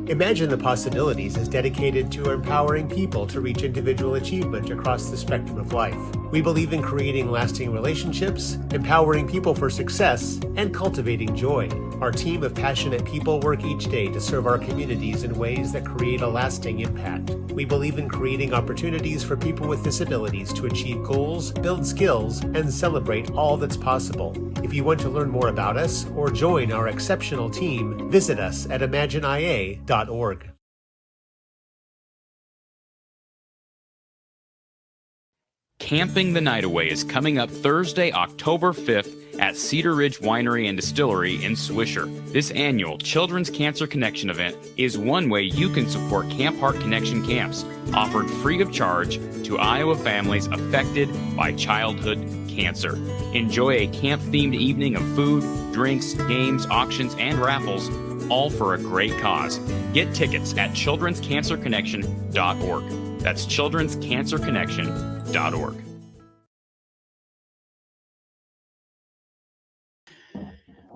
Imagine the Possibilities is dedicated to empowering people to reach individual achievement across the spectrum of life. We believe in creating lasting relationships, empowering people for success, and cultivating joy. Our team of passionate people work each day to serve our communities in ways that create a lasting impact. We believe in creating opportunities for people with disabilities to achieve goals, build skills, and celebrate all that's possible. If you want to learn more about us or join our exceptional team, visit us at imagineia.org. Camping the Night Away is coming up Thursday, October 5th at Cedar Ridge Winery and Distillery in Swisher. This annual Children's Cancer Connection event is one way you can support Camp Heart Connection camps, offered free of charge to Iowa families affected by childhood cancer. Enjoy a camp-themed evening of food, drinks, games, auctions, and raffles, all for a great cause. Get tickets at childrenscancerconnection.org. That's childrenscancerconnection.org.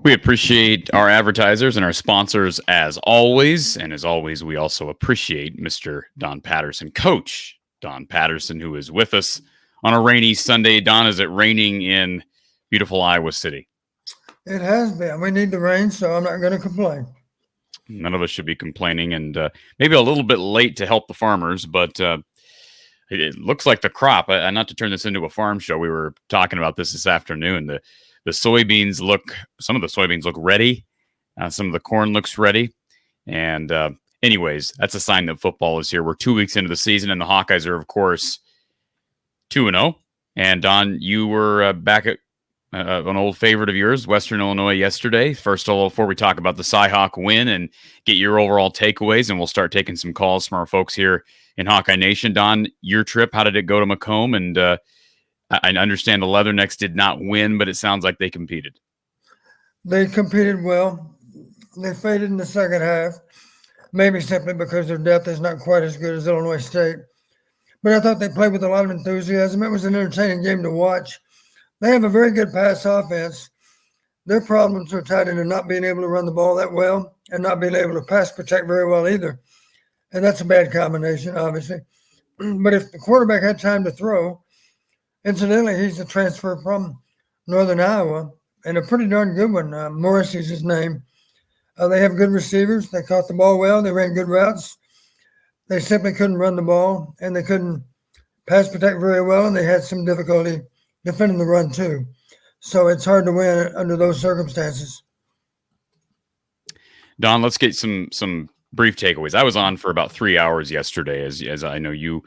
We appreciate our advertisers and our sponsors as always. And as always, we also appreciate Mr. Don Patterson, Coach Don Patterson, who is with us on a rainy Sunday. Don, is it raining in beautiful Iowa City? It has been. We need the rain, so I'm not going to complain. None of us should be complaining, and maybe a little bit late to help the farmers, but it looks like the crop, not to turn this into a farm show, we were talking about this afternoon, the soybeans some of the soybeans look ready, some of the corn looks ready, and anyways, that's a sign that football is here. We're 2 weeks into the season, and the Hawkeyes are, of course, 2-0, and Don, you were back at an old favorite of yours, Western Illinois, yesterday. First of all, before we talk about the Cy-Hawk win and get your overall takeaways, and we'll start taking some calls from our folks here in Hawkeye Nation. Don, your trip, how did it go to Macomb? And I understand the Leathernecks did not win, but it sounds like they competed. They competed well. They faded in the second half, maybe simply because their depth is not quite as good as Illinois State. But I thought they played with a lot of enthusiasm. It was an entertaining game to watch. They have a very good pass offense. Their problems are tied into not being able to run the ball that well and not being able to pass protect very well either. And that's a bad combination, obviously. But if the quarterback had time to throw, incidentally, he's a transfer from Northern Iowa, and a pretty darn good one. Morris is his name. They have good receivers. They caught the ball well. They ran good routes. They simply couldn't run the ball, and they couldn't pass protect very well, and they had some difficulty defending the run too. So it's hard to win under those circumstances. Don, let's get some brief takeaways. I was on for about 3 hours yesterday, as I know you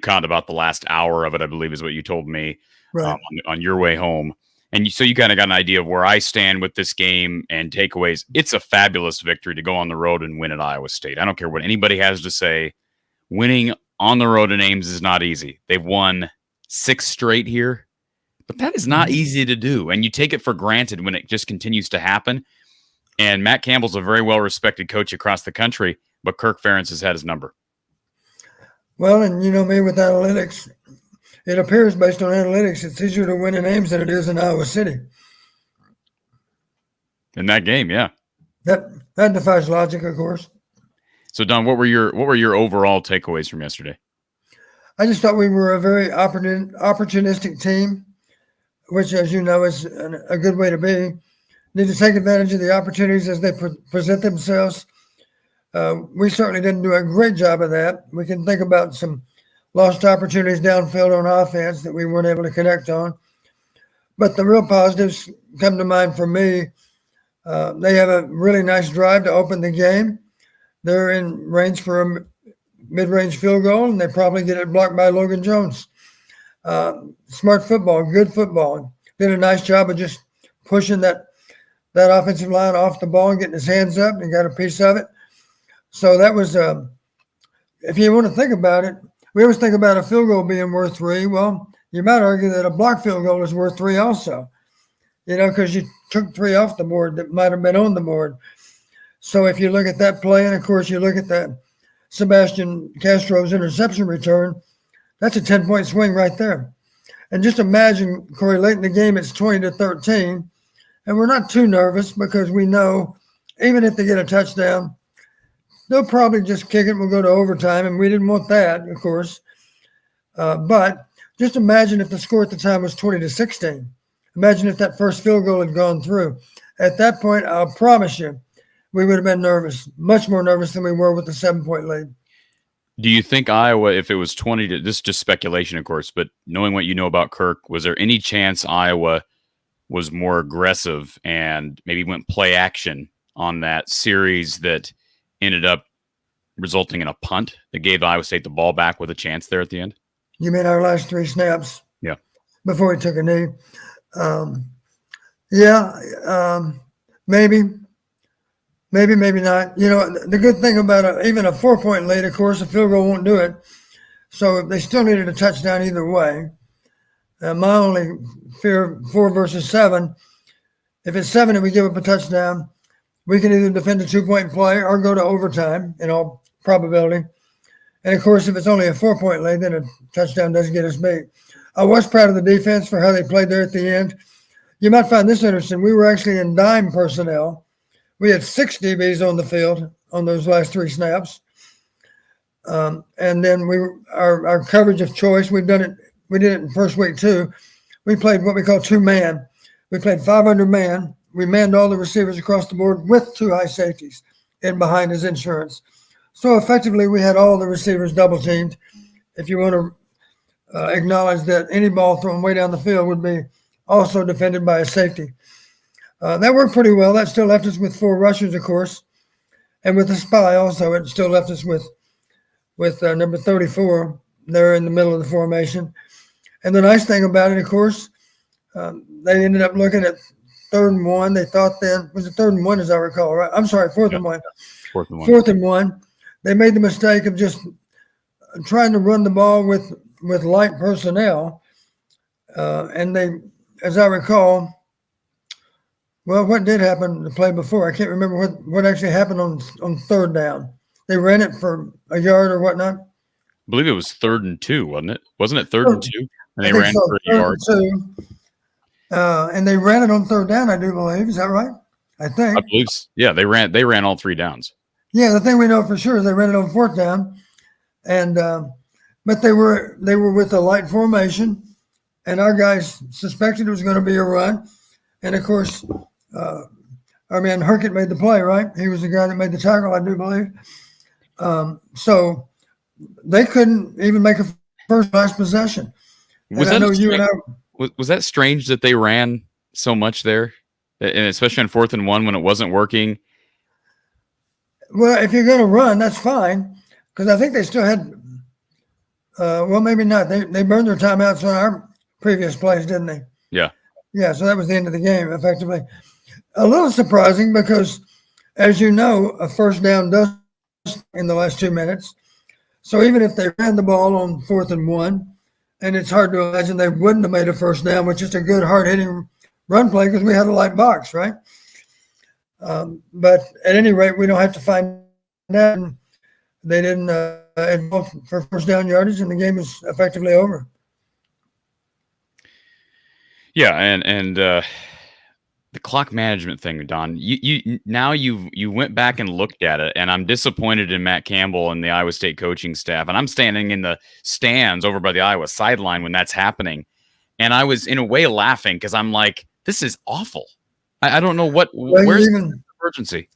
caught about the last hour of it, I believe is what you told me, Right. On your way home. And so you kind of got an idea of where I stand with this game and takeaways. It's a fabulous victory to go on the road and win at Iowa State. I don't care what anybody has to say. Winning on the road in Ames is not easy. They've won 6 straight here, but that is not easy to do. And you take it for granted when it just continues to happen. And Matt Campbell's a very well-respected coach across the country, but Kirk Ferentz has had his number. Well, and you know me with analytics, it appears based on analytics, it's easier to win in Ames than it is in Iowa City. In that game, yeah. That defies logic, of course. So, Don, what were your overall takeaways from yesterday? I just thought we were a very opportunistic team, which, as you know, is a good way to be. Need to take advantage of the opportunities as they present themselves. We certainly didn't do a great job of that. We can think about some lost opportunities downfield on offense that we weren't able to connect on. But the real positives come to mind for me. They have a really nice drive to open the game. They're in range for a mid-range field goal, and they probably get it blocked by Logan Jones. Smart football, good football. Did a nice job of just pushing that offensive line off the ball and getting his hands up and got a piece of it. So that was, if you want to think about it, we always think about a field goal being worth 3. Well, you might argue that a block field goal is worth 3 also, because you took 3 off the board that might have been on the board. So if you look at that play, and of course you look at that Sebastian Castro's interception return, that's a 10-point swing right there. And just imagine, Corey, late in the game, it's 20-13, and we're not too nervous because we know even if they get a touchdown, they'll probably just kick it and we'll go to overtime, and we didn't want that, of course. But just imagine if the score at the time was 20-16. Imagine if that first field goal had gone through. At that point, I'll promise you, we would have been nervous, much more nervous than we were with the 7-point lead. Do you think Iowa, if it was 20 to, this is just speculation, of course, but knowing what you know about Kirk, was there any chance Iowa was more aggressive and maybe went play action on that series that ended up resulting in a punt that gave Iowa State the ball back with a chance there at the end? You mean our last 3 snaps? Yeah. Before he took a knee? Maybe. Maybe not. The good thing about even a 4-point lead, of course, a field goal won't do it. So they still needed a touchdown either way. My only fear, 4 versus 7, if it's 7 and we give up a touchdown, we can either defend a 2-point play or go to overtime in all probability. And, of course, if it's only a 4-point lead, then a touchdown doesn't get us beat. I was proud of the defense for how they played there at the end. You might find this interesting. We were actually in dime personnel. We had 6 DBs on the field on those last 3 snaps. And then our coverage of choice, we did it in first week too. We played what we call 2-man. We played 500 man. We manned all the receivers across the board with 2 high safeties in behind his insurance. So effectively, we had all the receivers double teamed. If you want to acknowledge that any ball thrown way down the field would be also defended by a safety. That worked pretty well. That still left us with 4 rushers, of course, and with a spy also. It still left us with number 34 there in the middle of the formation. And the nice thing about it, of course, they ended up looking at 3rd and 1. They thought then, was it 3rd and 1 as I recall, right? I'm sorry, 4th and 1. 4th and 1. They made the mistake of just trying to run the ball with light personnel. And they, as I recall, well, what did happen the play before? I can't remember what actually happened on third down. They ran it for a yard or whatnot. I believe it was 3rd and 2, wasn't it? Wasn't it 3rd and 2? And they ran so, for a yard. And they ran it on third down, I do believe. Is that right? I think. I believe. Yeah, they ran all 3 downs. Yeah, the thing we know for sure is they ran it on 4th down, and but they were with a light formation, and our guys suspected it was going to be a run, and of course, our man Herkett made the play. Right, he was the guy that made the tackle, I do believe. So they couldn't even make a first last possession. Was that strange that they ran so much there, and especially on 4th and 1 when it wasn't working? Well, if you're going to run, that's fine, because I think they still had. Well, maybe not. They burned their timeouts on our previous plays, didn't they? Yeah. Yeah. So that was the end of the game, effectively. A little surprising because, as you know, a first down does in the last 2 minutes. So even if they ran the ball on 4th and 1, and it's hard to imagine they wouldn't have made a first down with just a good hard-hitting run play because we had a light box, right? But at any rate, we don't have to find out. They didn't involve for first down yardage, and the game is effectively over. Yeah, and the clock management thing, Don. You went back and looked at it, and I'm disappointed in Matt Campbell and the Iowa State coaching staff. And I'm standing in the stands over by the Iowa sideline when that's happening, and I was in a way laughing because I'm like, this is awful. I don't know where's the urgency.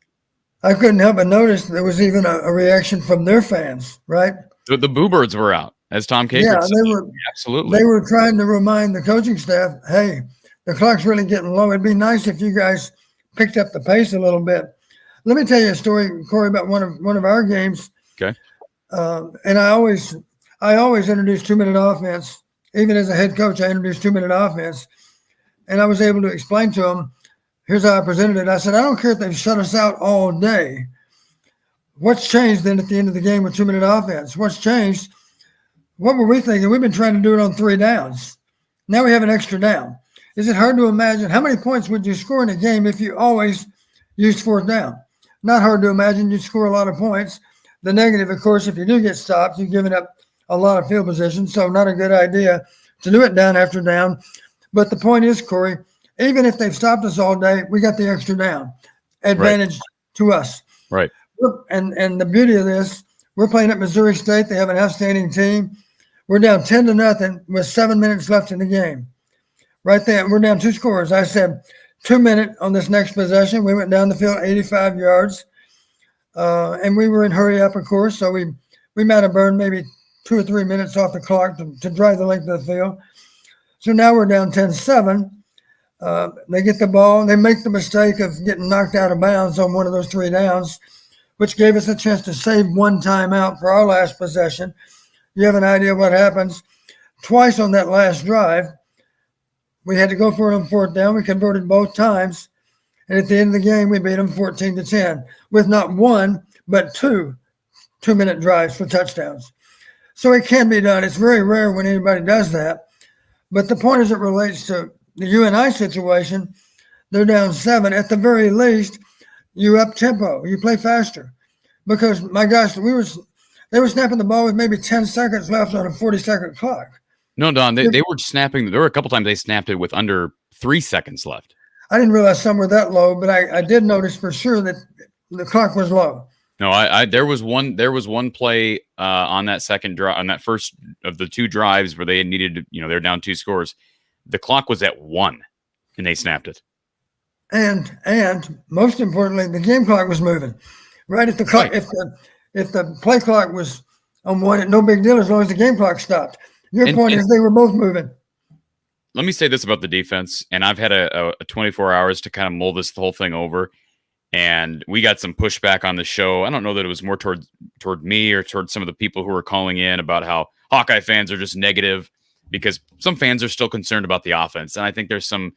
I couldn't help but notice there was even a reaction from their fans, right? The Boo Birds were out, as Tom Kakert said. Absolutely. They were trying to remind the coaching staff, hey, the clock's really getting low. It'd be nice if you guys picked up the pace a little bit. Let me tell you a story, Corey, about one of our games. Okay. And I always introduce 2-minute offense. Even as a head coach, I introduced 2-minute offense. And I was able to explain to them, here's how I presented it. I said, I don't care if they've shut us out all day. What's changed then at the end of the game with 2-minute offense? What's changed? What were we thinking? We've been trying to do it on 3 downs. Now we have an extra down. Is it hard to imagine how many points would you score in a game if you always used 4th down? Not hard to imagine you'd score a lot of points. The negative, of course, if you do get stopped, you've given up a lot of field position, so not a good idea to do it down after down. But the point is, Corey, even if they've stopped us all day, we got the extra down advantage to us. Right. And the beauty of this, we're playing at Missouri State. They have an outstanding team. We're down 10-0 with 7 minutes left in the game. Right there, we're down 2 scores. I said 2 minutes on this next possession. We went down the field 85 yards. And we were in hurry up, of course. So we might have burned maybe 2 or 3 minutes off the clock to drive the length of the field. So now we're down 10-7. They get the ball. They make the mistake of getting knocked out of bounds on one of those 3 downs, which gave us a chance to save 1 timeout for our last possession. You have an idea what happens. Twice on that last drive, we had to go for it on 4th down. We converted both times. And at the end of the game, we beat them 14-10 with not 1, but 2 2-minute drives for touchdowns. So it can be done. It's very rare when anybody does that. But the point as it relates to the UNI situation, they're down 7. At the very least, you up tempo. You play faster. Because, my gosh, they were snapping the ball with maybe 10 seconds left on a 40-second clock. No, Don, they were snapping. There were a couple times they snapped it with under 3 seconds left. I didn't realize some were that low, but I did notice for sure that the clock was low. No, there was one play on that second drive, on that first of the 2 drives where they needed to, they're down 2 scores. The clock was at 1, and they snapped it. And most importantly, the game clock was moving. Right at the clock, right. If the play clock was on 1, no big deal as long as the game clock stopped. Your point is they were both moving. Let me say this about the defense, and I've had a 24 hours to kind of mull this whole thing over, and we got some pushback on the show. I don't know that it was more toward me or toward some of the people who were calling in about how Hawkeye fans are just negative because some fans are still concerned about the offense, and I think there's some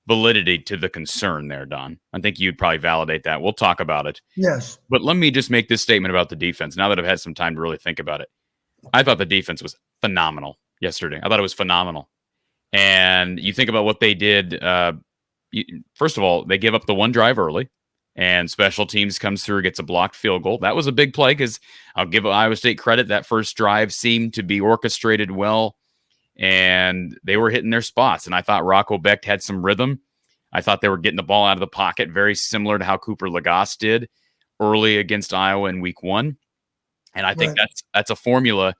validity to the concern there, Don. I think you'd probably validate that. We'll talk about it. Yes. But let me just make this statement about the defense now that I've had some time to really think about it. I thought the defense was phenomenal yesterday. I thought it was phenomenal. And you think about what they did. First of all, they give up the one drive early, and special teams comes through, gets a blocked field goal. That was a big play because I'll give Iowa State credit. That first drive seemed to be orchestrated well, and they were hitting their spots. And I thought Rocco Becht had some rhythm. I thought they were getting the ball out of the pocket, very similar to how Cooper Lagasse did early against Iowa in week 1. And I think that's a formula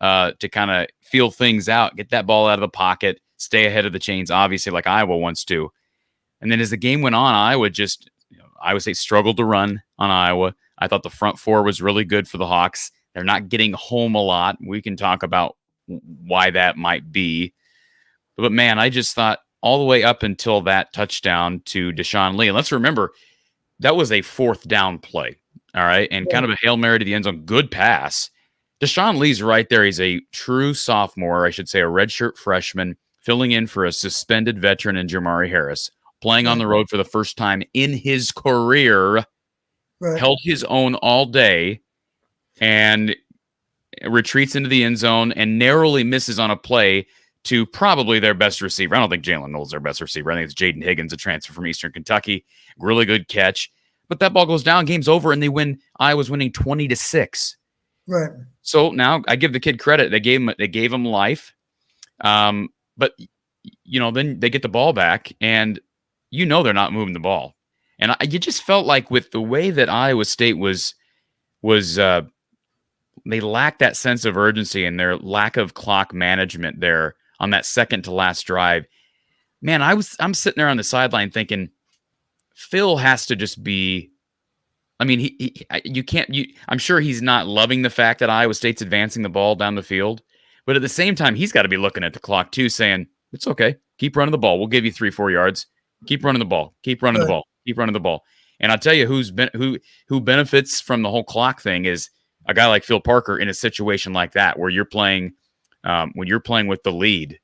to kind of feel things out, get that ball out of the pocket, stay ahead of the chains, obviously, like Iowa wants to. And then as the game went on, Iowa State struggled to run on Iowa. I thought the front four was really good for the Hawks. They're not getting home a lot. We can talk about why that might be. But man, I just thought all the way up until that touchdown to Deshaun Lee. And let's remember, that was a 4th down play. All right. And kind of a Hail Mary to the end zone. Good pass. Deshaun Lee's right there. He's a true sophomore, I should say, a redshirt freshman, filling in for a suspended veteran in Jamari Harris, playing on the road for the first time in his career, held his own all day, and retreats into the end zone and narrowly misses on a play to probably their best receiver. I don't think Jalen Knowles is their best receiver. I think it's Jaden Higgins, a transfer from Eastern Kentucky. Really good catch. But that ball goes down, game's over, and they win. Iowa's winning 20-6. Right. So now I give the kid credit. They gave him life. But then they get the ball back, and they're not moving the ball. And you just felt like with the way that Iowa State was they lacked that sense of urgency and their lack of clock management there on that second to last drive. Man, I'm sitting there on the sideline thinking Phil has to just be. I mean, I'm sure he's not loving the fact that Iowa State's advancing the ball down the field, but at the same time, he's got to be looking at the clock too, saying it's okay. Keep running the ball. We'll give you 3-4 yards. Keep running the ball. Keep running the ball. Keep running the ball. And I'll tell you who benefits from the whole clock thing is a guy like Phil Parker in a situation like that where you're playing with the lead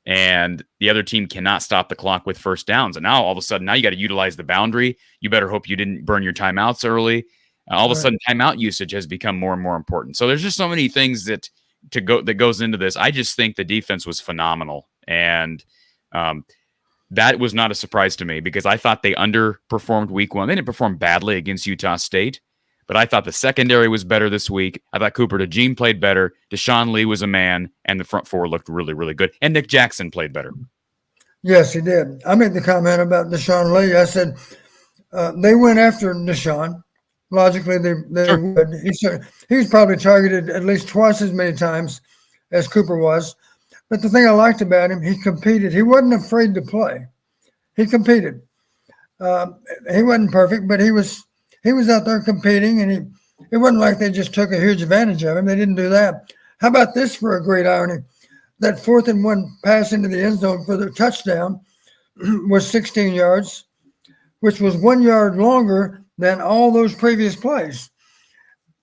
and the other team cannot stop the clock with first downs. And now all of a sudden, you got to utilize the boundary. You better hope you didn't burn your timeouts early. All of a sudden, timeout usage has become more and more important. So there's just so many things that goes into this. I just think the defense was phenomenal, and that was not a surprise to me because I thought they underperformed week 1. They didn't perform badly against Utah State, but I thought the secondary was better this week. I thought Cooper DeJean played better. Deshaun Lee was a man, and the front four looked really, really good. And Nick Jackson played better. Yes, he did. I made the comment about Deshaun Lee. I said they went after Deshaun. Logically, they would. He was probably targeted at least twice as many times as Cooper was. But the thing I liked about him, he competed. He wasn't afraid to play. He competed. He wasn't perfect, but he was out there competing, and it wasn't like they just took a huge advantage of him. They didn't do that. How about this for a great irony? That 4th and 1 pass into the end zone for the touchdown was 16 yards, which was 1 yard longer than all those previous plays.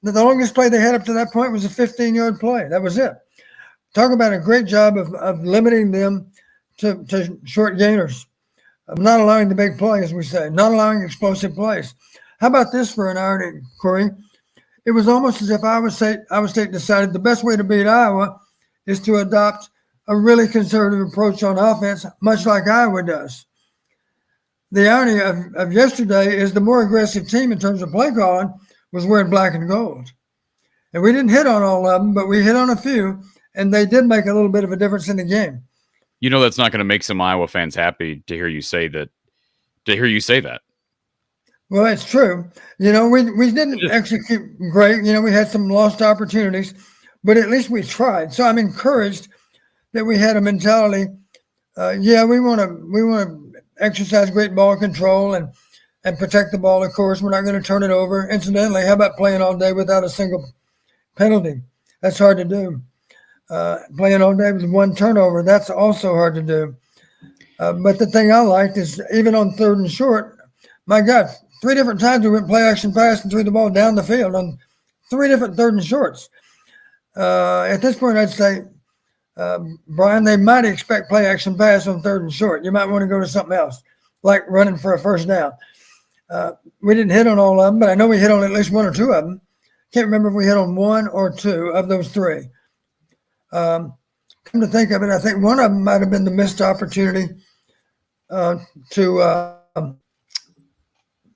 The longest play they had up to that point was a 15-yard play. That was it. Talk about a great job of limiting them to short gainers, of not allowing the big play, as we say, not allowing explosive plays. How about this for an irony, Corey? It was almost as if Iowa State decided the best way to beat Iowa is to adopt a really conservative approach on offense, much like Iowa does. The irony of yesterday is the more aggressive team in terms of play calling was wearing black and gold. And we didn't hit on all of them, but we hit on a few, and they did make a little bit of a difference in the game. That's not going to make some Iowa fans happy to hear you say that. Well, it's true. We didn't execute great. We had some lost opportunities, but at least we tried. So I'm encouraged that we had a mentality. We want to exercise great ball control and protect the ball. Of course, we're not going to turn it over. Incidentally, how about playing all day without a single penalty? That's hard to do. Playing all day with 1 turnover, that's also hard to do. But the thing I liked is even on 3rd and short, my God, 3 different times we went play action pass and threw the ball down the field on 3 different 3rd and shorts. At this point, I'd say, Brian, they might expect play action pass on 3rd and short. You might want to go to something else, like running for a first down. We didn't hit on all of them, but I know we hit on at least 1 or 2 of them. Can't remember if we hit on 1 or 2 of those 3. come to think of it, I think one of them might have been the missed opportunity to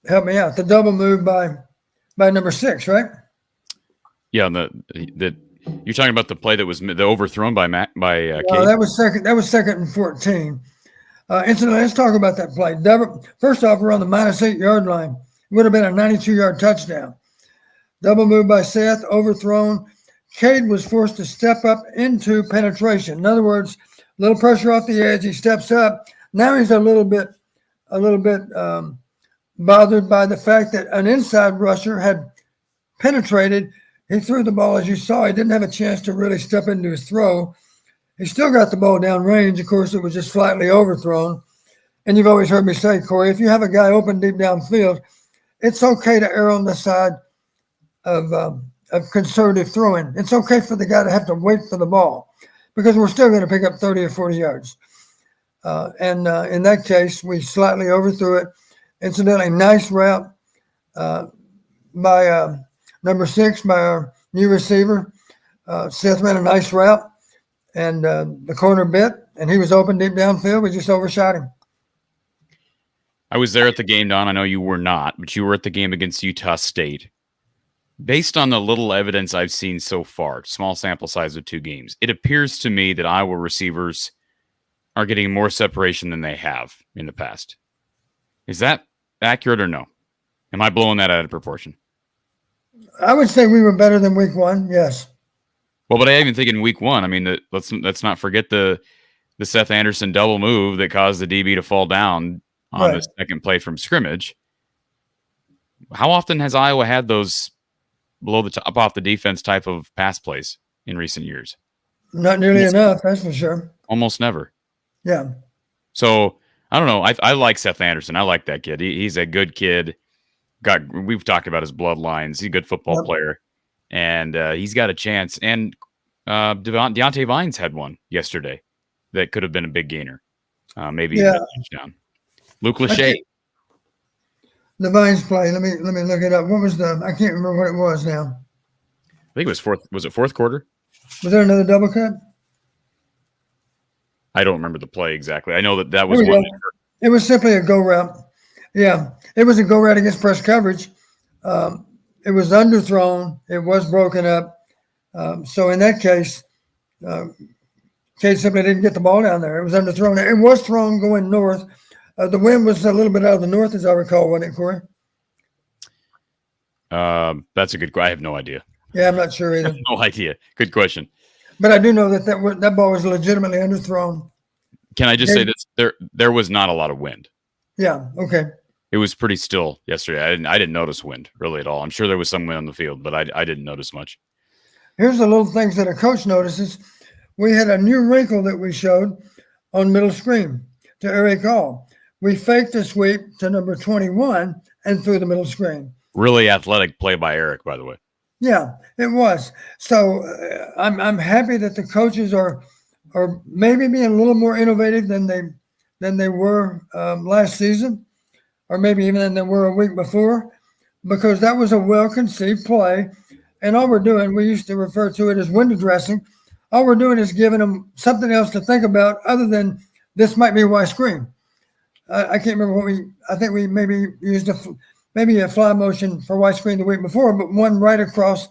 help me out. The double move by number 6, right? Yeah, you're talking about the play that was the overthrown by Cade? That was second. That was 2nd and 14. Incidentally, let's talk about that play. First off, we're on the -8 yard line. It would have been a 92-yard touchdown. Double move by Seth, overthrown. Cade was forced to step up into penetration. In other words, a little pressure off the edge. He steps up. Now he's a little bit bothered by the fact that an inside rusher had penetrated. He threw the ball, as you saw. He didn't have a chance to really step into his throw. He still got the ball down range. Of course, it was just slightly overthrown. And you've always heard me say, Corey, if you have a guy open deep downfield, it's okay to err on the side of conservative throwing. It's okay for the guy to have to wait for the ball because we're still going to pick up 30 or 40 yards. And in that case, we slightly overthrew it. Incidentally, nice route by number 6, by our new receiver. Seth ran a nice route, and the corner bit, and he was open deep downfield. We just overshot him. I was there at the game, Don. I know you were not, but you were at the game against Utah State. Based on the little evidence I've seen so far, small sample size of 2 games, it appears to me that Iowa receivers are getting more separation than they have in the past. Is that accurate or no? Am I blowing that out of proportion? I would say we were better than week 1, yes. Well, but I even think in week 1, I mean, let's not forget the Seth Anderson double move that caused the DB to fall down on the second play from scrimmage. How often has Iowa had those below the top off the defense type of pass plays in recent years? Not nearly enough, that's for sure. Almost never. Yeah. So I don't know. I like Seth Anderson. I like that kid. He's a good kid. We've talked about his bloodlines. He's a good football player, and he's got a chance. And Deontay Vines had one yesterday that could have been a big gainer, maybe a touchdown. Luke Lachey. The Vines play. Let me look it up. What was I can't remember what it was now. I think it was fourth. Was it fourth quarter? Was there another double cut? I don't remember the play exactly. I know that was one. It was simply a go route. Yeah, it was a go route against press coverage. It was underthrown. It was broken up. So in that case, Cade simply didn't get the ball down there. It was underthrown. It was thrown going north. The wind was a little bit out of the north, as I recall, wasn't it, Corey? That's a good question. I have no idea. Yeah, I'm not sure either. No idea. Good question. But I do know that ball was legitimately underthrown. Can I just say this? There was not a lot of wind. Yeah. Okay. It was pretty still yesterday. I didn't notice wind really at all. I'm sure there was some wind on the field, but I didn't notice much. Here's the little things that a coach notices. We had a new wrinkle that we showed on middle screen to Eric Hall. We faked a sweep to number 21 and threw the middle screen. Really athletic play by Eric, by the way. Yeah, it was. So I'm happy that the coaches are maybe being a little more innovative than they were last season, or maybe even than they were a week before, because that was a well-conceived play. And all we're doing, we used to refer to it as window dressing. All we're doing is giving them something else to think about other than this might be a wide screen. I can't remember I think we maybe used a fly motion for wide screen the week before, but one right across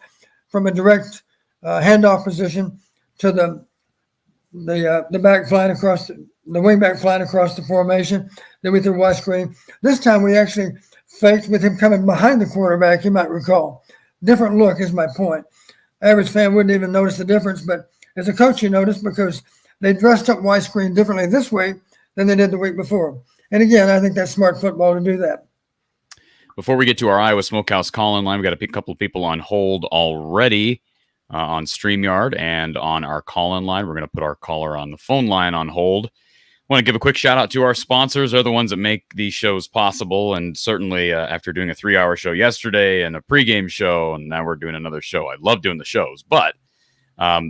from a direct handoff position to the back flying across the wing back flying across the formation. Then we threw wide screen. This time we actually faked with him coming behind the quarterback. You might recall. Different look is my point. Average fan wouldn't even notice the difference, but as a coach, you notice because they dressed up wide screen differently this week than they did the week before. And again, I think that's smart football to do that. Before we get to our Iowa Smokehouse call-in line, we got a couple of people on hold already on StreamYard and on our call-in line. We're going to put our caller on the phone line on hold. I want to give a quick shout-out to our sponsors. They're the ones that make these shows possible, and certainly after doing a 3-hour show yesterday and a pregame show, and now we're doing another show. I love doing the shows, but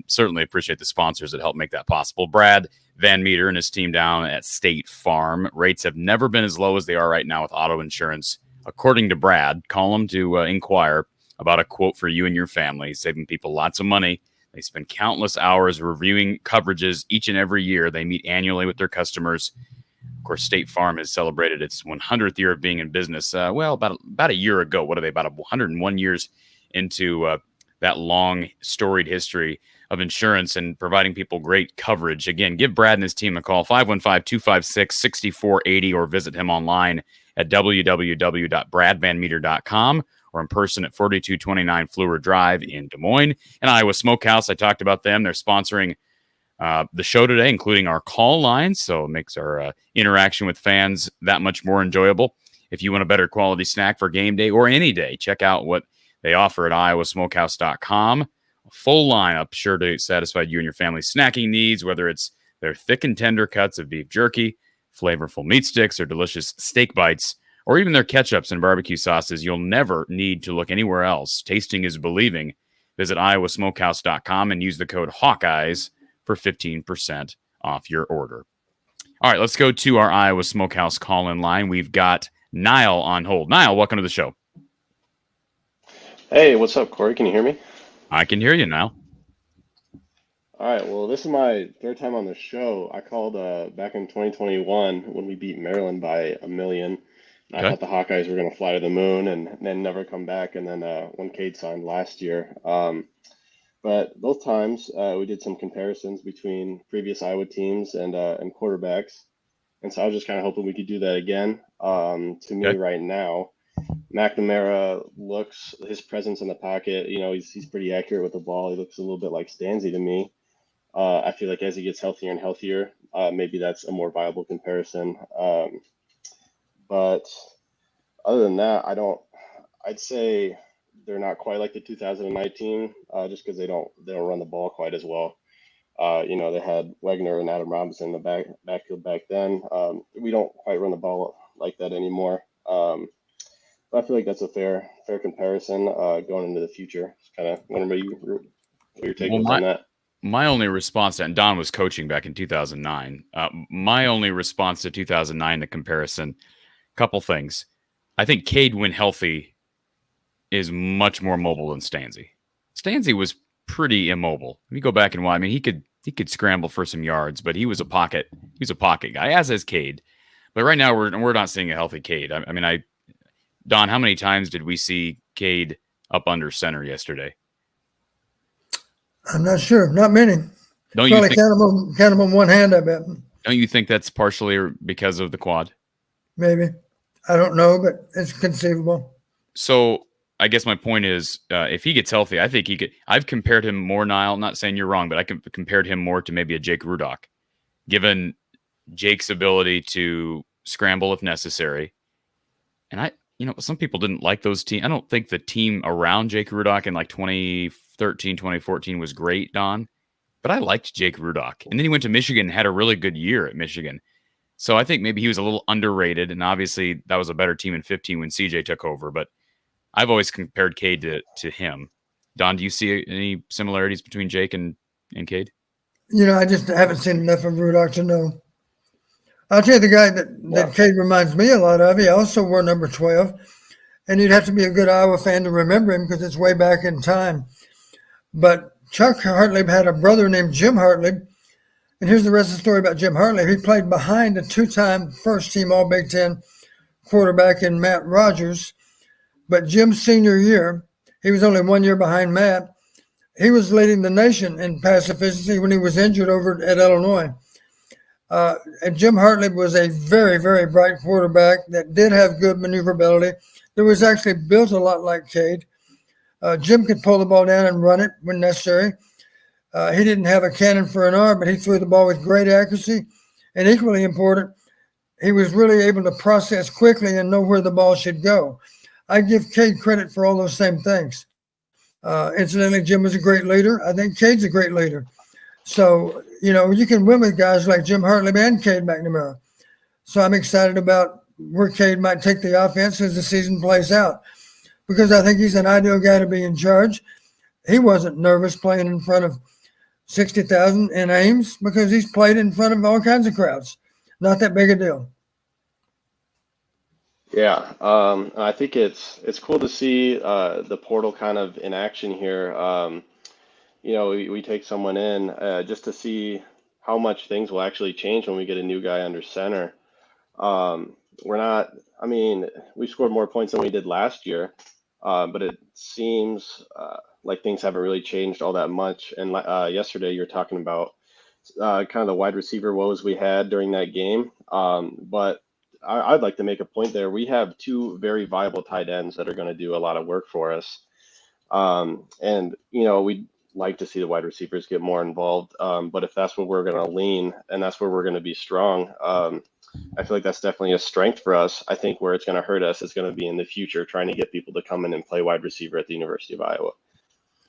certainly appreciate the sponsors that help make that possible. Brad Van Meter and his team down at State Farm. Rates have never been as low as they are right now with auto insurance. According to Brad, call him to inquire about a quote for you and your family, saving people lots of money. They spend countless hours reviewing coverages each and every year. They meet annually with their customers. Of course, State Farm has celebrated its 100th year of being in business. About a year ago. What are they? About 101 years into that long, storied history of insurance and providing people great coverage. Again, give Brad and his team a call, 515-256-6480, or visit him online at www.bradvanmeter.com or in person at 4229 Fleur Drive in Des Moines. And Iowa Smokehouse, I talked about them. They're sponsoring the show today, including our call lines, so it makes our interaction with fans that much more enjoyable. If you want a better quality snack for game day or any day, check out what they offer at iowasmokehouse.com. A full lineup sure to satisfy you and your family's snacking needs, whether it's their thick and tender cuts of beef jerky, flavorful meat sticks, or delicious steak bites, or even their ketchups and barbecue sauces. You'll never need to look anywhere else. Tasting is believing. Visit iowasmokehouse.com and use the code Hawkeyes for 15% off your order. All right, let's go to our Iowa Smokehouse call-in line. We've got Niall on hold. Niall, welcome to the show. Hey, what's up, Corey? Can you hear me? I can hear you now. All right, well, this is my third time on the show. I called back in 2021 when we beat Maryland by 1 million. And I thought the Hawkeyes were going to fly to the moon and then never come back. And then when Cade signed last year. But both times we did some comparisons between previous Iowa teams and quarterbacks. And so I was just kind of hoping we could do that again. To me right now, McNamara looks, his presence in the pocket, he's pretty accurate with the ball. He looks a little bit like Stanzi to me. I feel like as he gets healthier and healthier, maybe that's a more viable comparison. But other than that, I'd say they're not quite like the 2019, just because they don't run the ball quite as well. They had Wagner and Adam Robinson in the backfield back then. We don't quite run the ball like that anymore. But I feel like that's a fair comparison going into the future. Just kind of wondering what your take was on that. My only response, and Don was coaching back in 2009. My only response to 2009, the comparison, couple things. I think Cade, when healthy, is much more mobile than Stanzi. Stanzi was pretty immobile. If you go back and watch, he could scramble for some yards, but he was a pocket guy, as is Cade. But right now we're not seeing a healthy Cade. Don, how many times did we see Cade up under center yesterday? I'm not sure. Not many. Don't Probably you count them on one hand, I bet. Don't you think that's partially because of the quad? Maybe. I don't know, but it's conceivable. So I guess my point is, if he gets healthy, I think he could. I've compared him more, Niall. Not saying you're wrong, but I compared him more to maybe a Jake Rudock, given Jake's ability to scramble if necessary. And some people didn't like those teams. I don't think the team around Jake Rudock in like 2013, 2014 was great, Don. But I liked Jake Rudock. And then he went to Michigan and had a really good year at Michigan. So I think maybe he was a little underrated. And obviously that was a better team in 15 when CJ took over. But I've always compared Cade to him. Don, do you see any similarities between Jake and Cade? I just haven't seen enough of Rudock to know. I'll tell you the guy that Cade reminds me a lot of. He also wore number 12. And you'd have to be a good Iowa fan to remember him because it's way back in time. But Chuck Hartley had a brother named Jim Hartley. And here's the rest of the story about Jim Hartley. He played behind a two-time first-team All-Big Ten quarterback in Matt Rogers. But Jim's senior year, he was only 1 year behind Matt. He was leading the nation in pass efficiency when he was injured over at Illinois. And Jim Hartley was a very, very bright quarterback that did have good maneuverability. That was actually built a lot like Cade. Jim could pull the ball down and run it when necessary. He didn't have a cannon for an arm, but he threw the ball with great accuracy. And equally important, he was really able to process quickly and know where the ball should go. I give Cade credit for all those same things. Incidentally, Jim was a great leader. I think Cade's a great leader. So, you can win with guys like Jim Hartley and Cade McNamara. So I'm excited about where Cade might take the offense as the season plays out, because I think he's an ideal guy to be in charge. He wasn't nervous playing in front of 60,000 in Ames because he's played in front of all kinds of crowds. Not that big a deal. Yeah, I think it's cool to see the portal kind of in action here. we take someone in just to see how much things will actually change when we get a new guy under center. We're not, I mean, we scored more points than we did last year, but it seems like things haven't really changed all that much. And yesterday you were talking about kind of the wide receiver woes we had during that game. But I'd like to make a point there. We have two very viable tight ends that are going to do a lot of work for us. And, we'd like to see the wide receivers get more involved. But if that's where we're going to lean and that's where we're going to be strong, I feel like that's definitely a strength for us. I think where it's going to hurt us is going to be in the future trying to get people to come in and play wide receiver at the University of Iowa.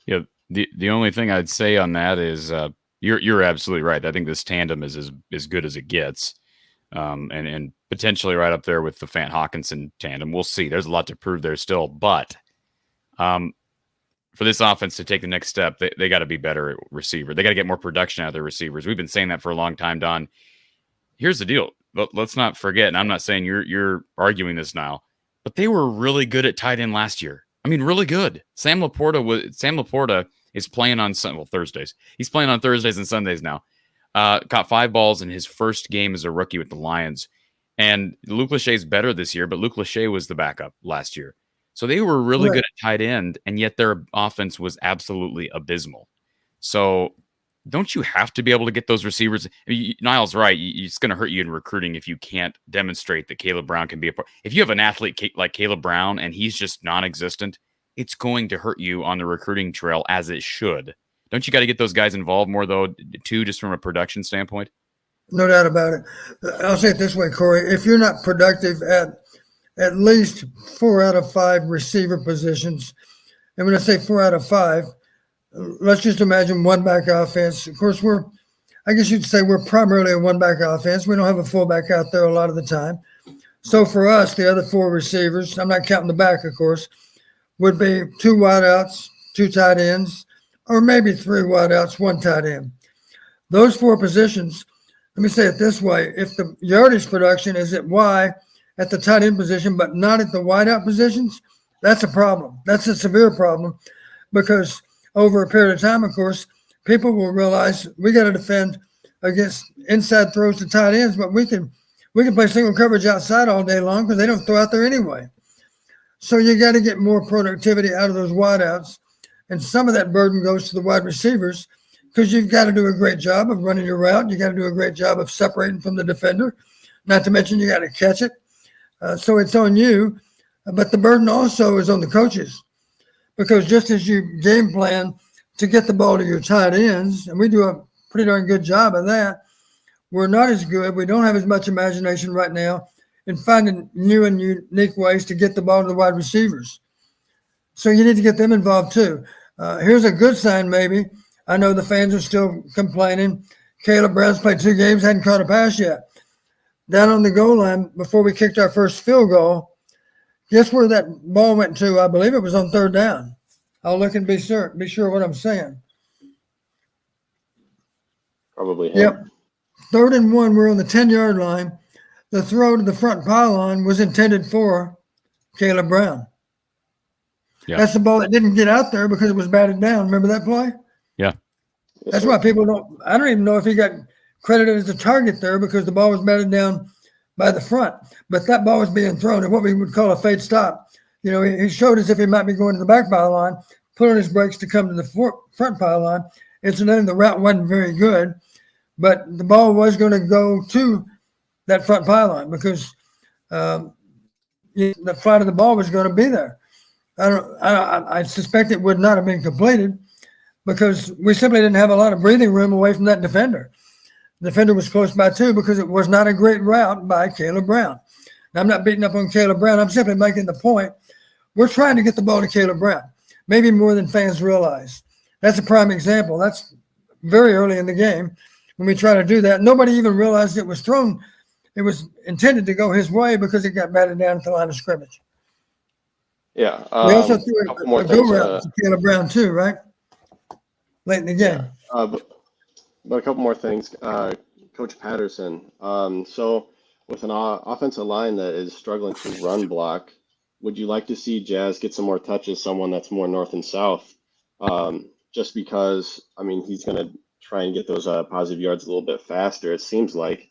Yeah, the only thing I'd say on that is you're absolutely right. I think this tandem is as good as it gets, and potentially right up there with the Fant Hawkinson tandem. We'll see. There's a lot to prove there still, but for this offense to take the next step, they got to be better at receiver. They got to get more production out of their receivers. We've been saying that for a long time, Don. Here's the deal. Let's not forget, and I'm not saying you're arguing this now, but they were really good at tight end last year. I mean, really good. Sam Laporta is playing on Thursdays. He's playing on Thursdays and Sundays now. Caught 5 balls in his first game as a rookie with the Lions. And Luke Lachey's better this year, but Luke Lachey was the backup last year. So they were really good at tight end, and yet their offense was absolutely abysmal. So don't you have to be able to get those receivers? I mean, Niall's right. It's going to hurt you in recruiting if you can't demonstrate that Caleb Brown can be a part. If you have an athlete like Caleb Brown and he's just non-existent, it's going to hurt you on the recruiting trail, as it should. Don't you got to get those guys involved more, though, too, just from a production standpoint? No doubt about it. I'll say it this way, Corey. If you're not productive at least 4 out of 5 receiver positions, and when I say 4 out of 5, let's just imagine one-back offense. Of course, I guess you'd say we're primarily a one-back offense. We don't have a fullback out there a lot of the time. So for us, the other 4 receivers, I'm not counting the back, of course, would be 2 wideouts, 2 tight ends, or maybe 3 wideouts, 1 tight end. Those 4 positions, let me say it this way. If the yardage production is at Y at the tight end position, but not at the wideout positions, that's a problem. That's a severe problem, because over a period of time, of course, people will realize we got to defend against inside throws to tight ends, but we can play single coverage outside all day long because they don't throw out there anyway. So you got to get more productivity out of those wideouts, and some of that burden goes to the wide receivers, because you've got to do a great job of running your route. You got to do a great job of separating from the defender, not to mention you got to catch it. So it's on you, but the burden also is on the coaches, because just as you game plan to get the ball to your tight ends, and we do a pretty darn good job of that, we're not as good. We don't have as much imagination right now in finding new and unique ways to get the ball to the wide receivers. So you need to get them involved too. Here's a good sign, maybe. I know the fans are still complaining. Caleb Brown's played 2 games, hadn't caught a pass yet. Down on the goal line, before we kicked our first field goal, guess where that ball went to? I believe it was on 3rd down. I'll look and be sure what I'm saying. Probably him. Yep. 3rd and 1, we're on the 10-yard line. The throw to the front pylon was intended for Caleb Brown. Yeah. That's the ball that didn't get out there because it was batted down. Remember that play? Yeah. That's why people don't – I don't even know if he got credited as a target there, because the ball was batted down by the front. But that ball was being thrown at what we would call a fade stop. He showed as if he might be going to the back pylon, put on his brakes to come to the front pylon. Incidentally, the route wasn't very good, but the ball was going to go to that front pylon, because the flight of the ball was going to be there. I suspect it would not have been completed, because we simply didn't have a lot of breathing room away from that defender. The defender was close by too, because it was not a great route by Caleb Brown. Now, I'm not beating up on Caleb Brown. I'm simply making the point. We're trying to get the ball to Caleb Brown, maybe more than fans realize. That's a prime example. That's very early in the game when we try to do that. Nobody even realized it was thrown. It was intended to go his way because it got batted down at the line of scrimmage. Yeah. We also threw a go route to Caleb Brown too, right? Late in the game. Yeah. But a couple more things. Coach Patterson. So with an offensive line that is struggling to run block, would you like to see Jazz get some more touches, someone that's more north and south? just because, I mean, he's going to try and get those positive yards a little bit faster, it seems like.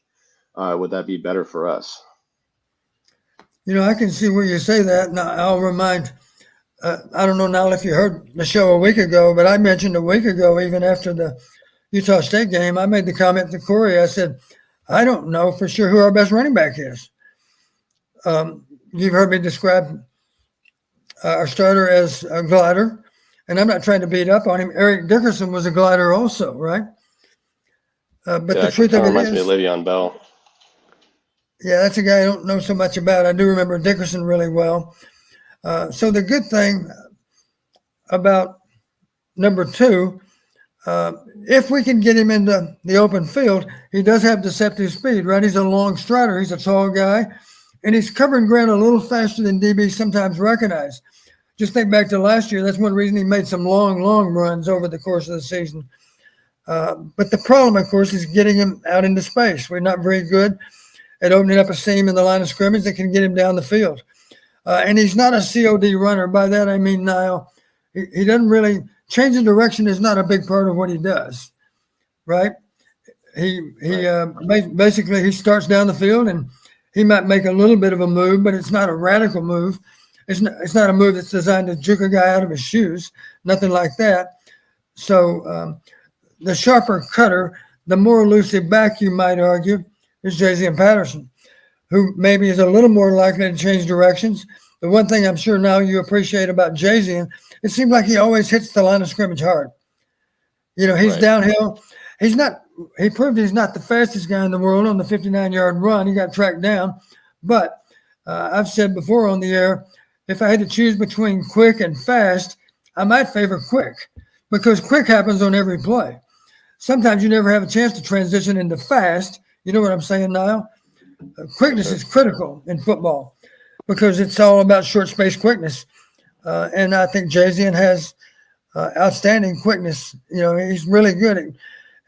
Would that be better for us? I can see where you say that. Now, I'll remind, I don't know, Niall, if you heard the show a week ago, but I mentioned a week ago, even after the Utah State game, I made the comment to Corey. I said, I don't know for sure who our best running back is. You've heard me describe our starter as a glider, and I'm not trying to beat up on him. Eric Dickerson was a glider also, right? But the truth of it reminds is, me of Le'Veon Bell. Yeah, that's a guy I don't know so much about. I do remember Dickerson really well. So the good thing about number 2, if we can get him into the open field, he does have deceptive speed, right? He's a long strider. He's a tall guy, and he's covering ground a little faster than DBs sometimes recognize. Just think back to last year. That's one reason he made some long runs over the course of the season. But the problem, of course, is getting him out into space. We're not very good at opening up a seam in the line of scrimmage that can get him down the field. And he's not a COD runner. By that, I mean, Niall, he doesn't really – changing direction is not a big part of what he does, right? Basically, he starts down the field, and he might make a little bit of a move, but it's not a radical move. It's not a move that's designed to juke a guy out of his shoes, nothing like that. So the sharper cutter, the more elusive back, you might argue, is Jay-Z Patterson, who maybe is a little more likely to change directions. The one thing I'm sure now you appreciate about Jay-Z, it seems like he always hits the line of scrimmage hard. He's downhill. He proved he's not the fastest guy in the world on the 59-yard run. He got tracked down. But I've said before on the air, if I had to choose between quick and fast, I might favor quick because quick happens on every play. Sometimes you never have a chance to transition into fast. You know what I'm saying, Niall? Quickness is critical in football because it's all about short space quickness. And I think Jay-Z has outstanding quickness. He's really good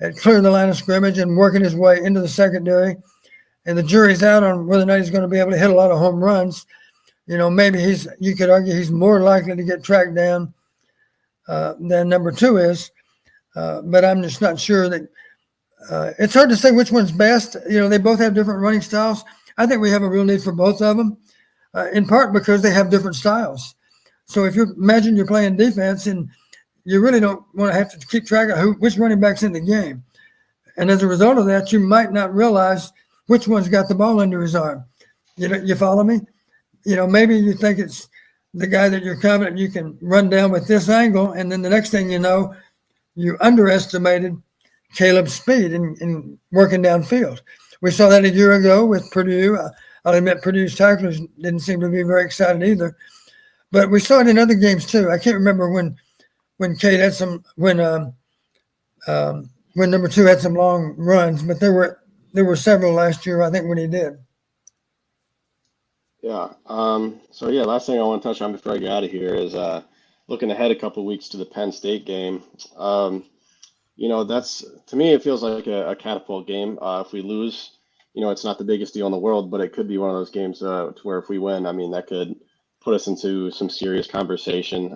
at clearing the line of scrimmage and working his way into the secondary. And the jury's out on whether or not he's going to be able to hit a lot of home runs. Maybe you could argue he's more likely to get tracked down than number 2 is. But I'm just not sure that it's hard to say which one's best. They both have different running styles. I think we have a real need for both of them, in part because they have different styles. So if you imagine you're playing defense and you really don't want to have to keep track of which running back's in the game. And as a result of that, you might not realize which one's got the ball under his arm. You follow me? Maybe you think it's the guy that you're confident you can run down with this angle, and then the next thing you know, you underestimated Caleb's speed in working downfield. We saw that a year ago with Purdue. I'll admit Purdue's tacklers didn't seem to be very excited either. But we saw it in other games too. I can't remember when Cade had some when number 2 had some long runs, but there were several last year, I think, when he did. Yeah. Last thing I want to touch on before I get out of here is looking ahead a couple of weeks to the Penn State game. That's, to me, it feels like a catapult game. If we lose, it's not the biggest deal in the world, but it could be one of those games to where if we win, I mean, that could put us into some serious conversation.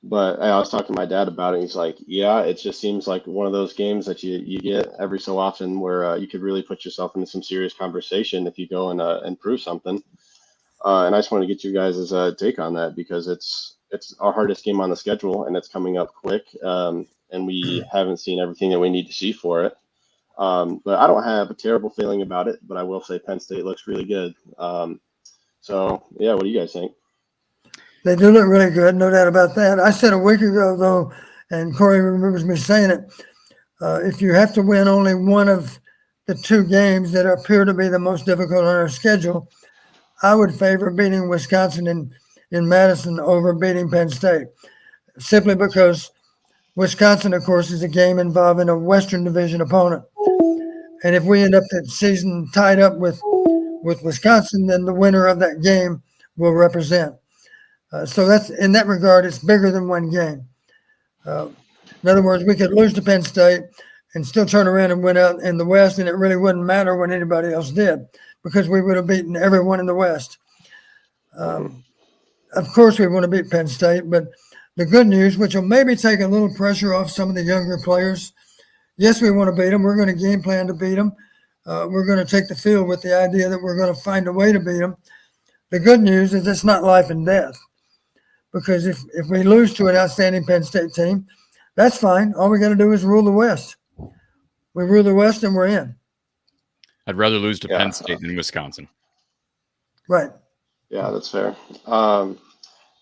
But I was talking to my dad about it. He's like, yeah, it just seems like one of those games that you get every so often where you could really put yourself into some serious conversation if you go and prove something. And I just want to get you guys' take on that because it's our hardest game on the schedule and it's coming up quick. And we haven't seen everything that we need to see for it. But I don't have a terrible feeling about it, but I will say Penn State looks really good. What do you guys think? They do look really good, no doubt about that. I said a week ago, though, and Corey remembers me saying it, if you have to win only one of the 2 games that appear to be the most difficult on our schedule, I would favor beating Wisconsin in Madison over beating Penn State, simply because Wisconsin, of course, is a game involving a Western Division opponent. And if we end up that season tied up with Wisconsin, then the winner of that game will represent. So that's, in that regard, it's bigger than one game. In other words, we could lose to Penn State and still turn around and win out in the West, and it really wouldn't matter what anybody else did because we would have beaten everyone in the West. Of course, we want to beat Penn State, but The good news, which will maybe take a little pressure off some of the younger players. Yes, we want to beat them. We're going to game plan to beat them. We're going to take the field with the idea that we're going to find a way to beat them. The good news is it's not life and death, because if we lose to an outstanding Penn State team, that's fine. All we got to do is rule the West. We rule the West and we're in. I'd rather lose to Penn State than Wisconsin. Right. Yeah, that's fair.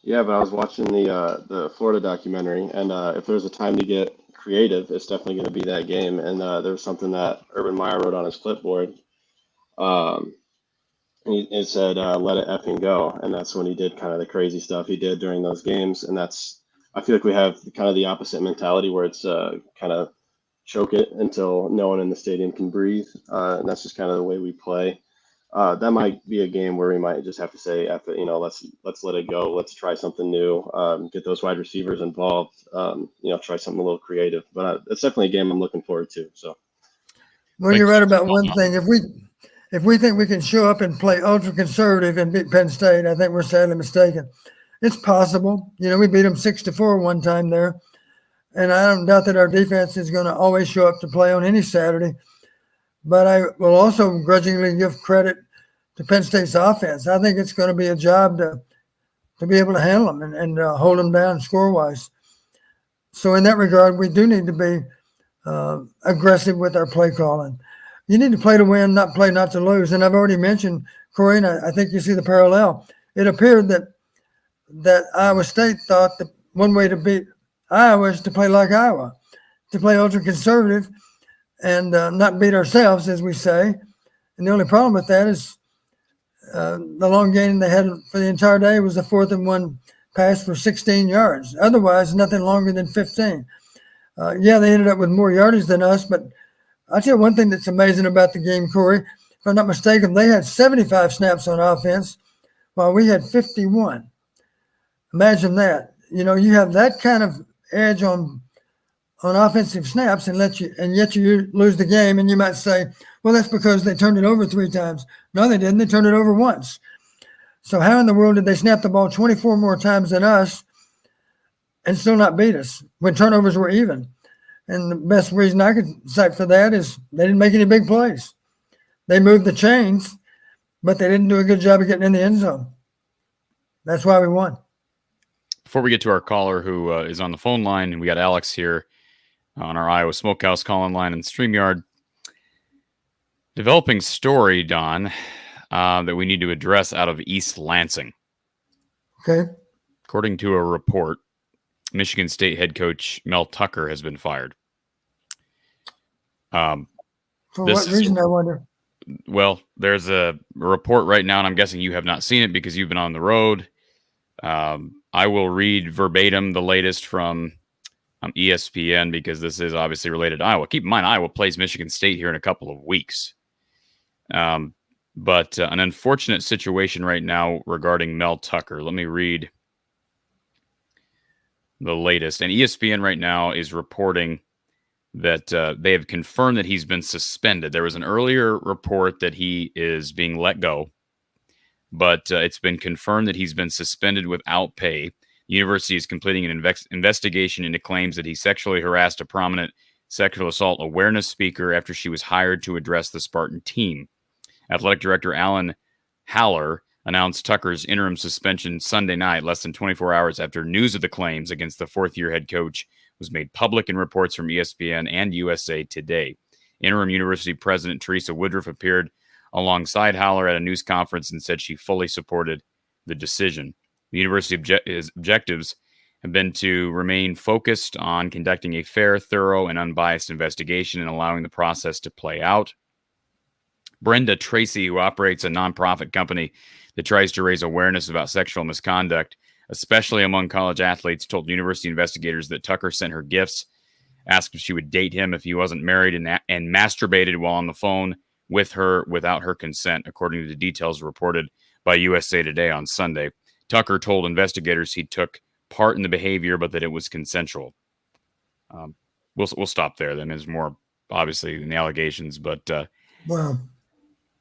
Yeah, but I was watching the Florida documentary, and if there's a time to get creative, it's definitely going to be that game. And there was something that Urban Meyer wrote on his clipboard. And it said, let it effing go. And that's when he did kind of the crazy stuff he did during those games. And I feel like we have kind of the opposite mentality where it's kind of choke it until no one in the stadium can breathe. And that's just kind of the way we play. That might be a game where we might just have to say, let's let it go. Let's try something new. Get those wide receivers involved. Try something a little creative. But it's definitely a game I'm looking forward to. So, well, you're right about one thing. If we think we can show up and play ultra conservative and beat Penn State, I think we're sadly mistaken. It's possible. We beat them 6-4 one time there, and I don't doubt that our defense is going to always show up to play on any Saturday. But I will also grudgingly give credit to Penn State's offense. I think it's going to be a job to be able to handle them and hold them down score-wise. So in that regard, we do need to be aggressive with our play calling. You need to play to win, not play not to lose. And I've already mentioned, Corey, and I think you see the parallel. It appeared that Iowa State thought that one way to beat Iowa is to play like Iowa, to play ultra-conservative and not beat ourselves, as we say. And the only problem with that is the long gain they had for the entire day was the 4th and 1 pass for 16 yards. Otherwise, nothing longer than 15. They ended up with more yardage than us, but I'll tell you one thing that's amazing about the game, Corey. If I'm not mistaken, they had 75 snaps on offense while we had 51. Imagine that. You have that kind of edge on offensive snaps and yet you lose the game, and you might say, well, that's because they turned it over 3 times. No, they didn't. They turned it over once. So how in the world did they snap the ball 24 more times than us and still not beat us when turnovers were even? And the best reason I could cite for that is they didn't make any big plays. They moved the chains, but they didn't do a good job of getting in the end zone. That's why we won. Before we get to our caller who is on the phone line, we got Alex here on our Iowa Smokehouse call-in line and StreamYard. Developing story, Don, that we need to address out of East Lansing. Okay. According to a report, Michigan State head coach Mel Tucker has been fired. For what reason, I wonder? Well, there's a report right now, and I'm guessing you have not seen it because you've been on the road. I will read verbatim the latest from ESPN because this is obviously related to Iowa. Keep in mind, Iowa plays Michigan State here in a couple of weeks. But an unfortunate situation right now regarding Mel Tucker. Let me read the latest. And ESPN right now is reporting that they have confirmed that he's been suspended. There was an earlier report that he is being let go, but it's been confirmed that he's been suspended without pay. The university is completing an investigation into claims that he sexually harassed a prominent sexual assault awareness speaker after she was hired to address the Spartan team. Athletic director Alan Haller announced Tucker's interim suspension Sunday night, less than 24 hours after news of the claims against the fourth-year head coach was made public in reports from ESPN and USA Today. Interim university president Teresa Woodruff appeared alongside Haller at a news conference and said she fully supported the decision. The university objectives have been to remain focused on conducting a fair, thorough, and unbiased investigation and allowing the process to play out. Brenda Tracy, who operates a nonprofit company that tries to raise awareness about sexual misconduct, especially among college athletes, told university investigators that Tucker sent her gifts, asked if she would date him if he wasn't married, and masturbated while on the phone with her without her consent, according to the details reported by USA Today on Sunday. Tucker told investigators he took part in the behavior, but that it was consensual. We'll stop there. Then there's more, obviously, in the allegations, but wow.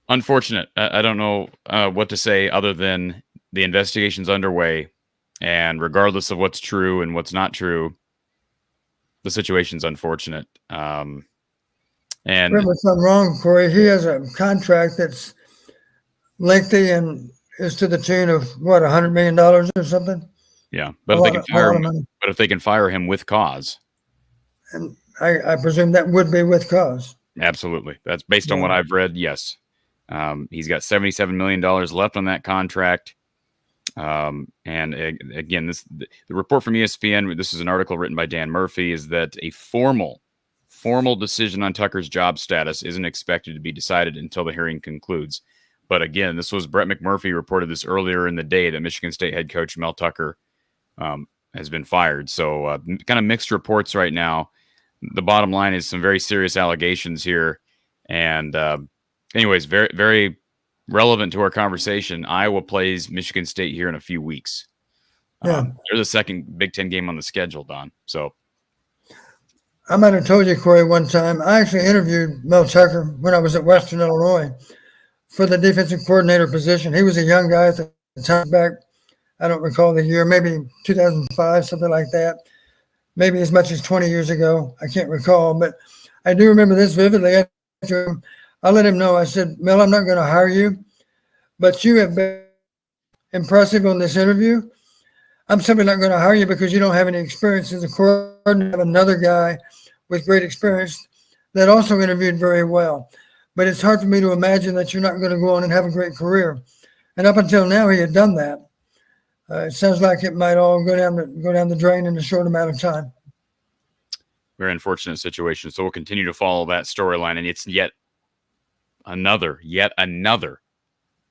Unfortunate. I don't know what to say other than the investigation's underway, And regardless of what's true and what's not true, the situation's unfortunate. And Correct me if I'm wrong, Corey. He has a contract that's lengthy and is to the tune of what, $100 million or something. yeah, but if they can fire him with cause, and I presume that would be with cause. Absolutely, that's based on what I've read. Yes, he's got $77 million left on that contract. And again, the report from ESPN. This is an article written by Dan Murphy. Is that a formal decision on Tucker's job status isn't expected to be decided until the hearing concludes. But again, this was Brett McMurphy reported this earlier in the day that Michigan State head coach Mel Tucker has been fired. So kind of mixed reports right now. The bottom line is some very serious allegations here. And anyways, very, very relevant to our conversation. Iowa plays Michigan State here in a few weeks. Yeah. They're the second Big Ten game on the schedule, Don. So I might have told you, Corey, one time, I actually interviewed Mel Tucker when I was at Western Illinois for the defensive coordinator position. He was a young guy at the time back. I don't recall the year, maybe 2005, something like that. Maybe as much as 20 years ago. I can't recall, but I do remember this vividly. I let him know. I said, Mel, I'm not going to hire you, but you have been impressive on this interview. I'm simply not going to hire you because you don't have any experience as a coordinator. I have another guy with great experience that also interviewed very well. But it's hard for me to imagine that you're not going to go on and have a great career. And up until now, he had done that. It sounds like it might all go down the drain in a short amount of time. Very unfortunate situation. So we'll continue to follow that storyline, and it's yet another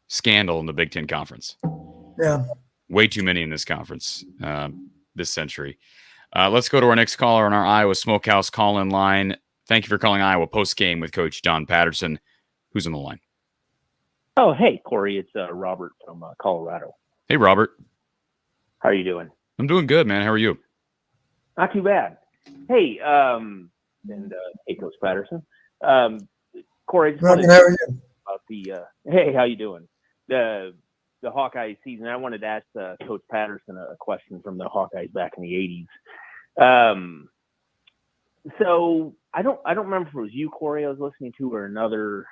scandal in the Big Ten Conference. Yeah, way too many in this conference this century. Let's go to our next caller on our Iowa Smokehouse call-in line. Thank you for calling Iowa Postgame with Coach Don Patterson. Who's on the line? Oh, hey, Corey. It's Robert from Colorado. Hey, Robert. How are you doing? I'm doing good, man. How are you? Not too bad. Hey, hey, Coach Patterson. Corey, I just wanted to how are you? About hey, how you doing? The Hawkeye season. I wanted to ask Coach Patterson a question from the Hawkeyes back in the 80s. So I don't remember if it was you, Corey, I was listening to, or another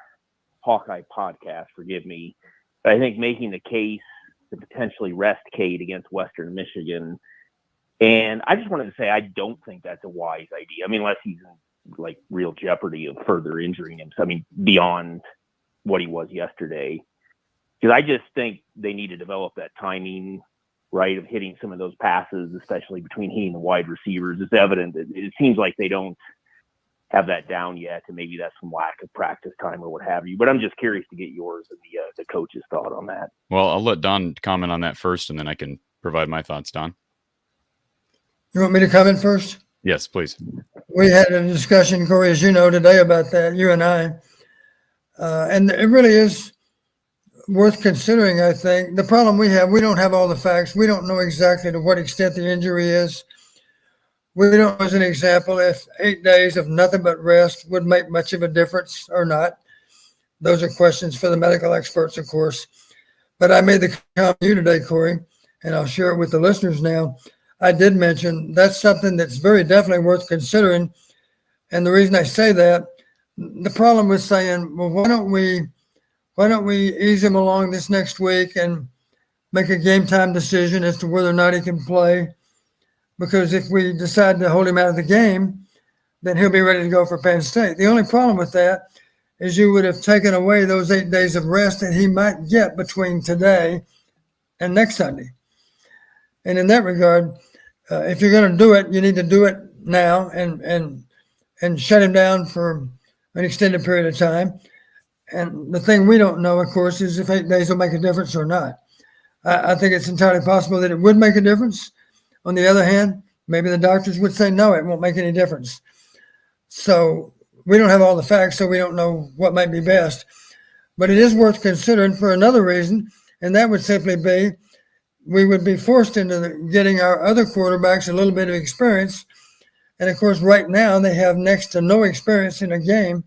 Hawkeye podcast. Forgive me, but I think making the case to potentially rest Cade against Western Michigan. And I just wanted to say I don't think that's a wise idea. I mean, unless he's in like real jeopardy of further injuring him. So I mean, beyond what he was yesterday. Because I just think they need to develop that timing, right, of hitting some of those passes, especially between he and the wide receivers. It's evident that it seems like they don't have that down yet, and maybe that's some lack of practice time or what have you. But I'm just curious to get yours and the coach's thought on that. Well, I'll let Don comment on that first, and then I can provide my thoughts, Don. You want me to comment first? Yes, please. We had a discussion, Corey, as you know, today about that, you and I. And it really is worth considering, I think. The problem we have, we don't have all the facts. We don't know exactly to what extent the injury is. We don't know, as an example, if 8 days of nothing but rest would make much of a difference or not. Those are questions for the medical experts, of course. But I made the comment to you today, Corey, and I'll share it with the listeners now. I did mention that's something that's very definitely worth considering. And the reason I say that, the problem with saying, well, why don't we ease him along this next week and make a game time decision as to whether or not he can play? Because if we decide to hold him out of the game, then he'll be ready to go for Penn State. The only problem with that is you would have taken away those 8 days of rest that he might get between today and next Sunday. And in that regard, if you're going to do it, you need to do it now and shut him down for an extended period of time. And the thing we don't know, of course, is if 8 days will make a difference or not. I think it's entirely possible that it would make a difference. On the other hand, maybe the doctors would say, no, it won't make any difference. So we don't have all the facts, so we don't know what might be best. But it is worth considering for another reason, and that would simply be we would be forced into getting our other quarterbacks a little bit of experience. And, of course, right now they have next to no experience in a game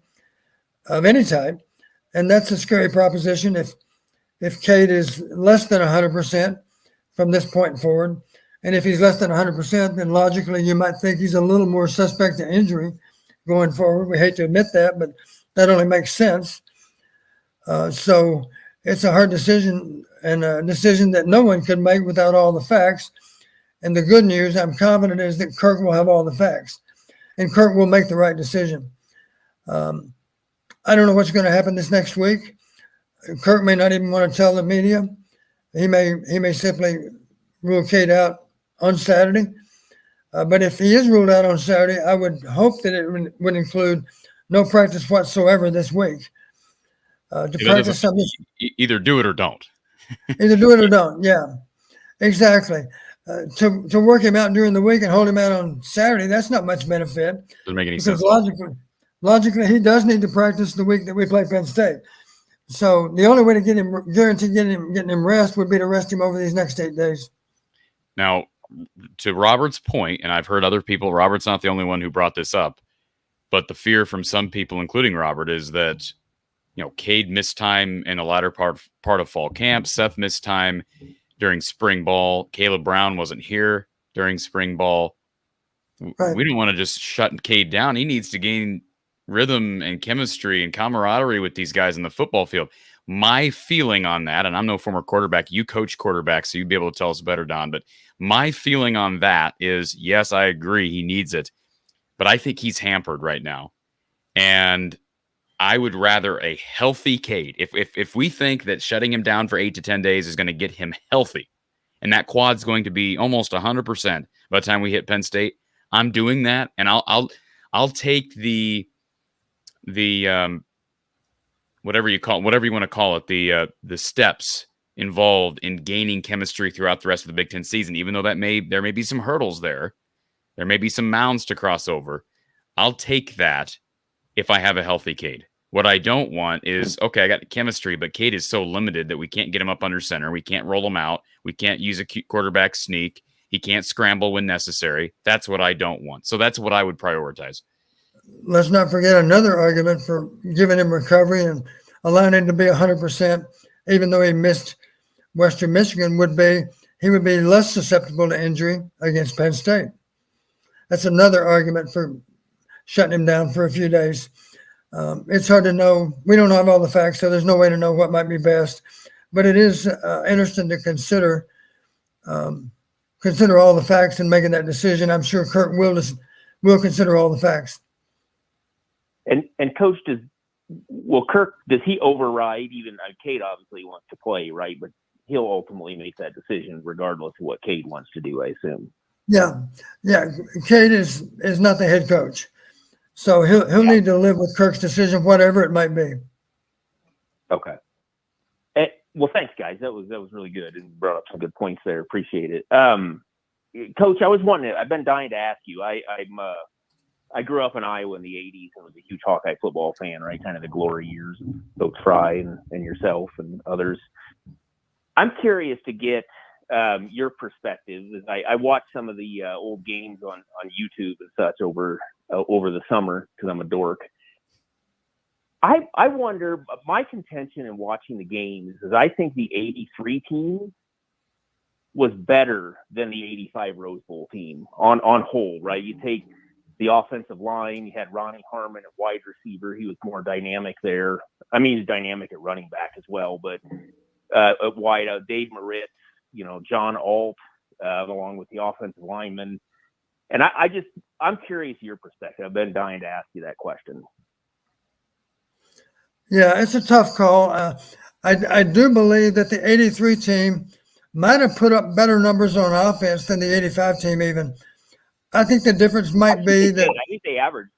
of any type. And that's a scary proposition if Cade is less than 100% from this point forward. And if he's less than 100%, then logically you might think he's a little more suspect to injury going forward. We hate to admit that, but that only makes sense. So it's a hard decision, and a decision that no one could make without all the facts. And the good news, I'm confident, is that Kirk will have all the facts, and Kirk will make the right decision. I don't know what's going to happen this next week. Kirk may not even want to tell the media. He may simply rule Cade out on Saturday. But if he is ruled out on Saturday, I would hope that it would include no practice whatsoever this week. Practice something. Either do it or don't. Either do it or don't. Yeah, exactly. To work him out during the week and hold him out on Saturday, that's not much benefit. Doesn't make any sense. Logically, he does need to practice the week that we play Penn State. So the only way to guarantee getting him rest would be to rest him over these next 8 days. Now, to Robert's point, and I've heard other people, Robert's not the only one who brought this up, but the fear from some people, including Robert, is that, Cade missed time in the latter part of fall camp. Seth missed time during spring ball. Caleb Brown wasn't here during spring ball. Right. We don't want to just shut Cade down. He needs to gain rhythm and chemistry and camaraderie with these guys in the football field. My feeling on that, and I'm no former quarterback, you coach quarterbacks, so you'd be able to tell us better, Don, but my feeling on that is, yes, I agree, he needs it, but I think he's hampered right now. And I would rather a healthy Cade. If we think that shutting him down for 8 to 10 days is going to get him healthy, and that quad's going to be almost 100% by the time we hit Penn State, I'm doing that, and I'll take the whatever you want to call it, the steps involved in gaining chemistry throughout the rest of the Big Ten season, even though there may be some hurdles there. There may be some mounds to cross over. I'll take that if I have a healthy Cade. What I don't want is, okay, I got the chemistry, but Cade is so limited that we can't get him up under center. We can't roll him out. We can't use a quarterback sneak. He can't scramble when necessary. That's what I don't want. So that's what I would prioritize. Let's not forget another argument for giving him recovery and allowing him to be 100%, even though he missed Western Michigan, he would be less susceptible to injury against Penn State. That's another argument for shutting him down for a few days. It's hard to know. We don't have all the facts, so there's no way to know what might be best. But it is interesting to consider all the facts in making that decision. I'm sure Kirk will consider all the facts. And Coach, Kirk, does he override even Cade obviously wants to play, right? But he'll ultimately make that decision regardless of what Cade wants to do, I assume. Yeah. Cade is not the head coach. So he'll need to live with Kirk's decision, whatever it might be. Okay. Well, thanks, guys. That was really good and brought up some good points there. Appreciate it. Coach, I was wondering, I've been dying to ask you. I grew up in Iowa in the 80s and was a huge Hawkeye football fan, right? Kind of the glory years of Coach Fry and yourself and others. I'm curious to get your perspective. I watched some of the old games on YouTube and such over the summer because I'm a dork. I wonder, my contention in watching the games is I think the 83 team was better than the 85 Rose Bowl team on whole, right? You take the offensive line, you had Ronnie Harmon at wide receiver. He was more dynamic there. I mean, he's dynamic at running back as well, but at wide, Dave Moritz, John Alt, along with the offensive lineman. And I'm curious your perspective. I've been dying to ask you that question. Yeah, it's a tough call. I do believe that the 83 team might have put up better numbers on offense than the 85 team even. I think the difference might be that I think they averaged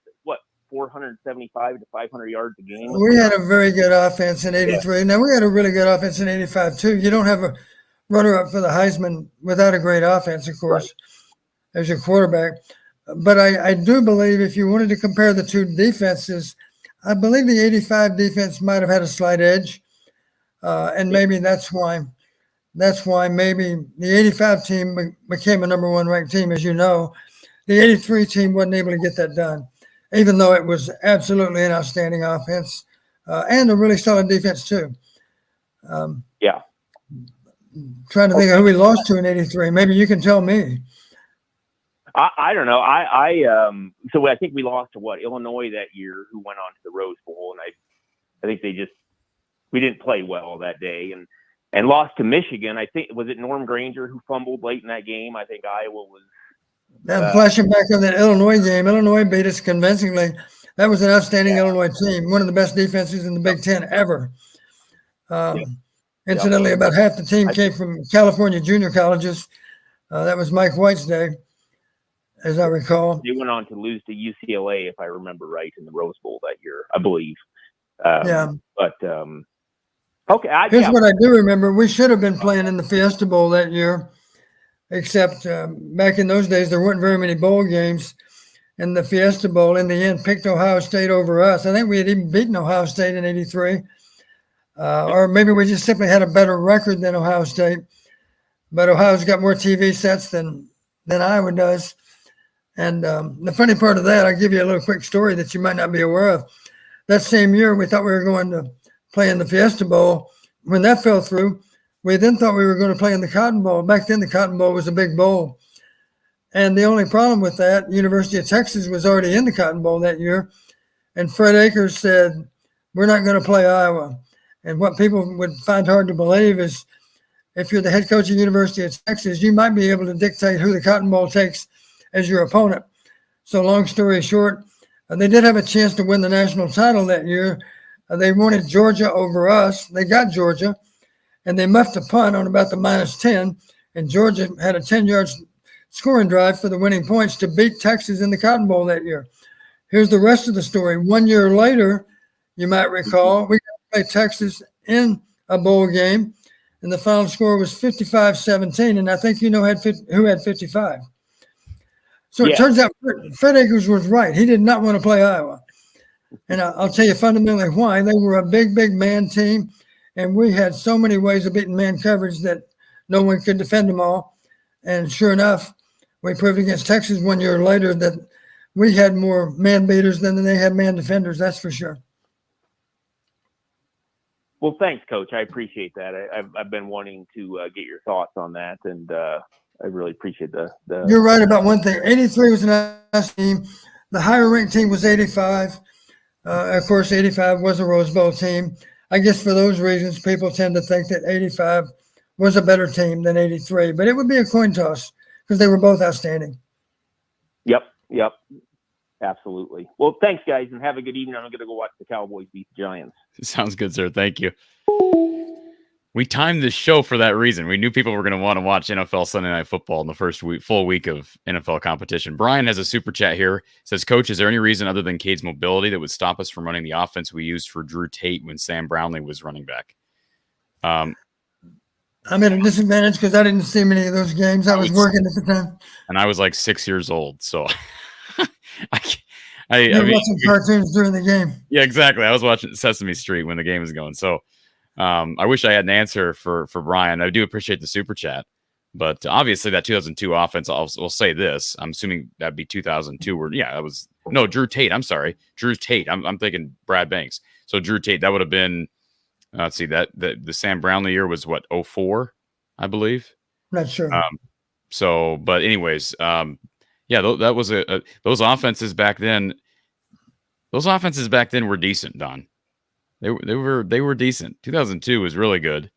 475 to 500 yards a game. We had a very good offense in 83. Yeah. Now we had a really good offense in 85 too. You don't have a runner-up for the Heisman without a great offense, of course, right, as your quarterback. But I do believe if you wanted to compare the two defenses, I believe the 85 defense might have had a slight edge, and maybe that's why maybe the 85 team became a number one ranked team, as you know. The 83 team wasn't able to get that done, even though it was absolutely an outstanding offense and a really solid defense too. trying to think of who we lost to in '83. Maybe you can tell me. I don't know. So I think we lost to Illinois that year, who went on to the Rose Bowl, and I think we didn't play well that day, and lost to Michigan. I think, was it Norm Granger who fumbled late in that game? I think Iowa was. Now, flashing back on that Illinois game, Illinois beat us convincingly. That was an outstanding Illinois team, one of the best defenses in the Big Ten ever. Incidentally, about half the team came from California junior colleges. That was Mike White's day, as I recall. They went on to lose to UCLA, if I remember right, in the Rose Bowl that year, I believe. But okay. Here's what I do remember. We should have been playing in the Fiesta Bowl that year, except back in those days, there weren't very many bowl games. And the Fiesta Bowl, in the end, picked Ohio State over us. I think we had even beaten Ohio State in '83. Or maybe we just simply had a better record than Ohio State. But Ohio's got more TV sets than Iowa does. And the funny part of that, I'll give you a little quick story that you might not be aware of. That same year, we thought we were going to play in the Fiesta Bowl. When that fell through, we then thought we were going to play in the Cotton Bowl. Back then, the Cotton Bowl was a big bowl. And the only problem with that, University of Texas was already in the Cotton Bowl that year. And Fred Akers said, we're not going to play Iowa. And what people would find hard to believe is if you're the head coach of University of Texas, you might be able to dictate who the Cotton Bowl takes as your opponent. So long story short, they did have a chance to win the national title that year. They wanted Georgia over us. They got Georgia, and they muffed a punt on about the -10, and Georgia had a 10-yard scoring drive for the winning points to beat Texas in the Cotton Bowl that year. Here's the rest of the story. 1 year later, you might recall, we played Texas in a bowl game, and the final score was 55-17, and I think you know who had 55. So it turns out Fred Akers was right. He did not want to play Iowa. And I'll tell you fundamentally why. They were a big, big man team, and we had so many ways of beating man coverage that no one could defend them all. And sure enough, we proved against Texas 1 year later that we had more man beaters than they had man defenders, that's for sure. Well, thanks, Coach. I appreciate that. I've been wanting to get your thoughts on that, and I really appreciate the. You're right about one thing. '83 was a nice team. The higher ranked team was '85. Of course, '85 was a Rose Bowl team. I guess for those reasons, people tend to think that '85 was a better team than '83. But it would be a coin toss because they were both outstanding. Yep. Absolutely. Well, thanks, guys, and have a good evening. I'm going to go watch the Cowboys beat the Giants. Sounds good, sir. Thank you. We timed this show for that reason. We knew people were going to want to watch NFL Sunday Night Football in the first full week of NFL competition. Brian has a super chat here. Says, Coach, is there any reason other than Cade's mobility that would stop us from running the offense we used for Drew Tate when Sam Brownlee was running back? I'm at a disadvantage because I didn't see many of those games. I was working at the time. And I was like 6 years old, so I mean, watching cartoons during the game. Yeah, exactly. I was watching Sesame Street when the game was going. So I wish I had an answer for Brian. I do appreciate the super chat, but obviously that 2002 offense. I'll say this. I'm assuming that'd be 2002. Where that was Drew Tate. I'm sorry, Drew Tate. I'm thinking Brad Banks. So Drew Tate. That would have been. Let's see. That the Sam Brownlee year was what 2004, I believe. Not sure. But anyways, that was those offenses back then. Those offenses back then were decent, Don. They were decent. 2002 was really good.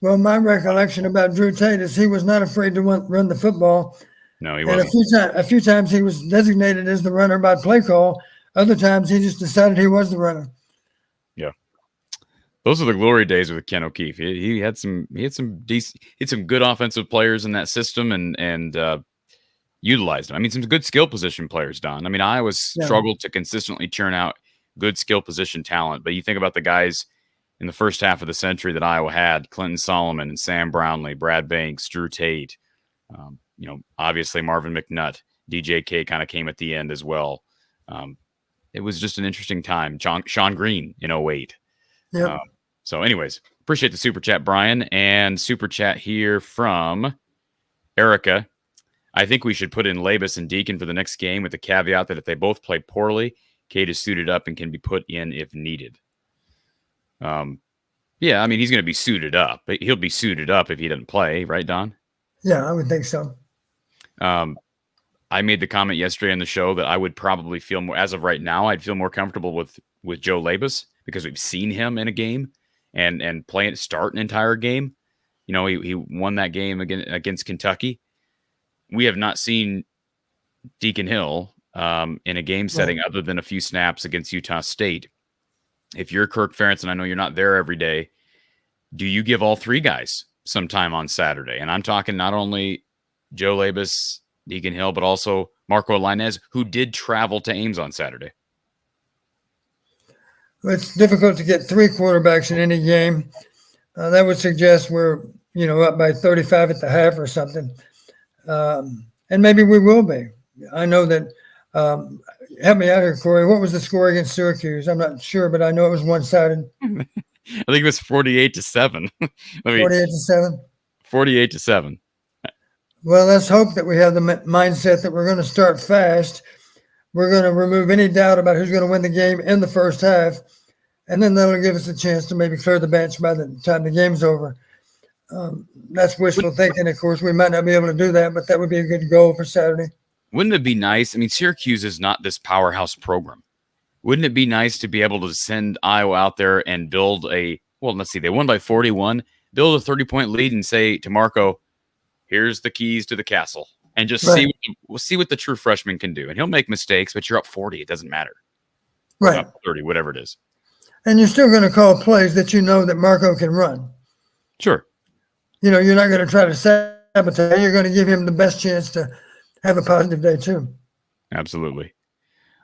Well, my recollection about Drew Tate is he was not afraid to run the football. No, he wasn't. A few times he was designated as the runner by play call. Other times he just decided he was the runner. Yeah, those are the glory days with Ken O'Keefe. He had some good offensive players in that system and utilized them. I mean, some good skill position players, Don. I mean, Iowa struggled to consistently churn out good skill position talent, but you think about the guys in the first half of the century that Iowa had: Clinton Solomon and Sam Brownlee, Brad Banks, Drew Tate. Obviously Marvin McNutt, DJK kind of came at the end as well. It was just an interesting time. Sean Green in 2008. Yeah. So, anyways, appreciate the super chat, Brian, and super chat here from Erica. I think we should put in Labus and Deacon for the next game with the caveat that if they both play poorly, Cade is suited up and can be put in if needed. Yeah, I mean, he's going to be suited up. He'll be suited up if he doesn't play, right, Don? Yeah, I would think so. I made the comment yesterday on the show that I would probably feel more, as of right now, I'd feel more comfortable with Joe Labus because we've seen him in a game and start an entire game. You know, he won that game against Kentucky. We have not seen Deacon Hill in a game setting other than a few snaps against Utah State. If you're Kirk Ferentz, and I know you're not there every day, do you give all three guys some time on Saturday? And I'm talking not only Joe Labus, Deacon Hill, but also Marco Lainez, who did travel to Ames on Saturday. It's difficult to get three quarterbacks in any game. That would suggest we're, up by 35 at the half or something. And maybe we will be. I know that help me out here, Corey. What was the score against Syracuse? I'm not sure, but I know it was one-sided. I think it was 48-7. 48-7? 48-7. Well, let's hope that we have the mindset that we're going to start fast. We're going to remove any doubt about who's going to win the game in the first half, and then that'll give us a chance to maybe clear the bench by the time the game's over. That's wishful thinking, of course. We might not be able to do that, but that would be a good goal for Saturday. Wouldn't it be nice? I mean, Syracuse is not this powerhouse program. Wouldn't it be nice to be able to send Iowa out there and build they won by 41, build a 30-point lead and say to Marco, here's the keys to the castle, and just see what the true freshman can do. And he'll make mistakes, but you're up 40. It doesn't matter. Right. Up 30, whatever it is. And you're still going to call plays that that Marco can run. Sure. You're not going to try to sabotage. You're going to give him the best chance to have a positive day too. Absolutely.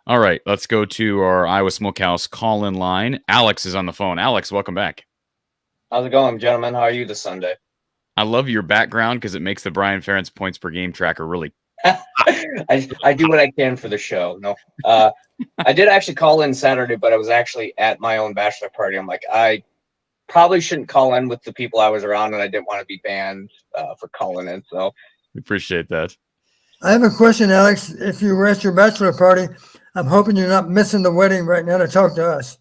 All right, let's go to our Iowa Smokehouse call-in line. Alex is on the phone. Alex, welcome back. How's it going, gentlemen? How are you this Sunday? I love your background because it makes the Brian Ferentz points per game tracker really. I do what I can for the show. No, I did actually call in Saturday, but I was actually at my own bachelor party. I'm like, I probably shouldn't call in with the people I was around, and I didn't want to be banned for calling in. So we appreciate that. I have a question, Alex. If you were at your bachelor party, I'm hoping you're not missing the wedding right now to talk to us.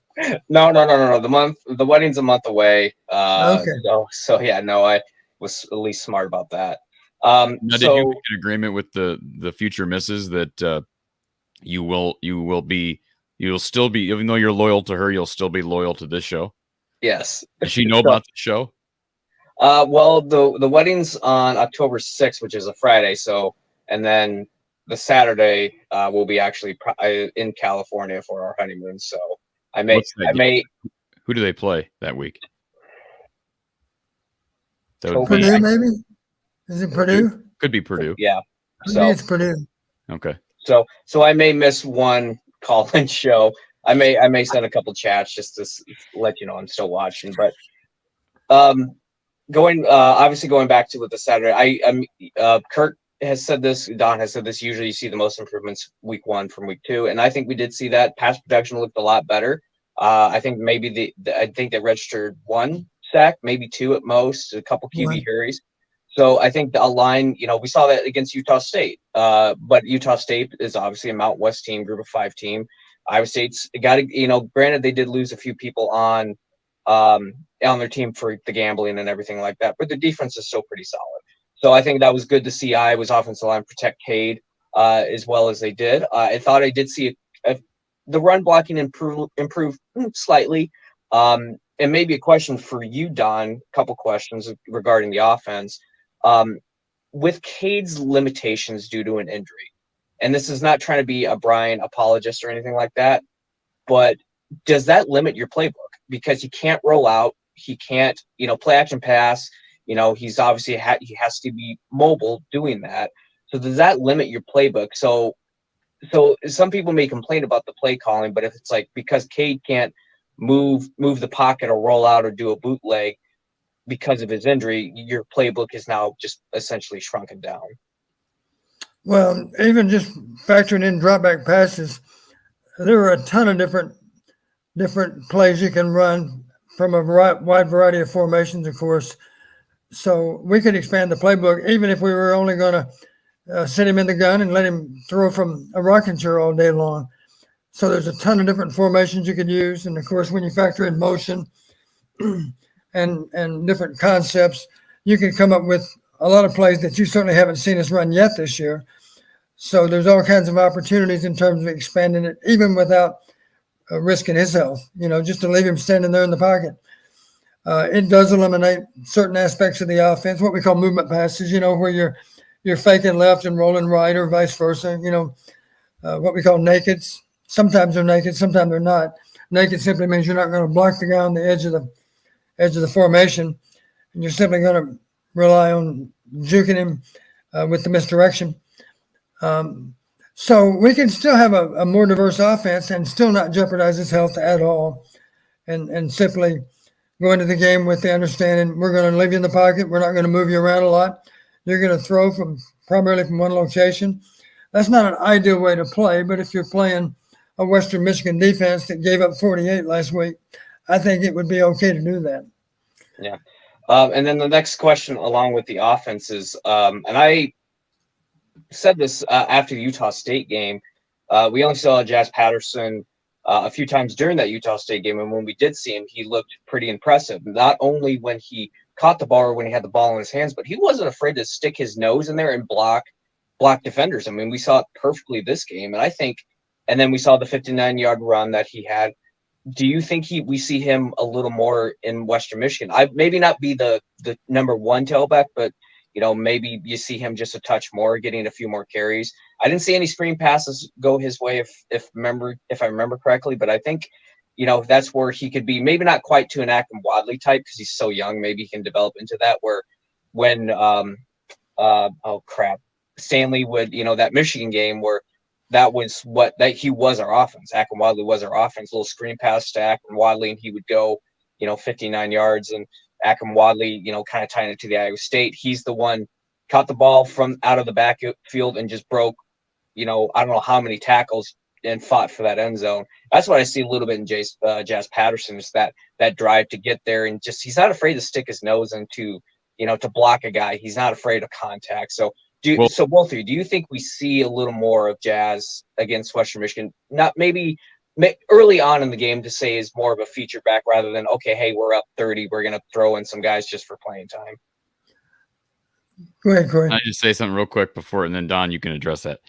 No. The wedding's a month away. Okay. So yeah, no, I was at least smart about that. Now, did you make an agreement with the future missus that you'll still be, even though you're loyal to her, you'll still be loyal to this show? Yes. Does she know about the show? Well, the wedding's on October 6th, which is a Friday. So, and then the Saturday we'll be actually in California for our honeymoon. So I may. Who do they play that week? Purdue, maybe? Is it Purdue? Could be Purdue. Yeah. Maybe it's Purdue. Okay. So I may miss one call-in show. I may send a couple chats just to let you know I'm still watching. But going back to with the Saturday, Kurt has said this, Don has said this. Usually, you see the most improvements week 1 from week 2, and I think we did see that. Pass protection looked a lot better. I think maybe I think they registered 1 sack, maybe 2 at most, a couple QB hurries. So I think the line, we saw that against Utah State. But Utah State is obviously a Mount West team, group of 5 team. Iowa State's got to, granted they did lose a few people on their team for the gambling and everything like that, but the defense is still pretty solid. So I think that was good to see Iowa's offensive line protect Cade as well as they did. I thought I did see the run blocking improve slightly. And maybe a question for you, Don, a couple questions regarding the offense. With Cade's limitations due to an injury, and this is not trying to be a Brian apologist or anything like that, but does that limit your playbook? Because he can't roll out, he can't, play action pass, he's obviously he has to be mobile doing that. So does that limit your playbook? So some people may complain about the play calling, but if it's like because Cade can't move the pocket or roll out or do a bootleg because of his injury, your playbook is now just essentially shrunken down. Well, even just factoring in drop back passes, there are a ton of different plays you can run from a wide variety of formations, of course. So we could expand the playbook, even if we were only going to sit him in the gun and let him throw from a rocking chair all day long. So there's a ton of different formations you could use. And of course, when you factor in motion and and different concepts, you can come up with a lot of plays that you certainly haven't seen us run yet this year. So there's all kinds of opportunities in terms of expanding it, even without risking his health, just to leave him standing there in the pocket. It does eliminate certain aspects of the offense, what we call movement passes, where you're faking left and rolling right or vice versa, what we call nakeds. Sometimes they're naked, sometimes they're not. Naked simply means you're not going to block the guy on the edge of the formation, and you're simply going to rely on juking him with the misdirection. So we can still have a more diverse offense and still not jeopardize his health at all, and simply go into the game with the understanding we're going to leave you in the pocket. We're not going to move you around a lot. You're going to throw primarily from one location. That's not an ideal way to play, but if you're playing a Western Michigan defense that gave up 48 last week, I think it would be okay to do that. Yeah. And then the next question along with the offenses, and I said this after the Utah State game, we only saw Jazz Patterson a few times during that Utah State game, and when we did see him, he looked pretty impressive. Not only when he caught the ball or when he had the ball in his hands, but he wasn't afraid to stick his nose in there and block defenders. I mean, we saw it perfectly this game, and then we saw the 59-yard run that he had. Do you think we see him a little more in Western Michigan? Maybe not be the number one tailback, but maybe you see him just a touch more, getting a few more carries. I didn't see any screen passes go his way, if I remember correctly, but I think that's where he could be. Maybe not quite to an Ackman Wadley type because he's so young. Maybe he can develop into that. Where when Stanley would that Michigan game where that he was our offense. Ackman Wadley was our offense. A little screen pass to Ackman Wadley, and he would go 59 yards and. Ackman Wadley, kind of tying it to the Iowa State. He's the one caught the ball from out of the backfield and just broke, I don't know how many tackles and fought for that end zone. That's what I see a little bit in Jazz Patterson, is that drive to get there, and just he's not afraid to stick his nose into, to block a guy. He's not afraid of contact. So both of you, do you think we see a little more of Jazz against Western Michigan? Not maybe early on in the game to say is more of a feature back rather than, okay, hey, we're up 30. We're going to throw in some guys just for playing time. Go ahead. Can I just say something real quick before, and then Don, you can address that.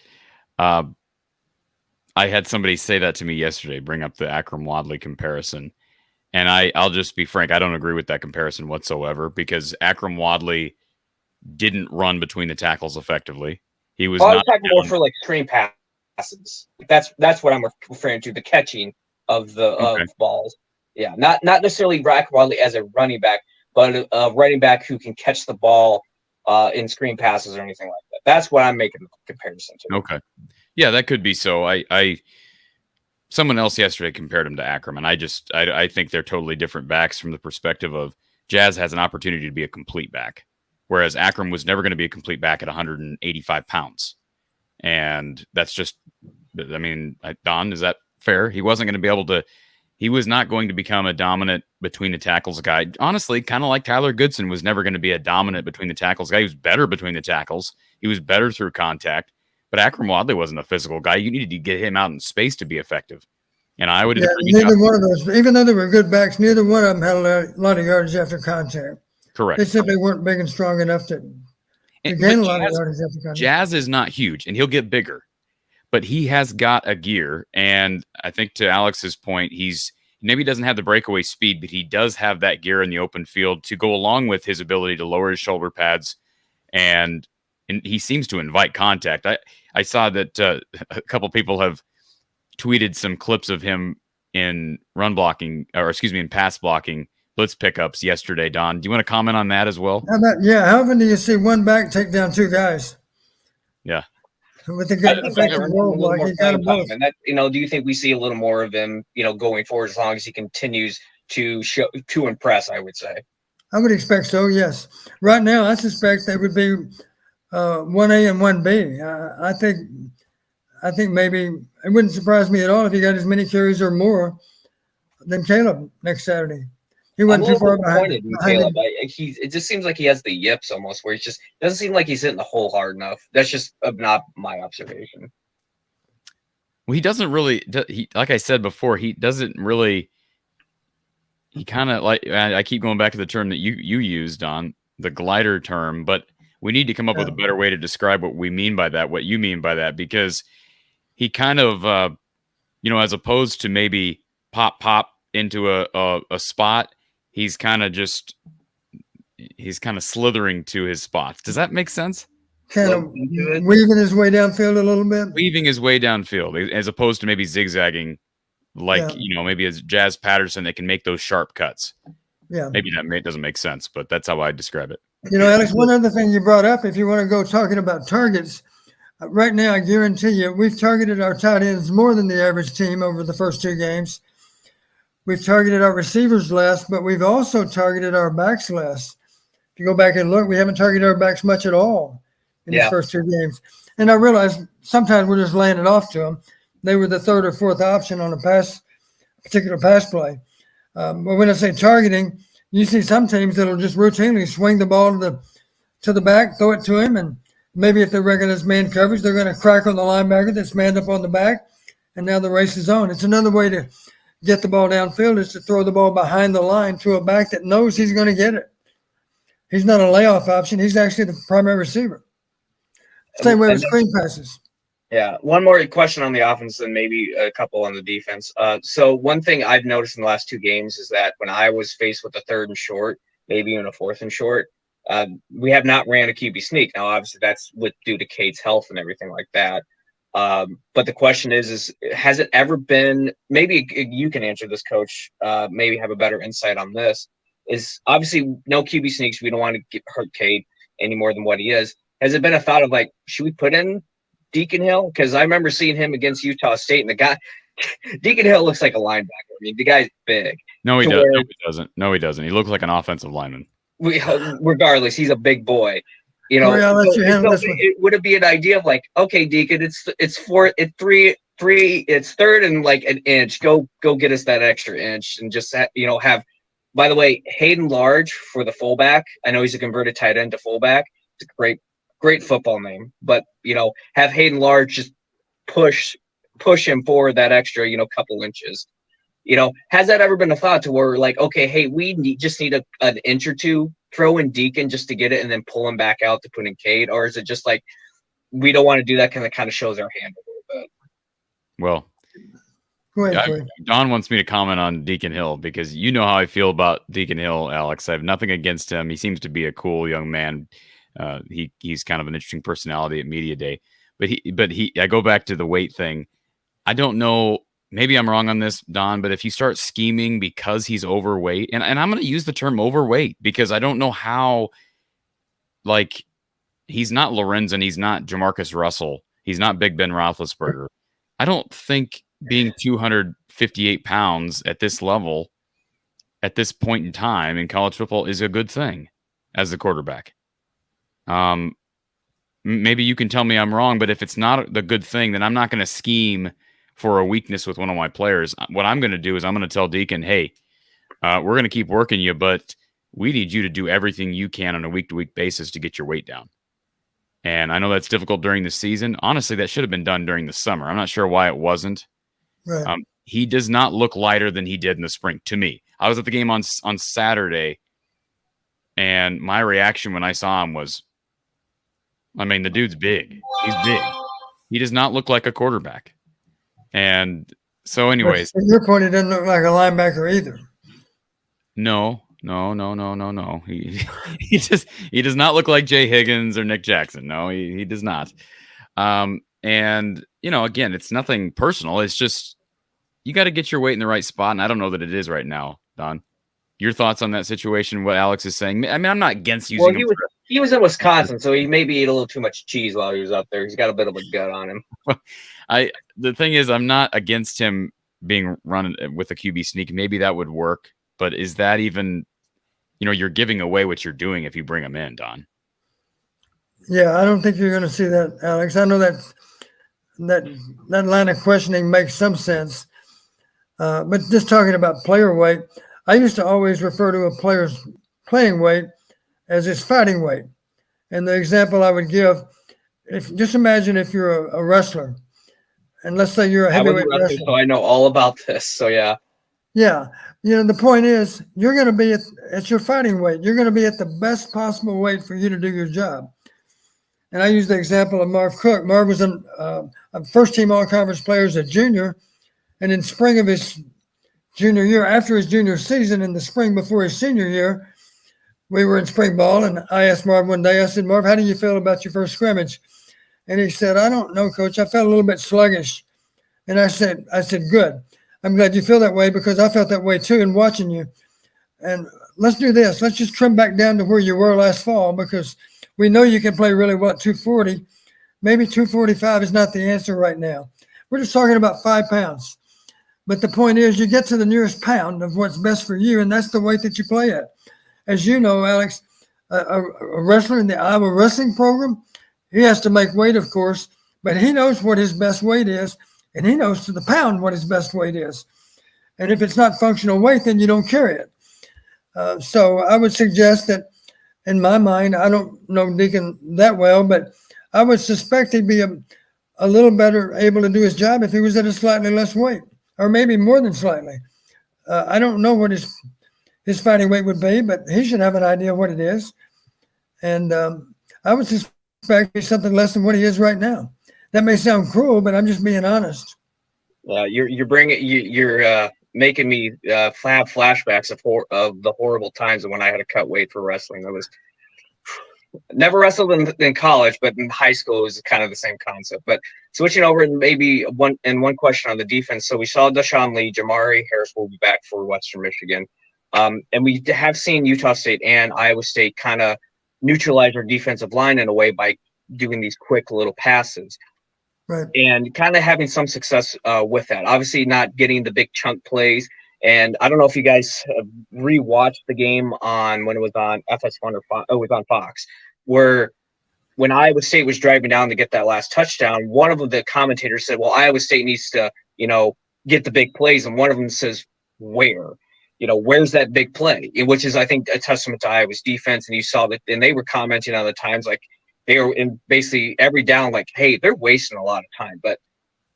I had somebody say that to me yesterday, bring up the Ackman Wadley comparison. And I'll just be frank, I don't agree with that comparison whatsoever, because Ackman Wadley didn't run between the tackles effectively. He was not talking more for like screen passes. That's what I'm referring to, the catching of of balls. Yeah, not necessarily Ackman Wadley as a running back, but a running back who can catch the ball in screen passes or anything like that. That's what I'm making the comparison to. Okay. Yeah, that could be so. Someone else yesterday compared him to Ackman. I think they're totally different backs from the perspective of Jazz has an opportunity to be a complete back, whereas Ackman was never going to be a complete back at 185 pounds. And that's just, Don, is that fair? He wasn't going to be able to, he was not going to become a dominant between the tackles guy. Honestly, kind of like Tyler Goodson was never going to be a dominant between the tackles guy. He was better between the tackles. He was better through contact. But Ackman Wadley wasn't a physical guy. You needed to get him out in space to be effective. And I would neither one of those, even though they were good backs, neither one of them had a lot of yards after contact. Correct. They simply weren't big and strong enough to gain a lot of yards after contact. Jazz is not huge, and he'll get bigger. But he has got a gear. And I think to Alex's point, maybe doesn't have the breakaway speed, but he does have that gear in the open field to go along with his ability to lower his shoulder pads. And he seems to invite contact. I saw that a couple people have tweeted some clips of him in in pass blocking blitz pickups yesterday. Don, do you want to comment on that as well? How often do you see one back take down two guys? Yeah. With the good effective roll block, he got them both. And that, do you think we see a little more of him, going forward as long as he continues to impress, I would say? I would expect so, yes. Right now, I suspect they would be 1A and 1B. I think maybe it wouldn't surprise me at all if he got as many carries or more than Caleb next Saturday. He wasn't too far behind Caleb. It just seems like he has the yips almost, where he just doesn't seem like he's hitting the hole hard enough. That's just not my observation. Well, he doesn't really. Like I said before, he doesn't really. he kind of like, I keep going back to the term that you used on the glider term, but we need to come up with a better way to describe what we mean by that, what you mean by that, because he kind of, as opposed to maybe pop into a spot, he's kind of slithering to his spots. Does that make sense? Kind of weaving his way downfield a little bit. Weaving his way downfield, as opposed to maybe zigzagging, like maybe as Jazz Patterson that can make those sharp cuts. Yeah, maybe that doesn't make sense, but that's how I describe it. Alex, one other thing you brought up, if you want to go talking about targets, right now I guarantee you we've targeted our tight ends more than the average team over the first 2 games. We've targeted our receivers less, but we've also targeted our backs less. If you go back and look, we haven't targeted our backs much at all in the first 2 games. And I realize sometimes we're just laying it off to them. They were the 3rd or 4th option on a particular pass play. But when I say targeting, you see some teams that'll just routinely swing the ball to the back, throw it to him, and maybe if they're regular man coverage, they're going to crack on the linebacker that's manned up on the back, and now the race is on. It's another way to get the ball downfield is to throw the ball behind the line to a back that knows he's going to get it. He's not a layoff option. He's actually the primary receiver. Same way with screen passes. Yeah. One more question on the offense and maybe a couple on the defense. So one thing I've noticed in the last 2 games is that when I was faced with a 3rd and short, maybe even a 4th and short, we have not ran a QB sneak. Now, obviously, that's due to Cade's health and everything like that. But the question is has it ever been, maybe you can answer this, Coach, maybe have a better insight on this, is obviously no QB sneaks. We don't want to hurt Cade any more than what he is. Has it been a thought of like, should we put in Deacon Hill? Because I remember seeing him against Utah State, and the guy, Deacon Hill looks like a linebacker. I mean, the guy's big. No, he doesn't. No, he doesn't. He looks like an offensive lineman. Regardless, he's a big boy. Would it be an idea of like, okay, Deacon, it's 3rd and like an inch. Go get us that extra inch, and just have. By the way, Hayden Large for the fullback. I know he's a converted tight end to fullback. It's a great football name, but have Hayden Large just push him forward that extra couple inches. Has that ever been a thought to where we're like, okay, hey, we just need an inch or 2, throw in Deacon just to get it, and then pull him back out to put in Cade? Or is it just like we don't want to do that because it kind of shows our hand a little bit? Well, go ahead. Don wants me to comment on Deacon Hill because you know how I feel about Deacon Hill, Alex. I have nothing against him. He seems to be a cool young man. He's kind of an interesting personality at Media Day, but I go back to the weight thing. I don't know. Maybe I'm wrong on this, Don, but if you start scheming because he's overweight, and I'm going to use the term overweight because I don't know how, like, he's not Lorenzen, he's not Jamarcus Russell, he's not Big Ben Roethlisberger. I don't think being 258 pounds at this level, at this point in time in college football is a good thing as the quarterback. Maybe you can tell me I'm wrong, but if it's not the good thing, then I'm not going to scheme for a weakness with one of my players. What I'm going to do is I'm going to tell Deacon, hey, we're going to keep working you, but we need you to do everything you can on a week-to-week basis to get your weight down. And I know that's difficult during the season. Honestly, that should have been done during the summer. I'm not sure why it wasn't. Right. He does not look lighter than he did in the spring to me. I was at the game on Saturday, and my reaction when I saw him was, I mean, the dude's big. He's big. He does not look like a quarterback. And so anyways. From your point, he doesn't look like a linebacker either. No. He does not look like Jay Higgins or Nick Jackson. No, he does not. And, again, it's nothing personal. It's just you got to get your weight in the right spot. And I don't know that it is right now, Don. Your thoughts on that situation, what Alex is saying? I mean, I'm not against using him. He was in Wisconsin, so he maybe ate a little too much cheese while he was up there. He's got a bit of a gut on him. The thing is, I'm not against him being run with a QB sneak. Maybe that would work. But is that even, you're giving away what you're doing if you bring him in, Don. Yeah, I don't think you're going to see that, Alex. I know that line of questioning makes some sense. But just talking about player weight, I used to always refer to a player's playing weight as his fighting weight. And the example I would give, just imagine if you're a wrestler, and let's say you're a heavyweight wrestler. So I know all about this. So yeah. Yeah. The point is you're going to be at your fighting weight. You're going to be at the best possible weight for you to do your job. And I use the example of Marv Cook. Marv was a first-team all-conference player as a junior. And in spring of his junior year, after his junior season, in the spring before his senior year, we were in spring ball. And I asked Marv one day, I said, Marv, how do you feel about your first scrimmage? And he said, I don't know, Coach. I felt a little bit sluggish. And I said, good. I'm glad you feel that way because I felt that way too in watching you. And let's do this. Let's just trim back down to where you were last fall because we know you can play really well at 240. Maybe 245 is not the answer right now. We're just talking about 5 pounds. But the point is you get to the nearest pound of what's best for you, and that's the weight that you play at. As you know, Alex, a wrestler in the Iowa wrestling program, he has to make weight, of course, but he knows what his best weight is, and he knows to the pound what his best weight is. And if it's not functional weight, then you don't carry it. So I would suggest that, in my mind, I don't know Deacon that well, but I would suspect he'd be a little better able to do his job if he was at a slightly less weight, or maybe more than slightly. I don't know what his fighting weight would be, but he should have an idea what it is. And I would suspect he's something less than what he is right now. That may sound cruel, but I'm just being honest. You're making me have flashbacks of the horrible times when I had to cut weight for wrestling. I was never wrestled in college, but in high school it was kind of the same concept. But switching over and maybe one question on the defense. So we saw Deshaun Lee, Jamari Harris will be back for Western Michigan. And we have seen Utah State and Iowa State kind of neutralize our defensive line in a way by doing these quick little passes. Right. And kind of having some success with that. Obviously not getting the big chunk plays. And I don't know if you guys have rewatched the game when it was on FS1 or Fox, it was on Fox, where when Iowa State was driving down to get that last touchdown, one of the commentators said, well, Iowa State needs to, get the big plays. And one of them says, where? Where's that big play? Which is, I think, a testament to Iowa's defense. And you saw that, and they were commenting on the times like, they were in basically every down, like, hey, they're wasting a lot of time.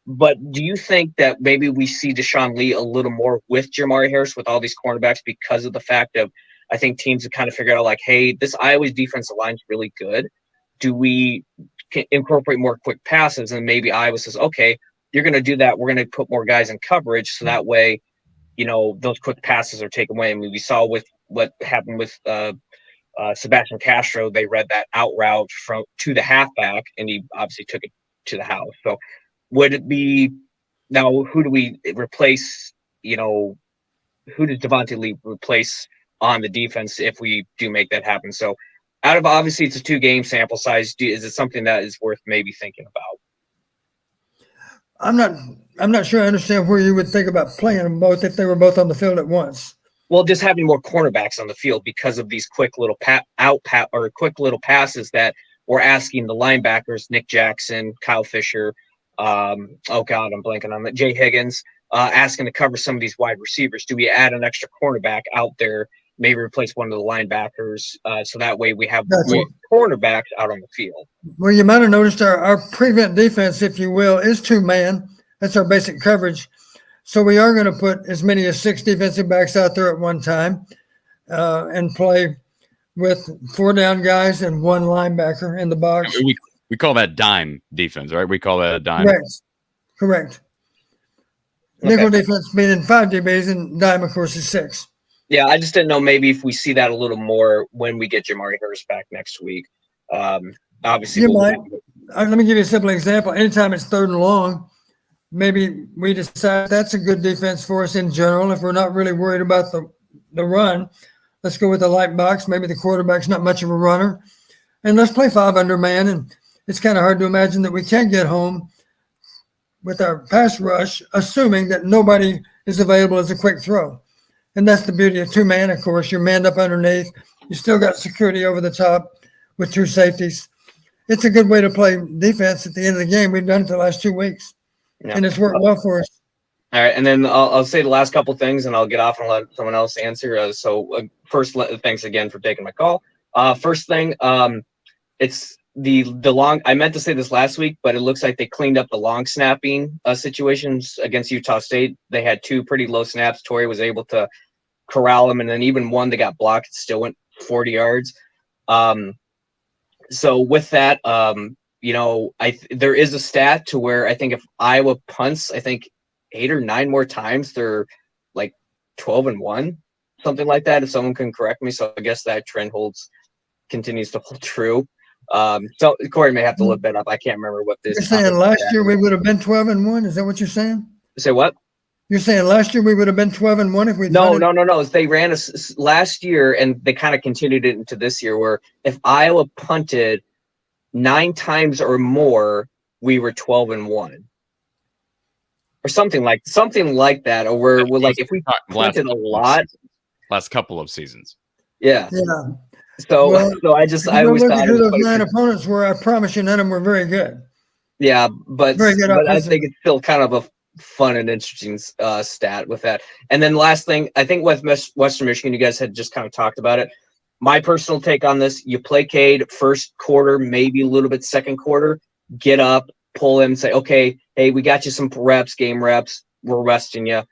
But do you think that maybe we see Deshaun Lee a little more with Jamari Harris with all these cornerbacks because of the fact of, I think teams have kind of figured out like, hey, this Iowa's defensive line is really good. Do we incorporate more quick passes? And maybe Iowa says, okay, you're going to do that. We're going to put more guys in coverage. So that way, those quick passes are taken away. I mean, we saw with what happened with Sebastian Castro, they read that out route to the halfback, and he obviously took it to the house. So would it be now? Who do we replace? Who does Devontae Lee replace on the defense if we do make that happen? So out of obviously it's a 2-game sample size. Is it something that is worth maybe thinking about? I'm not sure I understand where you would think about playing them both if they were both on the field at once. Well, just having more cornerbacks on the field because of these quick little quick little passes that we're asking the linebackers, Nick Jackson, Kyle Fisher, I'm blanking on that, Jay Higgins, asking to cover some of these wide receivers. Do we add an extra cornerback out there, maybe replace one of the linebackers, so that way we have more cornerbacks out on the field? Well, you might have noticed our prevent defense, if you will, is 2-man. That's our basic coverage. So we are going to put as many as 6 defensive backs out there at one time and play with 4 down guys and 1 linebacker in the box. We call that dime defense, right? We call that a dime. Correct. Okay. Nickel defense being 5 DBs and dime, of course, is 6. Yeah, I just didn't know maybe if we see that a little more when we get Jamari Harris back next week. Obviously, let me give you a simple example. Anytime it's 3rd and long, maybe we decide that's a good defense for us in general. If we're not really worried about the run, let's go with the light box. Maybe the quarterback's not much of a runner. And let's play 5 under man. And it's kind of hard to imagine that we can get home with our pass rush, assuming that nobody is available as a quick throw. And that's the beauty of 2-man, of course. You're manned up underneath. You still got security over the top with 2 safeties. It's a good way to play defense at the end of the game. We've done it the last 2 weeks. Yeah. And it's worked well for us. All right, and then I'll say the last couple things, and I'll get off and let someone else answer. First, thanks again for taking my call. First thing, it's the long. I meant to say this last week, but it looks like they cleaned up the long snapping situations against Utah State. They had 2 pretty low snaps. Torrey was able to corral them, and then even one that got blocked still went 40 yards. So with that, there is a stat to where I think if Iowa punts, I think 8 or 9 more times, they're like 12-1, something like that. If someone can correct me, so I guess that trend continues to hold true. So Corey may have to look that up. I can't remember what this. You're saying last year we would have been 12-1. Is that what you're saying? Say what? You're saying last year we would have been 12-1 if we. No. They ran us last year, and they kind of continued it into this year, where if Iowa punted 9 times or more, we were 12-1, or something like that. Or we're like if we punted a lot, last couple of seasons. Yeah. So I always thought who those 9 opponents were. I promise you, none of them were very good. Yeah, but I think it's still kind of a fun and interesting stat with that. And then last thing, I think with Western Michigan, you guys had just kind of talked about it. My personal take on this: you play Cade first quarter, maybe a little bit second quarter. Get up, pull him, say, okay, hey, we got you some game reps. We're resting you.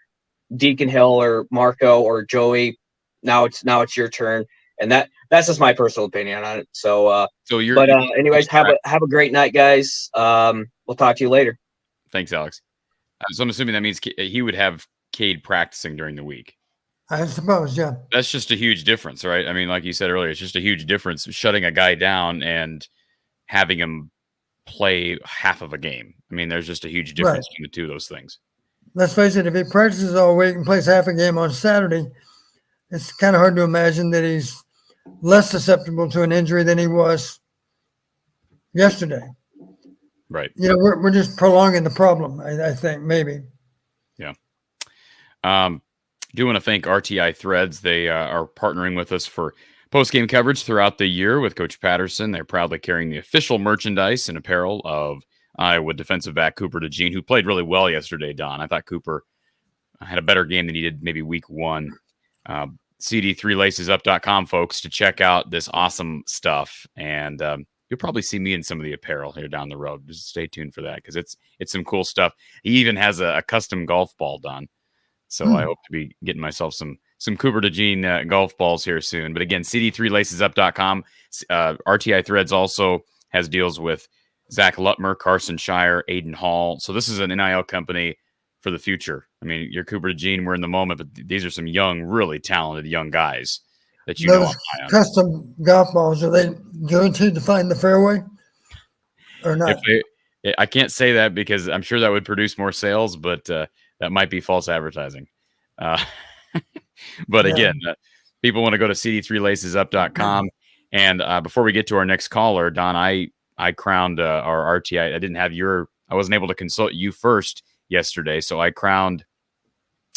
Deacon Hill or Marco or Joey. Now it's your turn. And that's just my personal opinion on it. So anyways, have a great night, guys. We'll talk to you later. Thanks, Alex. So I'm assuming that means he would have Cade practicing during the week. I suppose, yeah. That's just a huge difference, right? I mean, like you said earlier, it's just a huge difference shutting a guy down and having him play half of a game. I mean, there's just a huge difference between the two of those things. Let's face it, if he practices all week and plays half a game on Saturday, it's kind of hard to imagine that he's less susceptible to an injury than he was yesterday. Right. We're just prolonging the problem, I think, maybe. Yeah. Do want to thank RTI Threads. They are partnering with us for post-game coverage throughout the year with Coach Patterson. They're proudly carrying the official merchandise and apparel of Iowa defensive back Cooper DeJean, who played really well yesterday, Don. I thought Cooper had a better game than he did maybe week 1. CD3lacesup.com, folks, to check out this awesome stuff. And you'll probably see me in some of the apparel here down the road. Just stay tuned for that because it's some cool stuff. He even has a custom golf ball done. So I hope to be getting myself some Cooper DeJean golf balls here soon. But again, CD3lacesup.com. RTI Threads also has deals with Zach Lutmer, Carson Shire, Aiden Hall. So this is an NIL company for the future. I mean, you're Cooper DeJean, we're in the moment, but these are some young, really talented young guys that you know. Custom golf balls, are they guaranteed to find the fairway or not? I can't say that because I'm sure that would produce more sales, but that might be false advertising. But again, people want to go to CD3lacesup.com. And before we get to our next caller, Don, I crowned our RTI. I wasn't able to consult you first yesterday, so I crowned.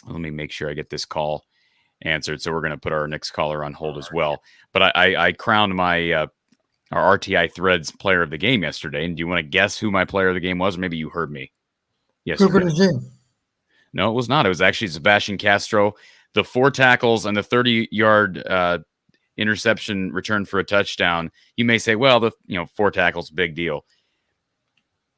Let me make sure I get this call answered. So we're going to put our next caller on hold as well. But I crowned my our RTI Threads player of the game yesterday. And do you want to guess who my player of the game was? Or maybe you heard me yesterday. Cooper DeJean. No, it was not. It was actually Sebastian Castro. The 4 tackles and the 30-yard interception return for a touchdown. You may say, well, 4 tackles, big deal.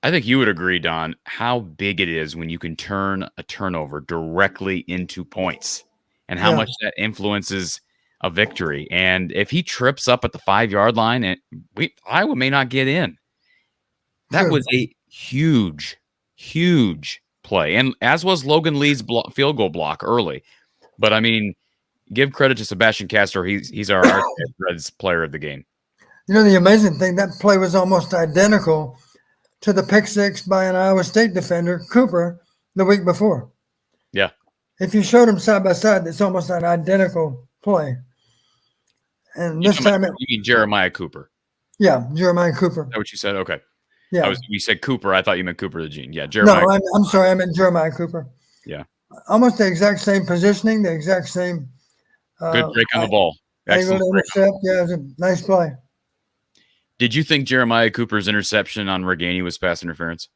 I think you would agree, Don, how big it is when you can turn a turnover directly into points and how much that influences a victory. And if he trips up at the 5-yard line, Iowa may not get in. That was a huge, huge play. And as was Logan Lee's field goal block early. But, I mean, give credit to Sebastian Castro. He's our Reds player of the game. The amazing thing, that play was almost identical to the pick 6 by an Iowa State defender, Cooper, the week before. Yeah. If you showed them side by side, it's almost an identical play. And this time you mean Jeremiah Cooper? Yeah, Jeremiah Cooper. Is that what you said? Okay. Yeah. You said Cooper. I thought you meant Cooper DeJean. Yeah, Jeremiah. No, I'm sorry. I meant Jeremiah Cooper. Yeah. Almost the exact same positioning, the exact same. Good break on the ball. Excellent intercept. Yeah, it was a nice play. Did you think Jeremiah Cooper's interception on Reganey was pass interference?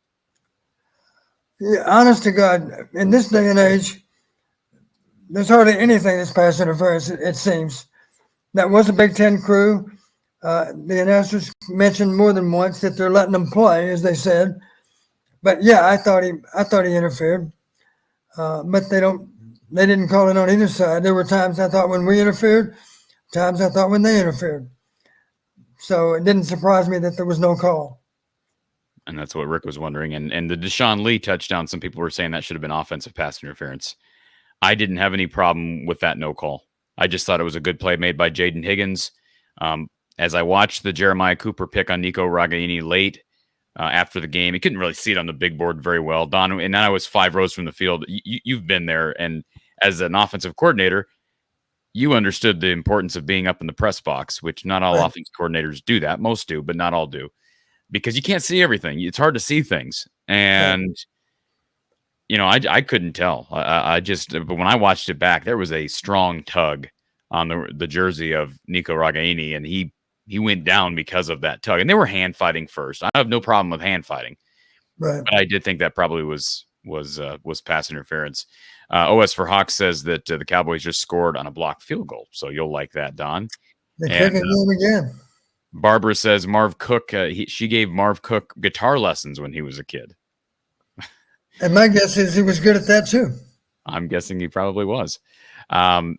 Yeah, honest to God, in this day and age, there's hardly anything that's pass interference, it seems. That was a Big Ten crew. The announcers mentioned more than once that they're letting him play, as they said. But yeah, I thought he interfered. But they didn't call it on either side. There were times I thought when we interfered, times I thought when they interfered. So it didn't surprise me that there was no call. And that's what Rick was wondering. And the Deshaun Lee touchdown, some people were saying that should have been offensive pass interference. I didn't have any problem with that no call. I just thought it was a good play made by Jaden Higgins. As I watched the Jeremiah Cooper pick on Nico Ragaini late after the game, he couldn't really see it on the big board very well. Don, and I was 5 rows from the field. You've been there, and as an offensive coordinator, you understood the importance of being up in the press box, which not all offensive coordinators do that. Most do, but not all do, because you can't see everything. It's hard to see things, and I couldn't tell. But when I watched it back, there was a strong tug on the jersey of Nico Ragaini, and he went down because of that tug. And they were hand fighting first. I have no problem with hand fighting, right? But I did think that probably was pass interference. OS for Hawks says that the Cowboys just scored on a blocked field goal, so you'll like that, Don. They kick it home again. Barbara says Marv Cook. She gave Marv Cook guitar lessons when he was a kid. And my guess is he was good at that too. I'm guessing he probably was. And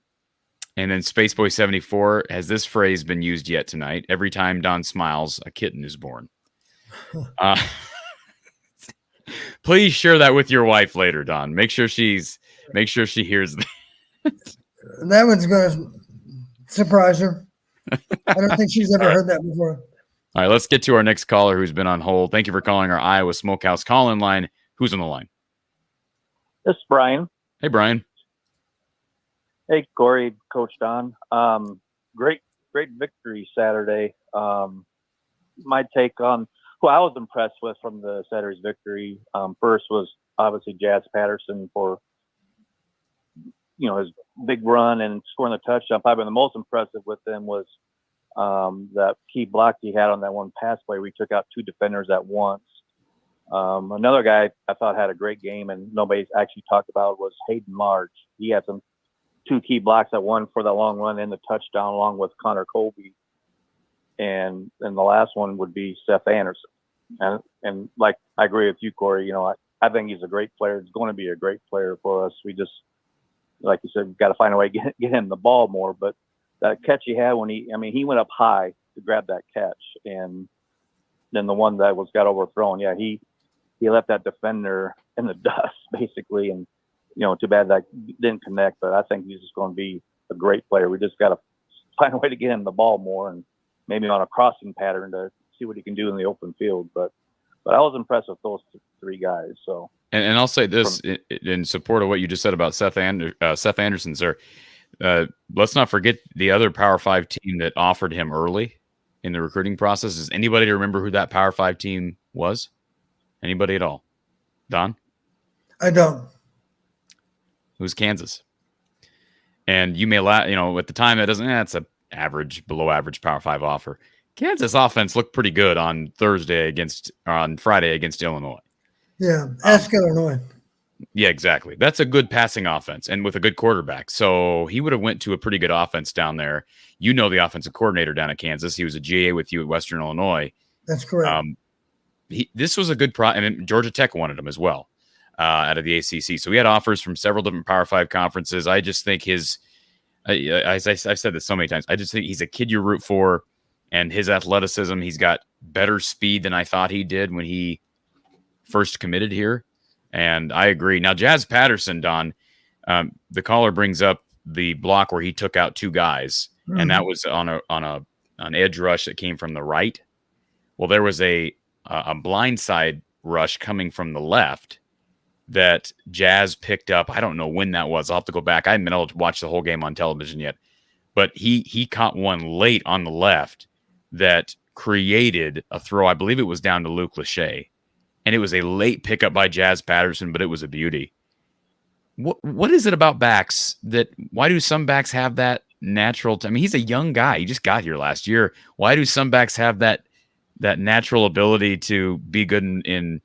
then Spaceboy 74, has this phrase been used yet tonight? Every time Don smiles, a kitten is born. Please share that with your wife later, Don. Make sure she hears that. That one's going to surprise her. I don't think she's ever heard that before. All right, let's get to our next caller who's been on hold. Thank you for calling our Iowa Smokehouse call-in line. Who's on the line? This is Brian. Hey, Brian. Hey, Corey, Coach Don. Great victory Saturday. My take on who I was impressed with from the Saturday's victory, first was obviously Jazz Patterson for his big run and scoring the touchdown. Probably the most impressive with them was that key block he had on that one pass play where he took out 2 defenders at once. Another guy I thought had a great game and nobody's actually talked about was Hayden Large. He had 2 key blocks, that one for the long run and the touchdown along with Connor Colby. And then the last one would be Seth Anderson. And like, I agree with you, Corey. I think he's a great player. He's going to be a great player for us. We just, like you said, we've got to find a way to get him the ball more. But that catch he had when he went up high to grab that catch. And then the one that got overthrown. Yeah, he left that defender in the dust, basically. And, too bad that didn't connect. But I think he's just going to be a great player. We just got to find a way to get him the ball more and maybe on a crossing pattern to see what he can do in the open field. But I was impressed with those 3 guys. So, and I'll say this in support of what you just said about Seth Anderson, sir. Let's not forget the other Power 5 team that offered him early in the recruiting process. Does anybody remember who that Power 5 team was? Anybody at all? Don? I don't. It was Kansas. And you may at the time that's a below average Power 5 offer. Kansas offense looked pretty good on Friday against Illinois. Yeah, ask Illinois. Yeah, exactly. That's a good passing offense and with a good quarterback. So he would have went to a pretty good offense down there. The offensive coordinator down at Kansas. He was a GA with you at Western Illinois. That's correct. This was a good and Georgia Tech wanted him as well out of the ACC. So we had offers from several different Power 5 conferences. I just think I've said this so many times, I just think he's a kid you root for, and his athleticism, he's got better speed than I thought he did when he first committed here. And I agree. Now, Jazz Patterson, Don, the caller brings up the block where he took out 2 guys, and that was on an edge rush that came from the right. Well, there was a blindside rush coming from the left that Jazz picked up. I don't know when that was. I'll have to go back. I haven't been able to watch the whole game on television yet, but he caught one late on the left that created a throw. I believe it was down to Luke Lachey, and it was a late pickup by Jazz Patterson, but it was a beauty. What is it about backs why do some backs have that natural? He's a young guy. He just got here last year. Why do some backs have that natural ability to be good in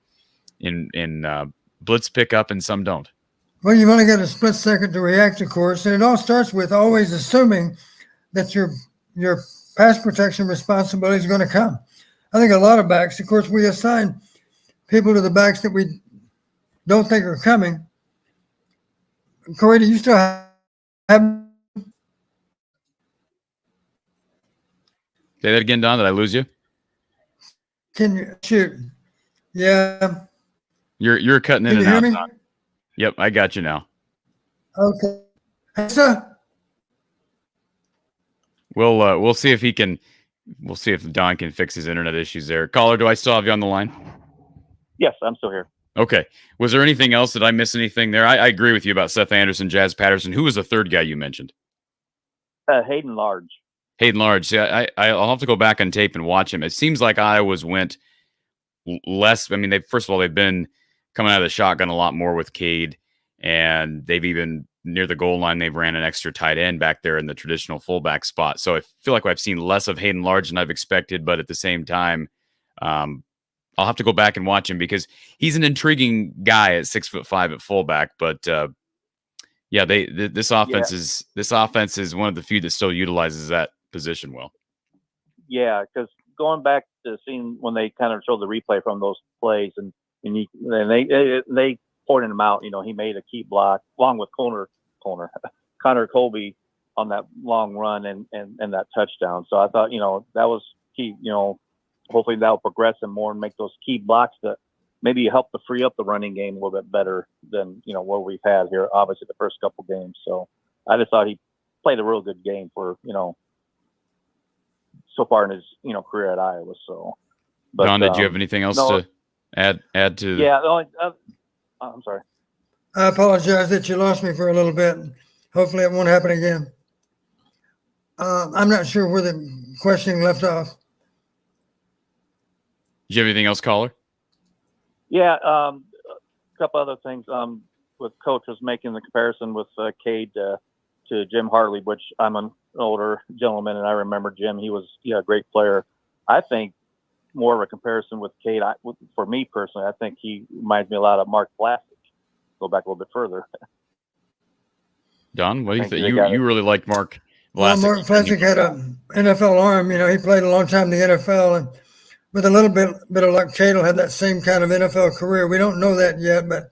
blitz pickup and some don't? Well, you've only got a split second to react, of course, and it all starts with always assuming that your pass protection responsibility is going to come. I think a lot of backs, of course, we assign people to the backs that we don't think are coming. Corey, do you still have? Say that again, Don. Did I lose you? Can you shoot? Yeah. You're cutting in Can and you hear out, me? Don. Yep, I got you now. Okay. So, We'll see if he can. We'll see if Don can fix his internet issues there. Caller, do I still have you on the line? Yes, I'm still here. Okay. Was there anything else? Did I miss anything there? I agree with you about Seth Anderson, Jazz Patterson. Who was the third guy you mentioned? Hayden Large. Hayden Large. See, I'll have to go back on tape and watch him. It seems like Iowa's went less. I mean, they've been coming out of the shotgun a lot more with Cade, and they've even near the goal line, they've ran an extra tight end back there in the traditional fullback spot. So I feel like I've seen less of Hayden Large than I've expected, but at the same time, I'll have to go back and watch him because he's an intriguing guy at 6'5" at fullback. But yeah, this offense is one of the few that still utilizes that position well. Yeah, because going back to seeing when they kind of showed the replay from those plays, and they pointed him out. You know, he made a key block along with Connor Colby on that long run and that touchdown. So I thought, you know, that was key. You know, hopefully that'll progress him more and make those key blocks that maybe help to free up the running game a little bit better than, you know, what we've had here, obviously the first couple games. So I just thought he played a real good game for, you know, so far in his, you know, career at Iowa. So, but, Don, did you have anything else to add to? Yeah, I'm sorry. I apologize that you lost me for a little bit. Hopefully it won't happen again. I'm not sure where the questioning left off. Did you have anything else, caller? Yeah, a couple other things. With Coach was making the comparison with Cade to Jim Hartley, which I'm an older gentleman, and I remember Jim. He was a great player. I think more of a comparison with Cade. For me personally, I think he reminds me a lot of Mark Vlasic. Go back a little bit further. Don, what do you think? You really liked Mark Vlasic. Well, Mark Vlasic had an NFL arm. You know, he played a long time in the NFL, and with a little bit of luck, Cade will have that same kind of NFL career. We don't know that yet, but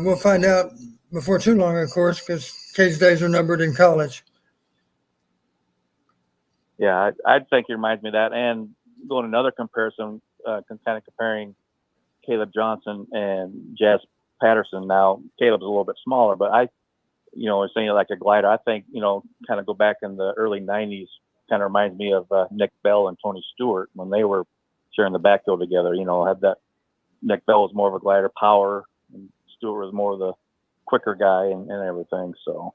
we'll find out before too long, of course, because Cade's days are numbered in college. Yeah, I think he reminds me of that. And going another comparison, kind of comparing Caleb Johnson and Jazz Patterson. Now, Caleb's a little bit smaller, but was saying like a glider. I think, kind of go back in the early 90s, kind of reminds me of Nick Bell and Tony Stewart when they were sharing the backfield together. Had that Nick Bell was more of a glider power, and Stewart was more of the quicker guy and everything. So.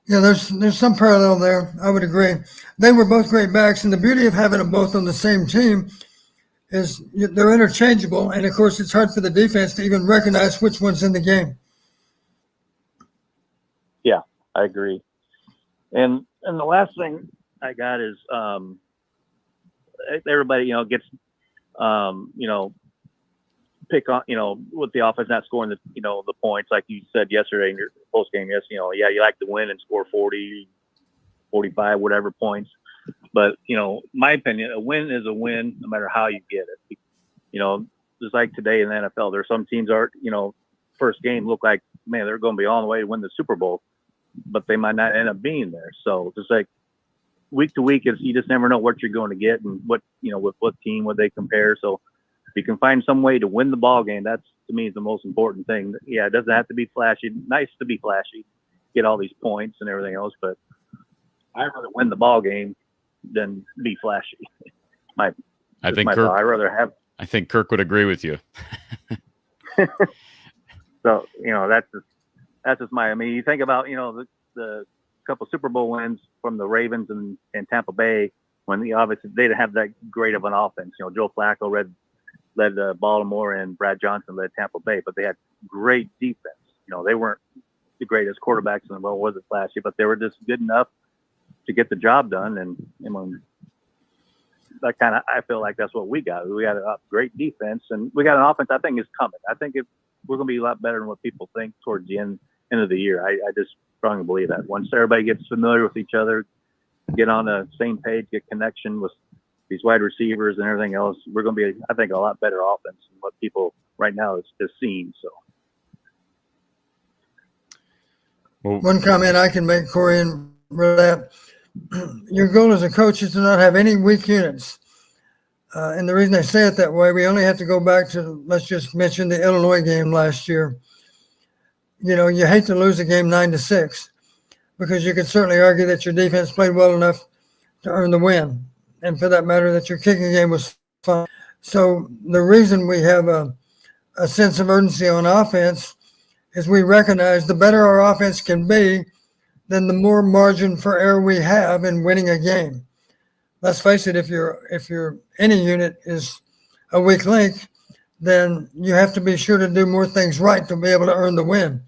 Yeah, there's some parallel there. I would agree. They were both great backs, and the beauty of having them both on the same team is they're interchangeable, and of course it's hard for the defense to even recognize which one's in the game. Yeah, I agree. And the last thing I got is everybody gets pick on with the offense not scoring the points like you said yesterday in your post game. Yes, you like to win and score 40, 45, whatever points. But my opinion, a win is a win no matter how you get it. Just like today in the NFL, there's some teams first game look like, man, they're going to be on the way to win the Super Bowl, but they might not end up being there. So just like week to week, you just never know what you're going to get and what with what team would they compare. So if you can find some way to win the ball game, that's to me is the most important thing. Yeah, it doesn't have to be flashy. Nice to be flashy, get all these points and everything else, but I'd rather win the ball game than be flashy. I think Kirk would agree with you. So that's just my. I mean, you think about the couple Super Bowl wins from the Ravens and Tampa Bay when obviously they didn't have that great of an offense. Joe Flacco led Baltimore and Brad Johnson led Tampa Bay, but they had great defense. They weren't the greatest quarterbacks in the world, wasn't flashy, but they were just good enough to get the job done. And when that kind of, I feel like that's what we got. We got a great defense, and we got an offense I think is coming. I think we're going to be a lot better than what people think towards the end of the year. I just strongly believe that once everybody gets familiar with each other, get on the same page, get connection with these wide receivers and everything else, we're going to be, I think, a lot better offense than what people right now is seeing. So. Well, One comment I can make, Corey, and that your goal as a coach is to not have any weak units. And the reason I say it that way, we only have to go back to, let's just mention the Illinois game last year. You know, you hate to lose a game 9-6 because you could certainly argue that your defense played well enough to earn the win. And for that matter, that your kicking game was fine. So the reason we have a sense of urgency on offense is we recognize the better our offense can be, then the more margin for error we have in winning a game. Let's face it, if your any unit is a weak link, then you have to be sure to do more things right to be able to earn the win.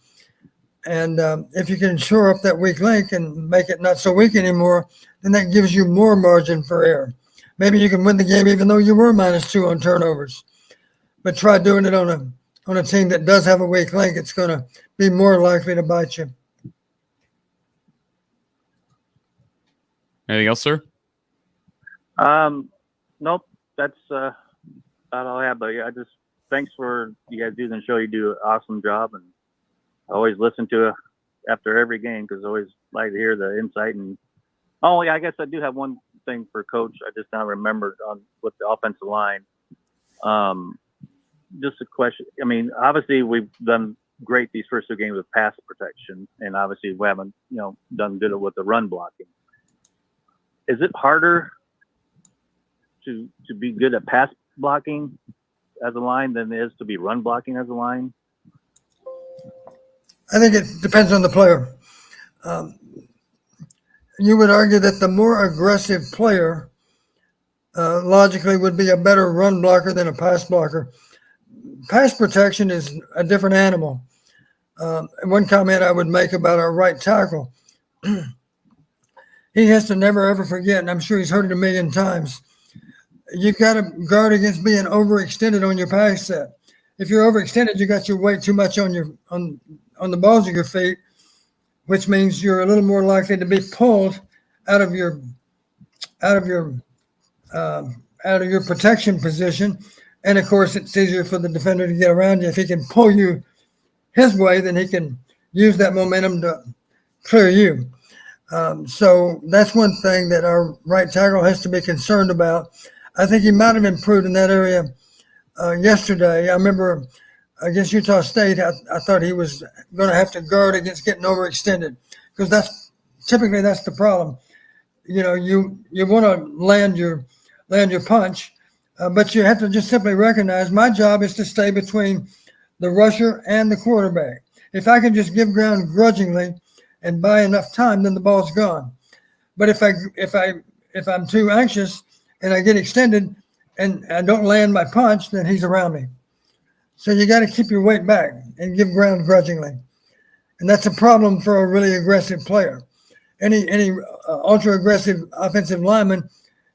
And if you can shore up that weak link and make it not so weak anymore, then that gives you more margin for error. Maybe you can win the game even though you were -2 on turnovers. But try doing it on a team that does have a weak link. It's going to be more likely to bite you. anything else, sir? Nope. That's about all I have. But yeah, thanks for you guys doing the show. You do an awesome job, and I always listen to after every game because I always like to hear the insight. And I guess I do have one thing for Coach. I just now remembered with the offensive line. Just a question. I mean, obviously we've done great these first 2 games with pass protection, and obviously we haven't, done good with the run blocking. Is it harder to be good at pass blocking as a line than it is to be run blocking as a line? I think it depends on the player. You would argue that the more aggressive player logically would be a better run blocker than a pass blocker. Pass protection is a different animal. One comment I would make about our right tackle, he has to never, ever forget, and I'm sure he's heard it a million times, you've got to guard against being overextended on your pass set. If you're overextended, you got your weight too much on the balls of your feet, which means you're a little more likely to be pulled out of your protection position. And of course, it's easier for the defender to get around you. If he can pull you his way, then he can use that momentum to clear you. So that's one thing that our right tackle has to be concerned about. I think he might have improved in that area yesterday. I remember against Utah State, I thought he was going to have to guard against getting overextended because that's the problem. You want to land your punch, but you have to just simply recognize my job is to stay between the rusher and the quarterback. If I can just give ground grudgingly and buy enough time, then the ball's gone. But if I'm too anxious and I get extended and I don't land my punch, then he's around me. So you got to keep your weight back and give ground grudgingly. And that's a problem for a really aggressive player. Any ultra aggressive offensive lineman,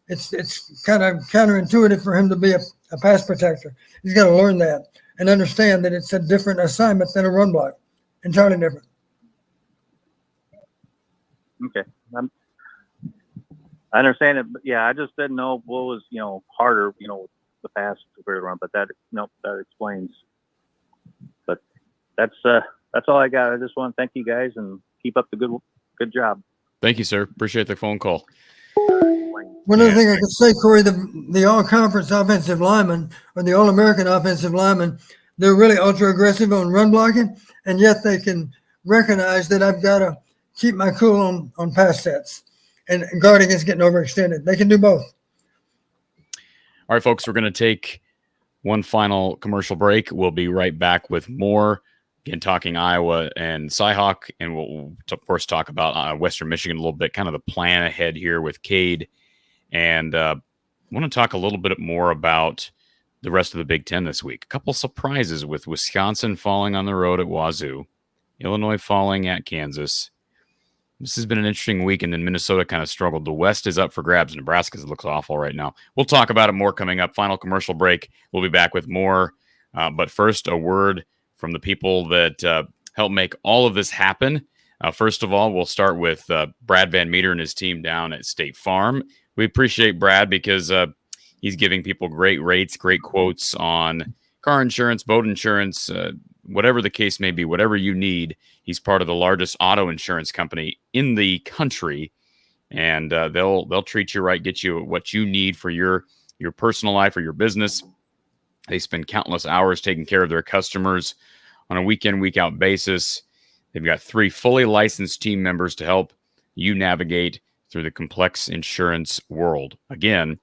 it's kind of counterintuitive for him to be a pass protector. He's got to learn that and understand that it's a different assignment than a run block. Entirely different. Okay. I understand it, but yeah, I just didn't know what was, harder, the pass compared to run, but that explains. But that's all I got. I just want to thank you guys and keep up the good job. Thank you, sir. Appreciate the phone call. One other thing I can say, Corey, the all-conference offensive linemen or the all-American offensive linemen, they're really ultra-aggressive on run blocking, and yet they can recognize that I've got to keep my cool on pass sets and guard against getting overextended. They can do both. All right, folks, we're going to take one final commercial break. We'll be right back with more. Again, talking Iowa and Cyhawk, and we'll of course talk about Western Michigan a little bit, kind of the plan ahead here with Cade. And I want to talk a little bit more about the rest of the Big Ten this week. A couple surprises with Wisconsin falling on the road at Wazoo, Illinois falling at Kansas. This has been an interesting week, and then Minnesota kind of struggled. The West is up for grabs. Nebraska looks awful right now. We'll talk about it more coming up. Final commercial break. We'll be back with more. But first, a word from the people that help make all of this happen. First of all, we'll start with Brad Van Meter and his team down at State Farm. We appreciate Brad because he's giving people great rates, great quotes on car insurance, boat insurance, whatever the case may be, whatever you need. He's part of the largest auto insurance company in the country, and they'll treat you right, get you what you need for your personal life or your business. They spend countless hours taking care of their customers on a week in, week out basis. They've got 3 fully licensed team members to help you navigate through the complex insurance world. Again,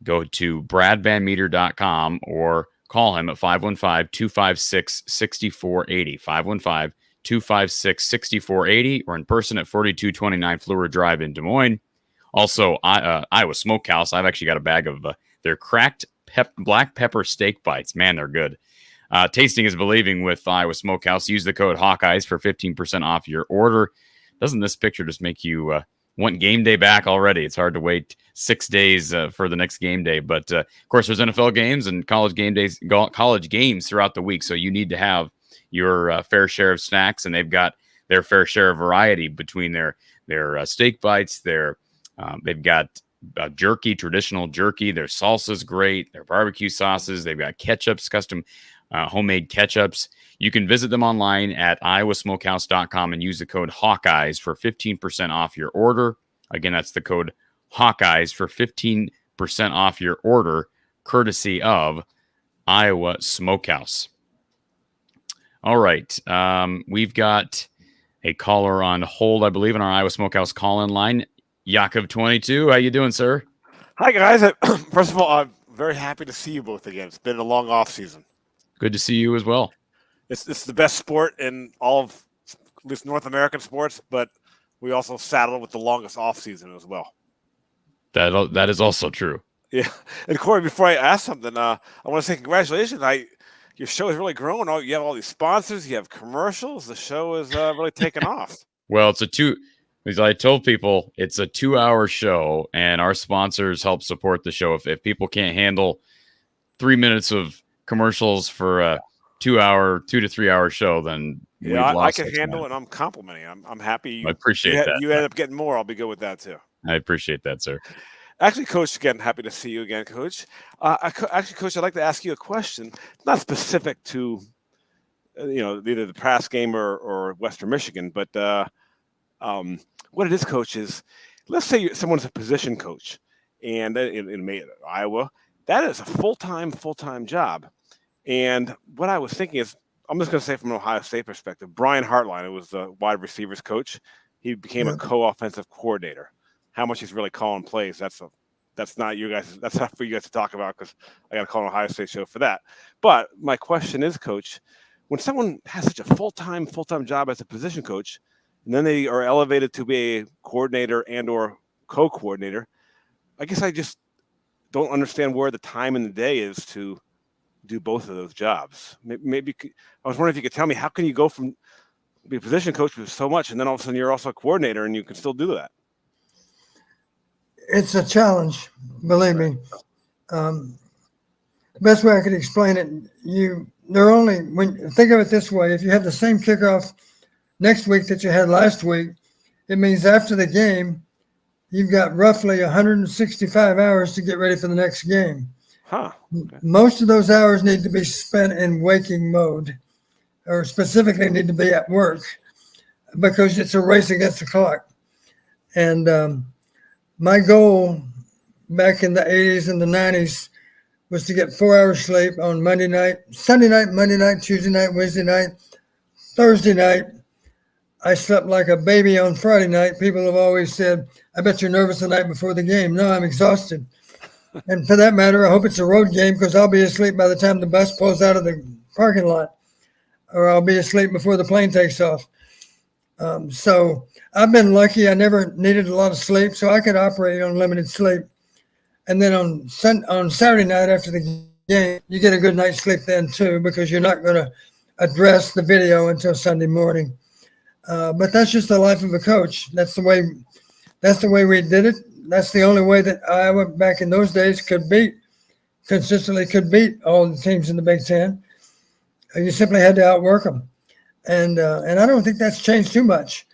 go to bradvanmeter.com or call him at 515-256-6480, 515-256-6480, or in person at 4229 Fleur Drive in Des Moines. Also, Iowa Smokehouse. I've actually got a bag of their cracked black pepper steak bites. Man, they're good. Tasting is believing with Iowa Smokehouse. Use the code Hawkeyes for 15% off your order. Doesn't this picture just make you want game day back already? It's hard to wait 6 days for the next game day. But, of course, there's NFL games and college games throughout the week. So you need to have your fair share of snacks, and they've got their fair share of variety between their steak bites. They've got jerky, traditional jerky. Their salsa's great. Their barbecue sauces. They've got ketchups, custom homemade ketchups. You can visit them online at iowasmokehouse.com and use the code Hawkeyes for 15% off your order. Again, that's the code Hawkeyes for 15% off your order, courtesy of Iowa Smokehouse. All right. We've got a caller on hold, I believe, in our Iowa Smokehouse call-in line. Yakov22, how you doing, sir? Hi, guys. First of all, I'm very happy to see you both again. It's been a long off season. Good to see you as well. It's the best sport in all of at least North American sports, but we also saddle with the longest off season as well. That is also true. Yeah. And Corey, before I ask something, I want to say congratulations. Your show has really grown. You have all these sponsors. You have commercials. The show is really taken off. Well, as I told people, it's a 2-hour show, and our sponsors help support the show. If people can't handle 3 minutes of commercials for a 2 to 3 hour show, then I can handle it. I'm complimenting. I'm happy. I appreciate that. You end up getting more. I'll be good with that too. I appreciate that, sir. Actually, Coach, again, happy to see you again, Coach. Coach, I'd like to ask you a question, not specific to either the past game or Western Michigan, but what it is, Coach, is let's say someone's a position coach, and in Iowa, that is a full-time job. And what I was thinking is, I'm just going to say from an Ohio State perspective, Brian Hartline, who was the wide receivers coach, he became a co-offensive coordinator. How much he's really calling plays, that's not you guys. That's not for you guys to talk about, because I got to call an Ohio State show for that. But my question is, Coach, when someone has such a full-time job as a position coach, and then they are elevated to be a coordinator and or co-coordinator, I guess I just don't understand where the time in the day is to do both of those jobs. Maybe I was wondering if you could tell me, how can you go from be a position coach with so much, and then all of a sudden you're also a coordinator and you can still do that? It's a challenge, believe me. The best way I could explain it, think of it this way: if you have the same kickoff next week that you had last week, it means after the game, you've got roughly 165 hours to get ready for the next game. Huh. Okay. Most of those hours need to be spent in waking mode, or specifically need to be at work, because it's a race against the clock. And my goal back in the 80s and the 90s was to get 4 hours sleep on Monday night, Sunday night, Monday night, Tuesday night, Wednesday night, Thursday night. I slept like a baby on Friday night. People have always said, I bet you're nervous the night before the game. No, I'm exhausted. And for that matter, I hope it's a road game, because I'll be asleep by the time the bus pulls out of the parking lot, or I'll be asleep before the plane takes off. So I've been lucky. I never needed a lot of sleep, so I could operate on limited sleep. And then on Saturday night after the game, you get a good night's sleep then too, because you're not going to address the video until Sunday morning. But that's just the life of a coach. That's the way we did it. That's the only way that Iowa back in those days consistently could beat all the teams in the Big Ten. You simply had to outwork them. And I don't think that's changed too much.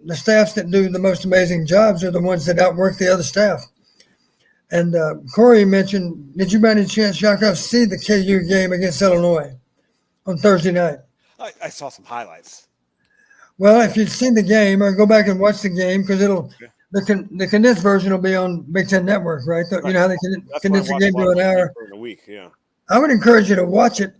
The staffs that do the most amazing jobs are the ones that outwork the other staff. And Corey mentioned, did you by any chance, Yakov, see the KU game against Illinois on Thursday night? I saw some highlights. Well, if you've seen the game, or go back and watch the game, because the condensed version will be on Big Ten Network, right? You know how they condense the game to an hour. In a week, yeah. I would encourage you to watch it,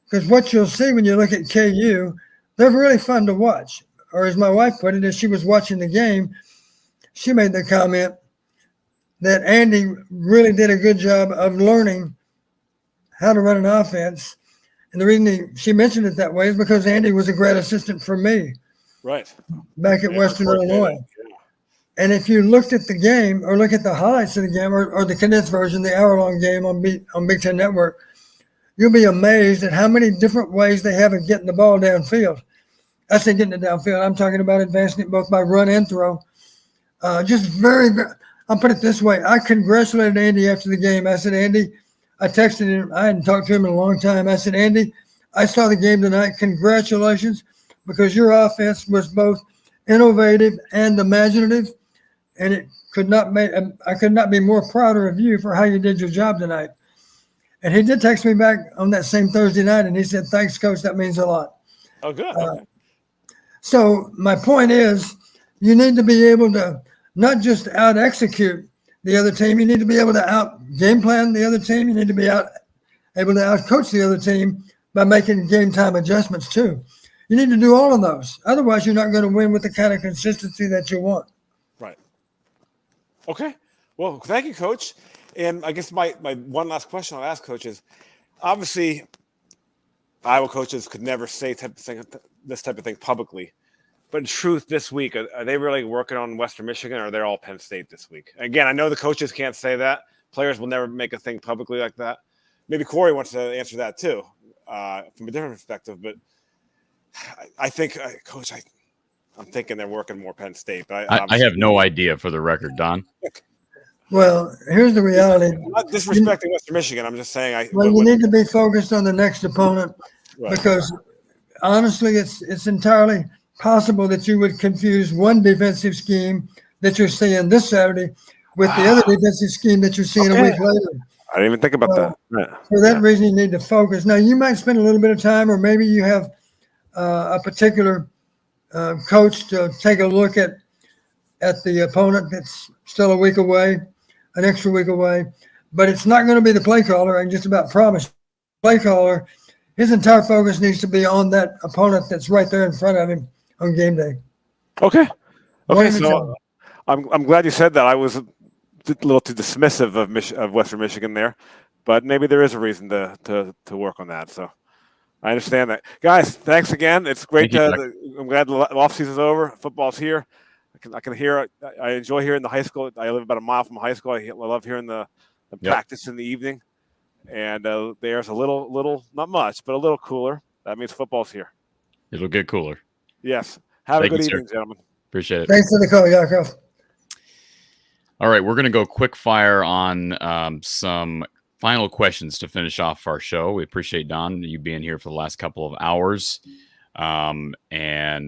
because what you'll see when you look at KU, they're really fun to watch. Or as my wife put it, as she was watching the game, she made the comment that Andy really did a good job of learning how to run an offense. And the reason she mentioned it that way is because Andy was a grad assistant for me. Right. Back at Western Illinois. Yeah. And if you looked at the game or look at the highlights of the game or the condensed version, the hour-long game on Big Ten Network, you'll be amazed at how many different ways they have of getting the ball downfield. I say getting it downfield. I'm talking about advancing it both by run and throw. Just very, I'll put it this way. I congratulated Andy after the game. I said, Andy, I texted him. I hadn't talked to him in a long time. I said, Andy, I saw the game tonight. Congratulations, because your offense was both innovative and imaginative, and I could not be more prouder of you for how you did your job tonight. And he did text me back on that same Thursday night, and he said, thanks, Coach. That means a lot. Oh, good. So my point is, you need to be able to not just out-execute the other team. You need to be able to out-game plan the other team. You need to be able to out-coach the other team by making game-time adjustments too. You need to do all of those. Otherwise, you're not going to win with the kind of consistency that you want. Right. Okay. Well, thank you, Coach. And I guess my one last question I'll ask, Coach, is obviously Iowa coaches could never say this type of thing publicly. But in truth, this week, are they really working on Western Michigan, or are they all Penn State this week? Again, I know the coaches can't say that. Players will never make a thing publicly like that. Maybe Corey wants to answer that too, from a different perspective. But I think, Coach, I'm thinking they're working more Penn State. But I have no idea, for the record, Don. Well, here's the reality. I'm not disrespecting Western Michigan. I'm just saying you need to be focused on the next opponent, right? Because honestly, it's entirely possible that you would confuse one defensive scheme that you're seeing this Saturday with the other defensive scheme that you're seeing a week later. I didn't even think about that. Yeah. For that reason, you need to focus. Now, you might spend a little bit of time, or maybe you have a particular coach to take a look at the opponent that's still a week away, an extra week away. But it's not going to be the play caller. I can just about promise. Play caller, his entire focus needs to be on that opponent that's right there in front of him on game day. Okay. So I'm glad you said that. I was a little too dismissive of Western Michigan there, but maybe there is a reason to work on that. So I understand that, guys. Thanks again. It's great. I'm glad the off season's over. Football's here. I can hear. I enjoy hearing the high school. I live about a mile from high school. I love hearing the practice in the evening, and there's a little, not much, but a little cooler. That means football's here. It'll get cooler. Yes. Have a good evening, gentlemen. Appreciate it. Thanks for the call, Yakov. All right, we're going to go quick fire on some final questions to finish off our show. We appreciate, Don, you being here for the last couple of hours. And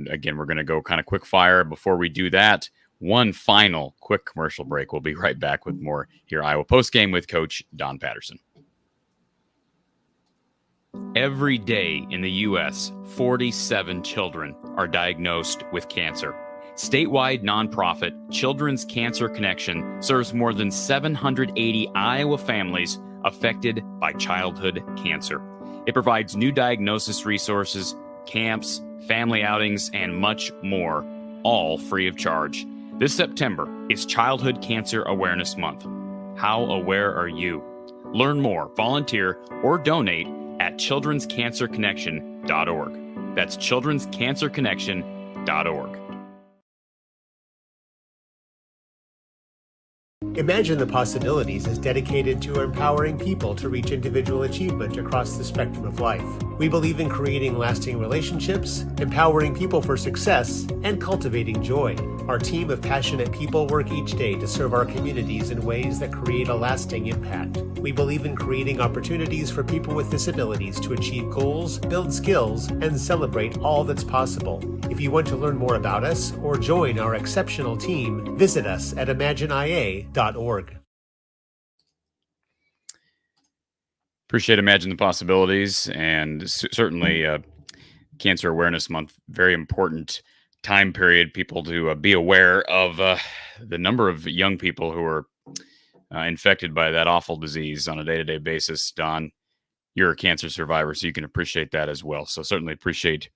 again, we're going to go kind of quick fire. Before we do that, one final quick commercial break. We'll be right back with more here, Iowa Postgame with Coach Don Patterson. Every day in the U.S., 47 children are diagnosed with cancer. Statewide nonprofit Children's Cancer Connection serves more than 780 Iowa families affected by childhood cancer. It provides new diagnosis resources, camps, family outings, and much more, all free of charge. This September is Childhood Cancer Awareness Month. How aware are you? Learn more, volunteer, or donate at childrenscancerconnection.org. That's childrenscancerconnection.org. Imagine the Possibilities is dedicated to empowering people to reach individual achievement across the spectrum of life. We believe in creating lasting relationships, empowering people for success, and cultivating joy. Our team of passionate people work each day to serve our communities in ways that create a lasting impact. We believe in creating opportunities for people with disabilities to achieve goals, build skills, and celebrate all that's possible. If you want to learn more about us or join our exceptional team, visit us at imagineia.org. Appreciate Imagine the Possibilities, and certainly Cancer Awareness Month, very important time period, people to be aware of the number of young people who are infected by that awful disease on a day-to-day basis. Don, you're a cancer survivor, so you can appreciate that as well. So certainly appreciate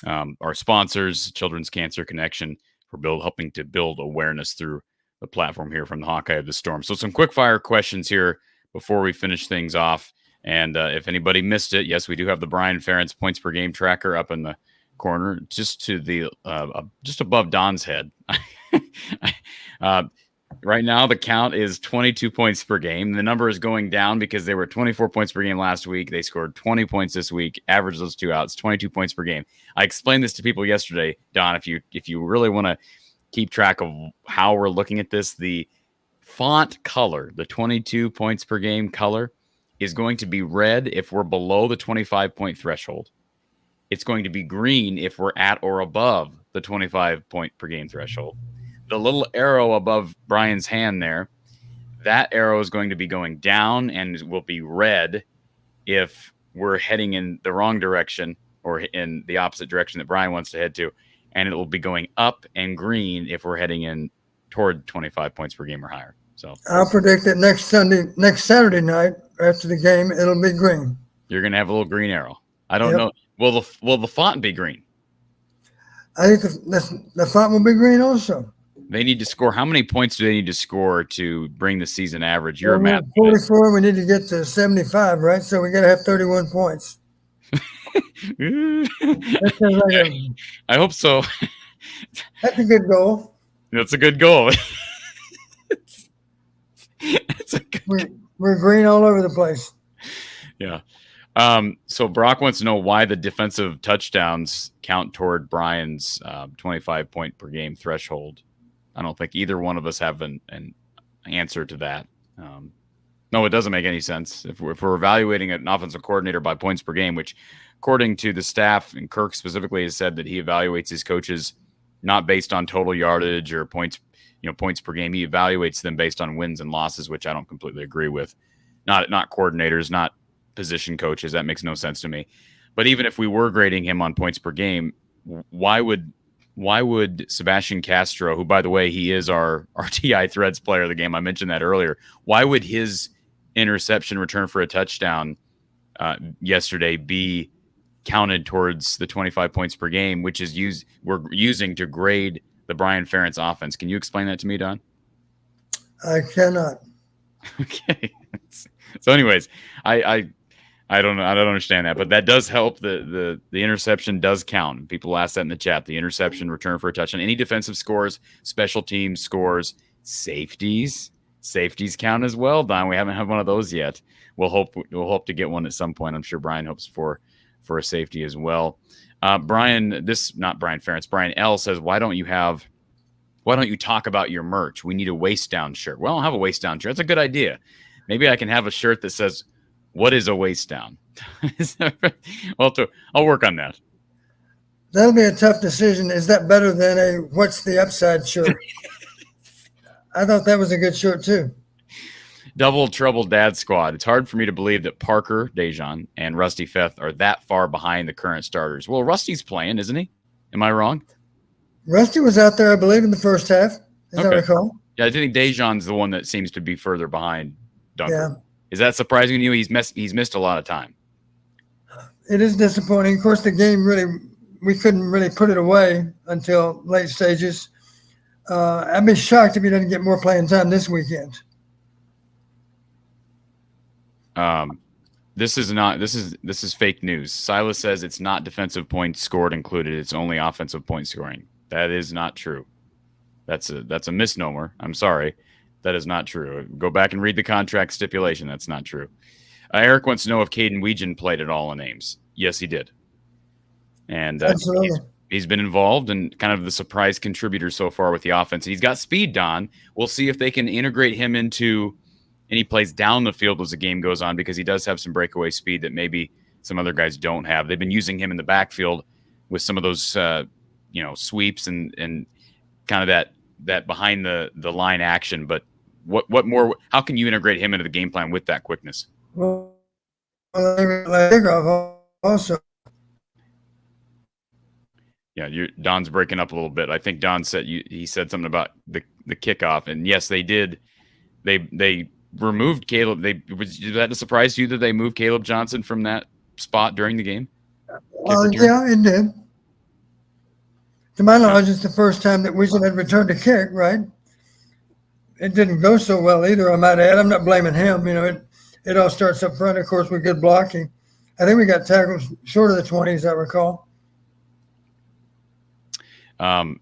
our sponsors, Children's Cancer Connection, for helping to build awareness through the platform here from the Hawkeye of the Storm. So some quick fire questions here before we finish things off. And if anybody missed it, yes, we do have the Brian Ferentz points per game tracker up in the corner, just to the just above Don's head. Right now, the count is 22 points per game. The number is going down because they were 24 points per game last week. They scored 20 points this week. Average those two outs, 22 points per game. I explained this to people yesterday, Don. If you really want to keep track of how we're looking at this, the font color, the 22 points per game color, is going to be red if we're below the 25-point threshold. It's going to be green if we're at or above the 25-point per game threshold. The little arrow above Brian's hand there, that arrow is going to be going down and will be red if we're heading in the wrong direction or in the opposite direction that Brian wants to head to. And it will be going up and green if we're heading in toward 25 points per game or higher. So I'll predict that next Saturday night after the game, it'll be green. You're going to have a little green arrow. I don't know. Will the font be green? I think the font will be green also. They need to score. How many points do they need to score to bring the season average? You're a math. 44. We need to get to 75, right? So we got to have 31 points. I hope so. That's a good goal. That's a good goal. We're green all over the place. Yeah. So Brock wants to know why the defensive touchdowns count toward Brian's 25 point per game threshold. I don't think either one of us have an answer to that. No, it doesn't make any sense. If we're evaluating an offensive coordinator by points per game, which according to the staff and Kirk specifically has said that he evaluates his coaches not based on total yardage or points per game. He evaluates them based on wins and losses, which I don't completely agree with. Not coordinators, not position coaches. That makes no sense to me. But even if we were grading him on points per game, why would Sebastian Castro, who, by the way, he is our TI Threads player of the game, I mentioned that earlier, why would his interception return for a touchdown yesterday be counted towards the 25 points per game, which is we're using to grade the Brian Ferentz offense? Can you explain that to me, Don? I cannot. Okay. So anyways, I don't know. I don't understand that, but that does help. The interception does count. People ask that in the chat. The interception return for a touchdown. Any defensive scores, special teams scores, safeties count as well. Don, we haven't had one of those yet. We'll hope to get one at some point. I'm sure Brian hopes for a safety as well. Brian L says, why don't you talk about your merch? We need a waist down shirt. Well, I don't have a waist down shirt. That's a good idea. Maybe I can have a shirt that says, what is a waist down? I'll work on that. That'll be a tough decision. Is that better than a what's the upside shirt? I thought that was a good shirt too. Double Trouble Dad Squad. It's hard for me to believe that Parker Dejan and Rusty Feth are that far behind the current starters. Well, Rusty's playing, isn't he? Am I wrong? Rusty was out there, I believe, in the first half, as I recall. Yeah, I think Dejan's the one that seems to be further behind Dunker. Yeah. Is that surprising to you? He's missed a lot of time. It is disappointing. Of course, the game we couldn't really put it away until late stages. I'd be shocked if he doesn't get more playing time this weekend. This is fake news. Silas says it's not defensive points scored included. It's only offensive point scoring. That is not true. That's a misnomer. I'm sorry. That is not true. Go back and read the contract stipulation. That's not true. Eric wants to know if Caden Weegan played at all in Ames. Yes, he did. And He's been involved and kind of the surprise contributor so far with the offense. He's got speed, Don. We'll see if they can integrate him into any plays down the field as the game goes on, because he does have some breakaway speed that maybe some other guys don't have. They've been using him in the backfield with some of those, sweeps and kind of that behind the line action. But what more? How can you integrate him into the game plan with that quickness? Well, also. Yeah, Don's breaking up a little bit. I think Don said he said something about the kickoff, and yes, they did. They removed Caleb. Was that a surprise to you that they moved Caleb Johnson from that spot during the game? Yeah, it did. To my knowledge, it's the first time that Weasel had returned a kick, right? It didn't go so well either, I might add. I'm not blaming him. It all starts up front, of course, with good blocking. I think we got tackled short of the 20, as I recall. Comment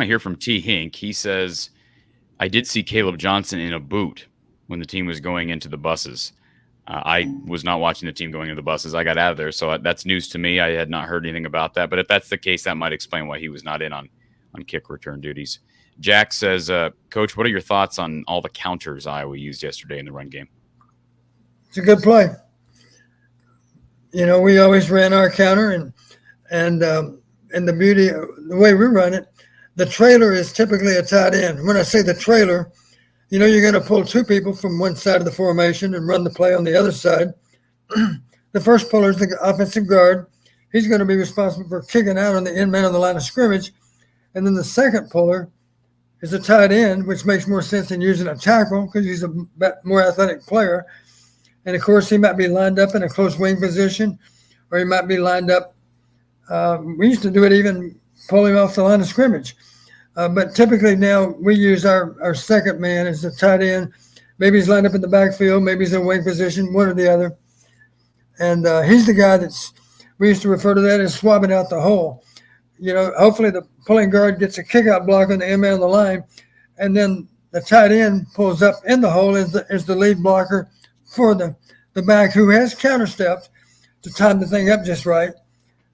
here from T. Hink. He says, I did see Caleb Johnson in a boot when the team was going into the buses. I was not watching the team going into the buses. I got out of there, so that's news to me. I had not heard anything about that. But if that's the case, that might explain why he was not in on kick return duties. Jack says, Coach, what are your thoughts on all the counters Iowa used yesterday in the run game? It's a good play. We always ran our counter, and the beauty, the way we run it, the trailer is typically a tight end. When I say the trailer, you're going to pull two people from one side of the formation and run the play on the other side. The first puller is the offensive guard. He's going to be responsible for kicking out on the end man on the line of scrimmage. And then the second puller is a tight end, which makes more sense than using a tackle because he's a more athletic player. And, of course, he might be lined up in a close wing position, or he might be lined up. We used to do it even pulling off the line of scrimmage. But typically now we use our second man as the tight end. Maybe he's lined up in the backfield. Maybe he's in wing position, one or the other. And he's the guy we used to refer to that as swabbing out the hole. Hopefully the pulling guard gets a kick-out block on the end man on the line, and then the tight end pulls up in the hole as the lead blocker for the back who has counterstepped to time the thing up just right.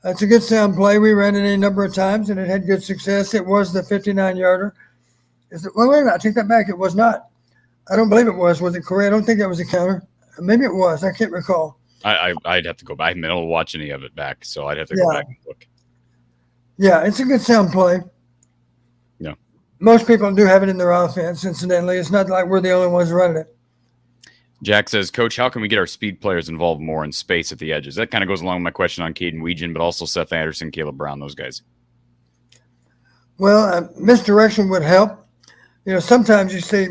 It's a good sound play. We ran it any number of times, and it had good success. It was the 59-yarder. Well, wait a minute. I take that back. It was not. I don't believe it was. Was it, Corey? I don't think that was a counter. Maybe it was. I can't recall. I'd have to go back. I haven't been able to watch any of it back, so I'd have to go back and look. Yeah, it's a good sound play. Yeah. Most people do have it in their offense, incidentally. It's not like we're the only ones running it. Jack says, Coach, how can we get our speed players involved more in space at the edges? That kind of goes along with my question on Caden Weegan, but also Seth Anderson, Caleb Brown, those guys. Well, misdirection would help. Sometimes you see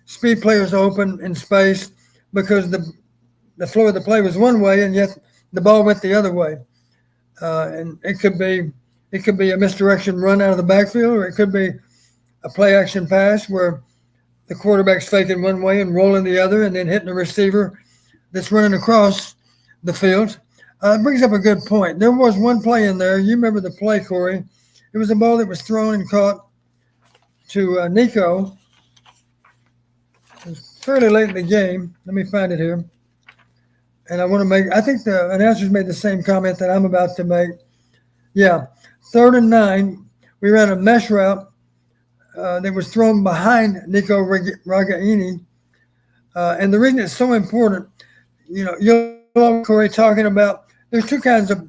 speed players open in space because the flow of the play was one way, and yet the ball went the other way. And it could be a misdirection run out of the backfield, or it could be a play action pass where the quarterback's faking one way and rolling the other and then hitting the receiver that's running across the field. It brings up a good point. There was one play in there. You remember the play, Corey. It was a ball that was thrown and caught to Nico. It was fairly late in the game. Let me find it here. And I think the announcers made the same comment that I'm about to make. Yeah, 3rd and 9. We ran a mesh route that was thrown behind Nico Ragaini. And the reason it's so important, you'll know Corey talking about there's two kinds of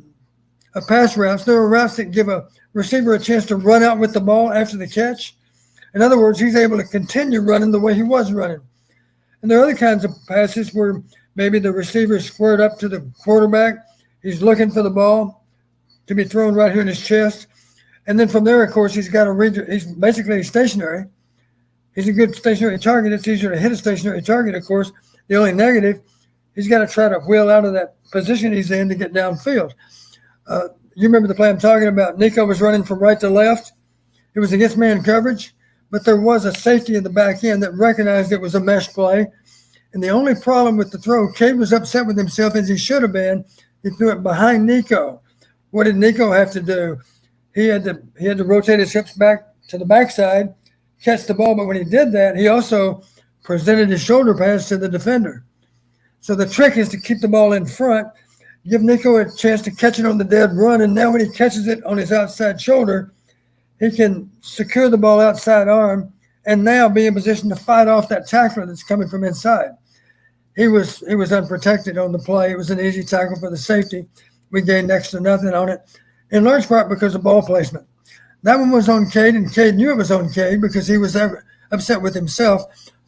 pass routes. There are routes that give a receiver a chance to run out with the ball after the catch. In other words, he's able to continue running the way he was running. And there are other kinds of passes where maybe the receiver is squared up to the quarterback. He's looking for the ball to be thrown right here in his chest. And then from there, of course, he's basically stationary. He's a good stationary target. It's easier to hit a stationary target, of course. The only negative, he's got to try to wheel out of that position he's in to get downfield. You remember the play I'm talking about. Nico was running from right to left. It was against man coverage, but there was a safety in the back end that recognized it was a mesh play. And the only problem with the throw, Cade was upset with himself as he should have been. He threw it behind Nico. What did Nico have to do? He had to rotate his hips back to the backside, catch the ball. But when he did that, he also presented his shoulder pass to the defender. So the trick is to keep the ball in front give Nico a chance to catch it on the dead run. And now when he catches it on his outside shoulder, he can secure the ball outside arm and now be in position to fight off that tackler that's coming from inside. He was unprotected on the play. It was an easy tackle for the safety. We gained next to nothing on it, in large part because of ball placement. That one was on Cade, and Cade knew it was on Cade because he was upset with himself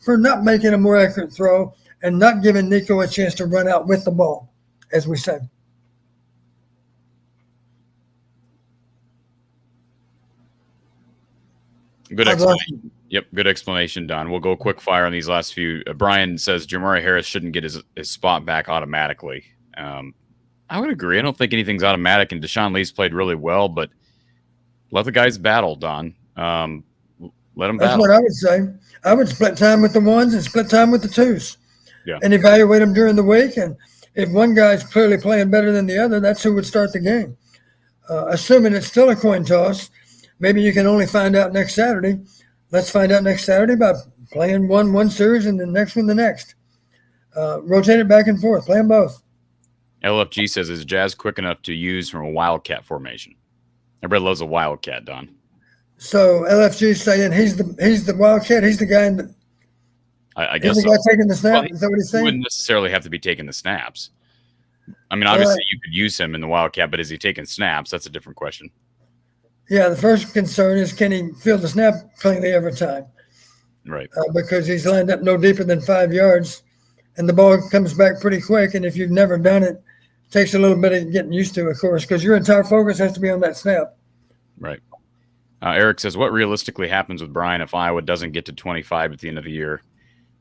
for not making a more accurate throw and not giving Nico a chance to run out with the ball, as we said. Good explanation. Yep, good explanation, Don. We'll go quick fire on these last few. Brian says Jamari Harris shouldn't get his spot back automatically. I would agree. I don't think anything's automatic, and Deshaun Lee's played really well, but let the guys battle, Don. Let them battle. That's what I would say. I would split time with the ones and split time with the twos. Yeah. And evaluate them during the week. And if one guy's clearly playing better than the other, that's who would start the game. Assuming it's still a coin toss, maybe you can only find out next Saturday. Let's find out next Saturday by playing one series and the next one the next. Rotate it back and forth. Play them both. LFG says, is Jazz quick enough to use from a Wildcat formation? Everybody loves a Wildcat, Don. So LFG saying he's the Wildcat. He's the guy in the. I guess he's the guy taking the snap. Well, is that what he's saying? He wouldn't necessarily have to be taking the snaps. I mean, obviously you could use him in the Wildcat, but is he taking snaps? That's a different question. Yeah, the first concern is can he field the snap cleanly every time? Right. Because he's lined up no deeper than 5 yards, and the ball comes back pretty quick. And if you've never done it, it takes a little bit of getting used to, of course, because your entire focus has to be on that snap. Right. Eric says, what realistically happens with Brian if Iowa doesn't get to 25 at the end of the year?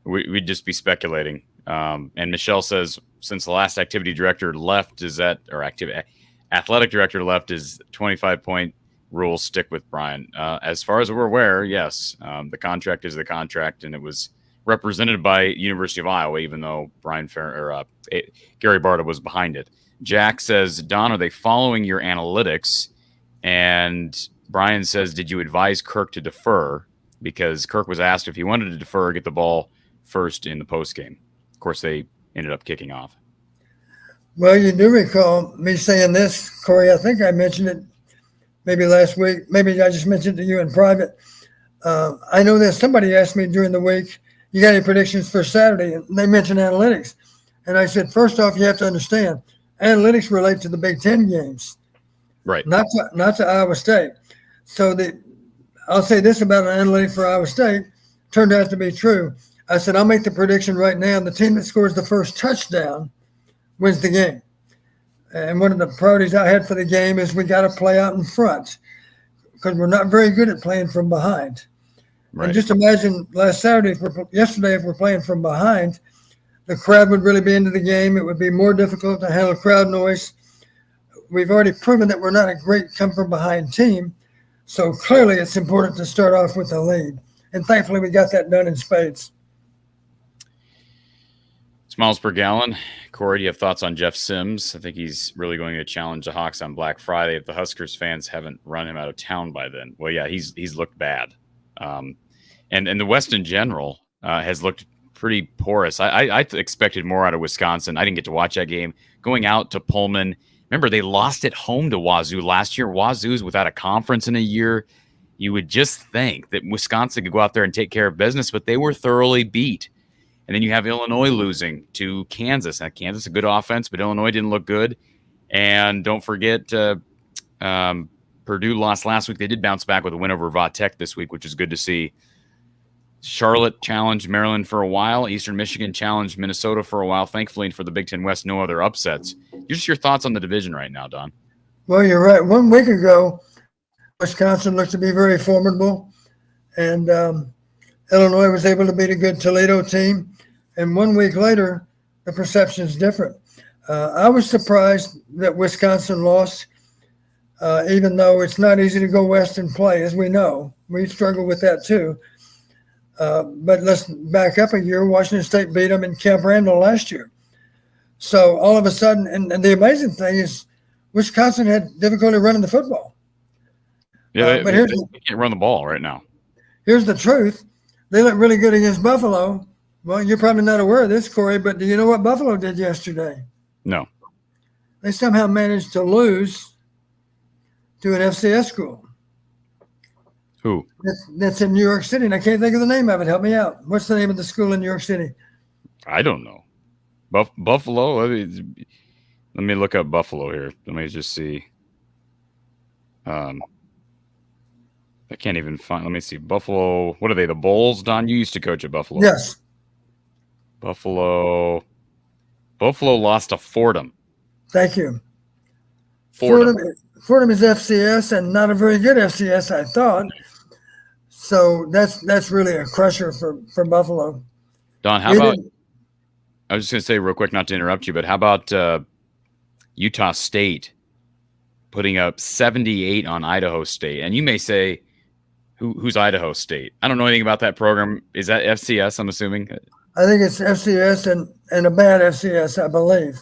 We'd just be speculating. And Michelle says, since the last activity director left, athletic director left, is 25-point rules stick with Brian? As far as we're aware, yes. The contract is the contract, and it was represented by University of Iowa, even though Gary Barta was behind it. Jack says, Don, are they following your analytics? And Brian says, did you advise Kirk to defer? Because Kirk was asked if he wanted to defer, get the ball first in the postgame. Of course, they ended up kicking off. Well, you do recall me saying this, Corey. I think I mentioned it maybe last week. Maybe I just mentioned it to you in private. I know that somebody asked me during the week, you got any predictions for Saturday? And they mentioned analytics. And I said, first off, you have to understand, analytics relate to the Big Ten games. Right. Not to Iowa State. So I'll say this about an analytic for Iowa State. Turned out to be true. I said, I'll make the prediction right now. The team that scores the first touchdown wins the game. And one of the priorities I had for the game is we got to play out in front because we're not very good at playing from behind. Right. And just imagine yesterday, if we're playing from behind, the crowd would really be into the game. It would be more difficult to handle crowd noise. We've already proven that we're not a great come-from-behind team, so clearly it's important to start off with a lead. And thankfully, we got that done in spades. It's miles per gallon. Corey, do you have thoughts on Jeff Sims? I think he's really going to challenge the Hawks on Black Friday if the Huskers fans haven't run him out of town by then. Well, yeah, he's looked bad. And the West in general has looked pretty porous. I expected more out of Wisconsin. I didn't get to watch that game. Going out to Pullman. Remember, they lost at home to Wazoo last year. Wazoo's without a conference in a year. You would just think that Wisconsin could go out there and take care of business, but they were thoroughly beat. And then you have Illinois losing to Kansas. Now, Kansas, a good offense, but Illinois didn't look good. And don't forget, Purdue lost last week. They did bounce back with a win over Vatech this week, which is good to see. Charlotte challenged Maryland for a while. Eastern Michigan challenged Minnesota for a while. Thankfully, for the Big Ten West, no other upsets. Just your thoughts on the division right now, Don. Well, you're right. 1 week ago, Wisconsin looked to be very formidable, and Illinois was able to beat a good Toledo team. And 1 week later, the perception is different. I was surprised that Wisconsin lost, even though it's not easy to go west and play, as we know. We struggle with that too. But let's back up a year. Washington State beat them in Camp Randall last year. So all of a sudden, and the amazing thing is Wisconsin had difficulty running the football. Yeah, they can't run the ball right now. Here's the truth. They look really good against Buffalo. Well, you're probably not aware of this, Corey, but do you know what Buffalo did yesterday? No. they somehow managed to an FCS school. Who? That's in New York City, and I can't think of the name of it. Help me out. What's the name of the school in New York City? I don't know. Buffalo. Let me look up Buffalo here. Let me just see. I can't even find. Let me see. Buffalo. What are they? The Bulls? Don, you used to coach at Buffalo. Yes. Buffalo lost to Fordham. Thank you. Fordham. Fordham is FCS and not a very good FCS, I thought. So that's really a crusher for Buffalo. Don, how about? I was just going to say real quick, not to interrupt you, but how about Utah State putting up 78 on Idaho State? And you may say, who's Idaho State? I don't know anything about that program. Is that FCS, I'm assuming? I think it's FCS and a bad FCS, I believe.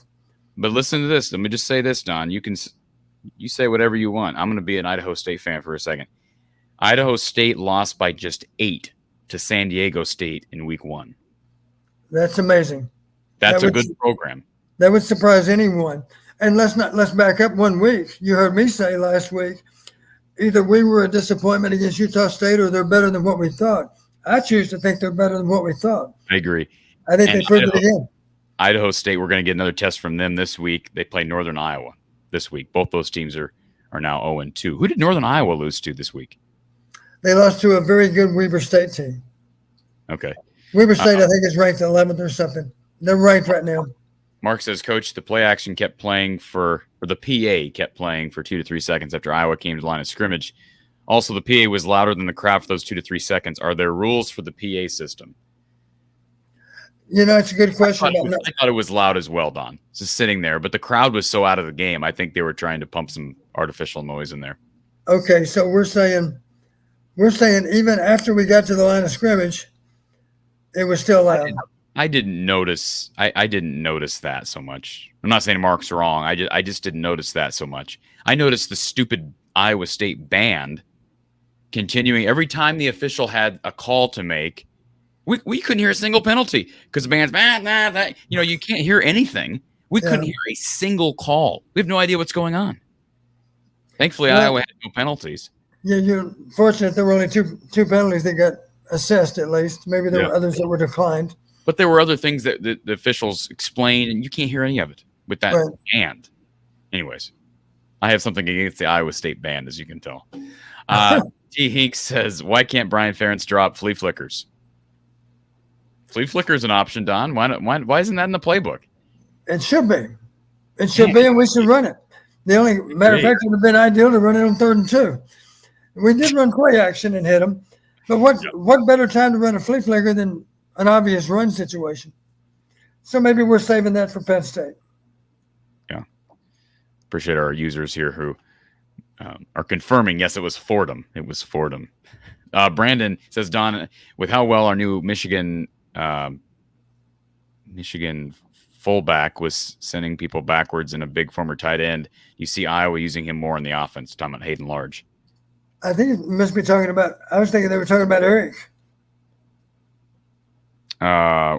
But listen to this. Let me just say this, Don. You say whatever you want. I'm going to be an Idaho State fan for a second. Idaho State lost by just 8 to San Diego State in week 1. That's amazing. That's a good program. That would surprise anyone. And let's back up 1 week. You heard me say last week, either we were a disappointment against Utah State or they're better than what we thought. I choose to think they're better than what we thought. I agree. I think they proved it again. Idaho State, we're going to get another test from them this week. They play Northern Iowa this week. Both those teams are now 0-2. Who did Northern Iowa lose to this week? They lost to a very good Weber State team. Okay. Weber State, I think, is ranked 11th or something. They're ranked right now. Mark says, Coach, the play action kept playing the PA kept playing for 2 to 3 seconds after Iowa came to the line of scrimmage. Also, the PA was louder than the crowd for those 2 to 3 seconds. Are there rules for the PA system? It's a good question. I thought it was loud as well, Don. Just sitting there. But the crowd was so out of the game, I think they were trying to pump some artificial noise in there. Okay, so we're saying even after we got to the line of scrimmage, it was still loud. I didn't notice. I didn't notice that so much. I'm not saying Mark's wrong. I just didn't notice that so much. I noticed the stupid Iowa State band continuing every time the official had a call to make. We couldn't hear a single penalty because the band's you can't hear anything. We couldn't hear a single call. We have no idea what's going on. Thankfully, Iowa had no penalties. Yeah, you're fortunate there were only two penalties that got assessed at least. Maybe there were others that were declined. But there were other things that the officials explained, and you can't hear any of it with that band. Anyways, I have something against the Iowa State band, as you can tell. T. Hinks says, why can't Brian Ferentz drop flea flickers? Flea flicker is an option, Don. Why isn't that in the playbook? It should be. It should be, and we should run it. The only matter of fact, it would have been ideal to run it on 3rd and 2. We did run play action and hit them, but what better time to run a flea flicker than an obvious run situation? So maybe we're saving that for Penn State. Yeah. Appreciate our users here who are confirming, yes, it was Fordham. It was Fordham. Brandon says, Don, with how well our new Michigan fullback was sending people backwards in a big former tight end, you see Iowa using him more in the offense. Talking about Hayden Large. I think it must be talking about. I was thinking they were talking about Eric. I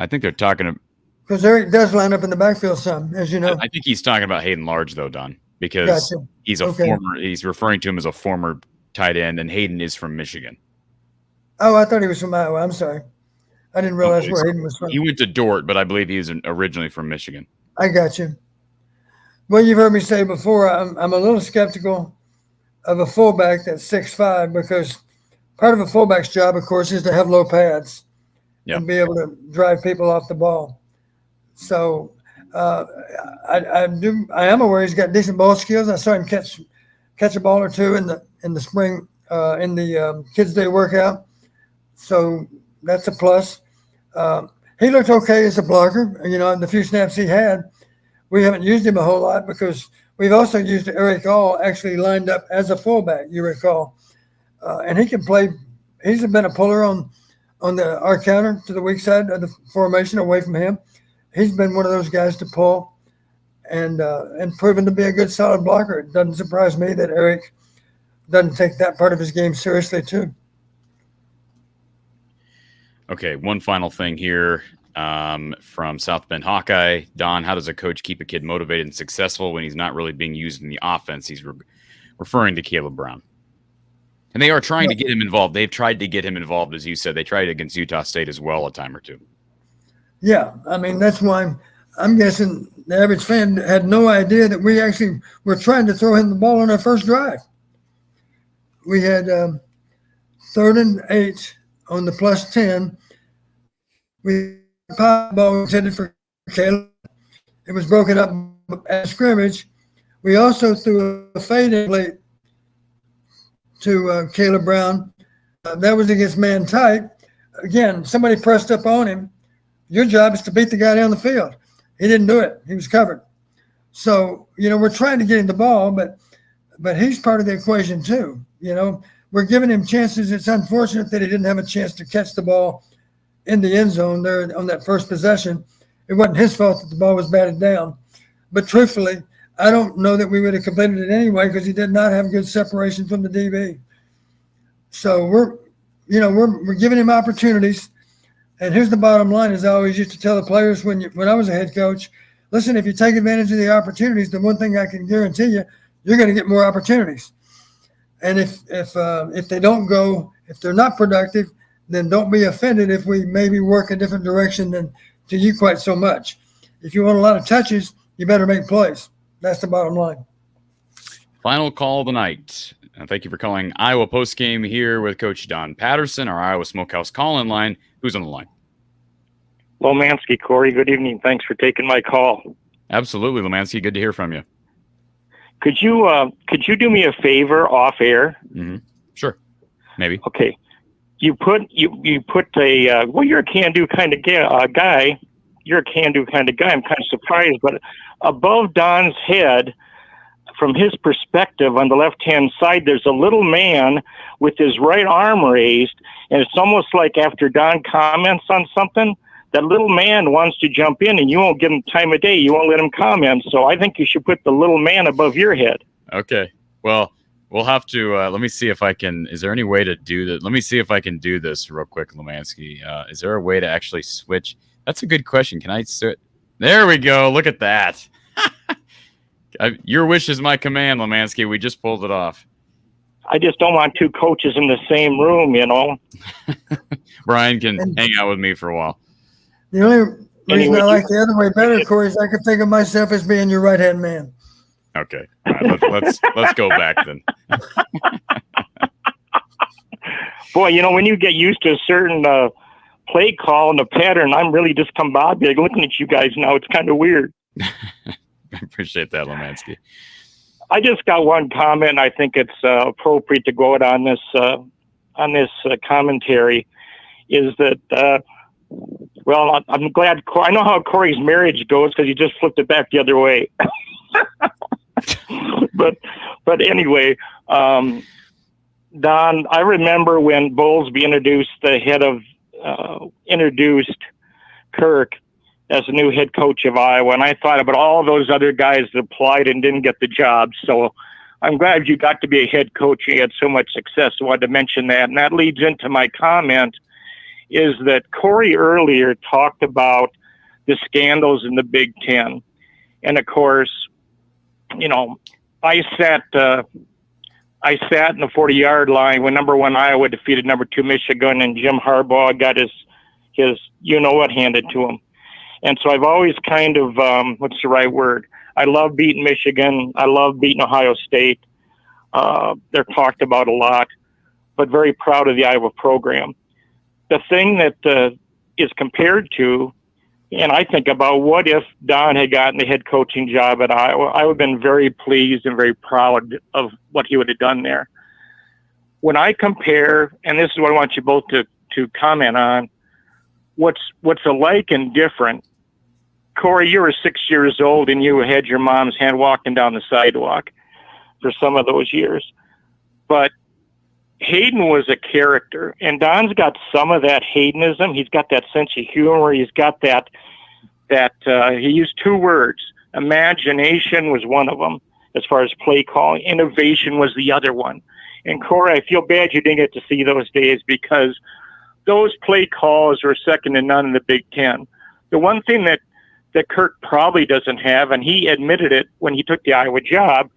think they're talking because Eric does line up in the backfield some, as you know. I think he's talking about Hayden Large though, Don, because he's a former. He's referring to him as a former tight end, and Hayden is from Michigan. Oh, I thought he was from Iowa. I'm sorry. I didn't realize where Hayden was from. He went to Dort, but I believe he was originally from Michigan. I got you. Well, you've heard me say before, I'm a little skeptical of a fullback that's 6'5", because part of a fullback's job, of course, is to have low pads and be able to drive people off the ball. So I am aware he's got decent ball skills. I saw him catch a ball or two in the spring in the Kids Day workout. So that's a plus. He looked okay as a blocker. The few snaps he had, we haven't used him a whole lot because we've also used Eric All actually lined up as a fullback, you recall. And he can play. He's been a puller on our counter to the weak side of the formation away from him. He's been one of those guys to pull and proven to be a good solid blocker. It doesn't surprise me that Eric doesn't take that part of his game seriously too. Okay, one final thing here. from South Bend Hawkeye. Don, how does a coach keep a kid motivated and successful when he's not really being used in the offense? He's referring to Caleb Brown. And they are trying to get him involved. They've tried to get him involved, as you said. They tried against Utah State as well a time or two. Yeah, I mean, that's why I'm guessing the average fan had no idea that we actually were trying to throw him the ball on our first drive. We had 3rd and 8 on the +10. We popped the ball intended for Caleb. It was broken up at scrimmage. We also threw a fade in late to Caleb Brown. That was against man tight. Again, somebody pressed up on him. Your job is to beat the guy down the field. He didn't do it. He was covered. So, we're trying to get him the ball, but he's part of the equation too. We're giving him chances. It's unfortunate that he didn't have a chance to catch the ball in the end zone there on that first possession. It wasn't his fault that the ball was batted down. But truthfully, I don't know that we would have completed it anyway because he did not have good separation from the DB. So we're giving him opportunities. And here's the bottom line, as I always used to tell the players when I was a head coach, listen, if you take advantage of the opportunities, the one thing I can guarantee you, you're going to get more opportunities. And if they don't go, if they're not productive, then don't be offended if we maybe work a different direction than to you quite so much. If you want a lot of touches, you better make plays. That's the bottom line. Final call of the night. Thank you for calling Iowa Postgame here with Coach Don Patterson, our Iowa Smokehouse call-in line. Who's on the line? Lomansky, Corey, good evening. Thanks for taking my call. Absolutely, Lomansky. Good to hear from you. Could you do me a favor off air? Mm-hmm. Sure. Maybe. Okay. You put a you're a can-do kind of guy. You're a can-do kind of guy. I'm kind of surprised, but above Don's head, from his perspective on the left-hand side, there's a little man with his right arm raised, and it's almost like after Don comments on something, that little man wants to jump in, and you won't give him time of day. You won't let him comment. So I think you should put the little man above your head. Okay. Well, we'll have to let me see if I can. Is there any way to do that? Let me see if I can do this real quick, Lomansky. Is there a way to actually switch? That's a good question. Can I switch? There we go. Look at that. Your wish is my command, Lomansky. We just pulled it off. I just don't want two coaches in the same room, Brian can hang out with me for a while. The only reason I like the other way better, Corey, is I can think of myself as being your right-hand man. Okay. All right, let's go back then. Boy, when you get used to a certain play call and a pattern, I'm really discombobulated looking at you guys now. It's kind of weird. I appreciate that, Lomansky. I just got one comment, and I think it's appropriate to go out on this commentary. Is that well? I'm glad. I know how Corey's marriage goes because he just flipped it back the other way. but anyway, Don, I remember when Bowlesby introduced Kirk as a new head coach of Iowa, and I thought about all those other guys that applied and didn't get the job. So I'm glad you got to be a head coach and you had so much success. I wanted to mention that, and that leads into my comment, is that Corey earlier talked about the scandals in the Big Ten. And of course, I sat in the 40-yard line when number 1 Iowa defeated number 2 Michigan, and Jim Harbaugh got his you-know-what handed to him. And so I've always kind of, what's the right word? I love beating Michigan. I love beating Ohio State. They're talked about a lot, but very proud of the Iowa program. The thing that is compared to, and I think about, what if Don had gotten the head coaching job at Iowa? I would have been very pleased and very proud of what he would have done there. When I compare, and this is what I want you both to comment on, what's alike and different. Corey, you were 6 years old and you had your mom's hand walking down the sidewalk for some of those years. But Hayden was a character, and Don's got some of that Haydenism. He's got that sense of humor. He's got that he used 2 words. Imagination was one of them as far as play calling. Innovation was the other one. And Corey, I feel bad you didn't get to see those days, because those play calls were second to none in the Big Ten. the one thing that Kirk probably doesn't have, and he admitted it when he took the Iowa job,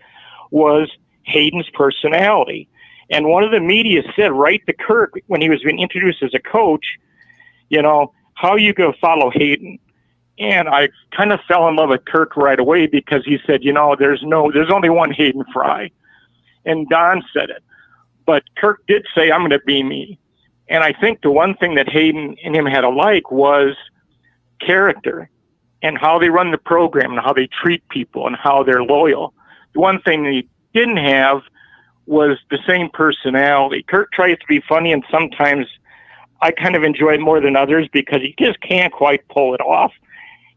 was Hayden's personality. And one of the media said right to Kirk when he was being introduced as a coach, how you go follow Hayden? And I kind of fell in love with Kirk right away because he said, there's only one Hayden Fry. And Don said it. But Kirk did say, I'm going to be me. And I think the one thing that Hayden and him had alike was character and how they run the program and how they treat people and how they're loyal. The one thing that he didn't have was the same personality. Kirk tries to be funny, and sometimes I kind of enjoy it more than others because he just can't quite pull it off.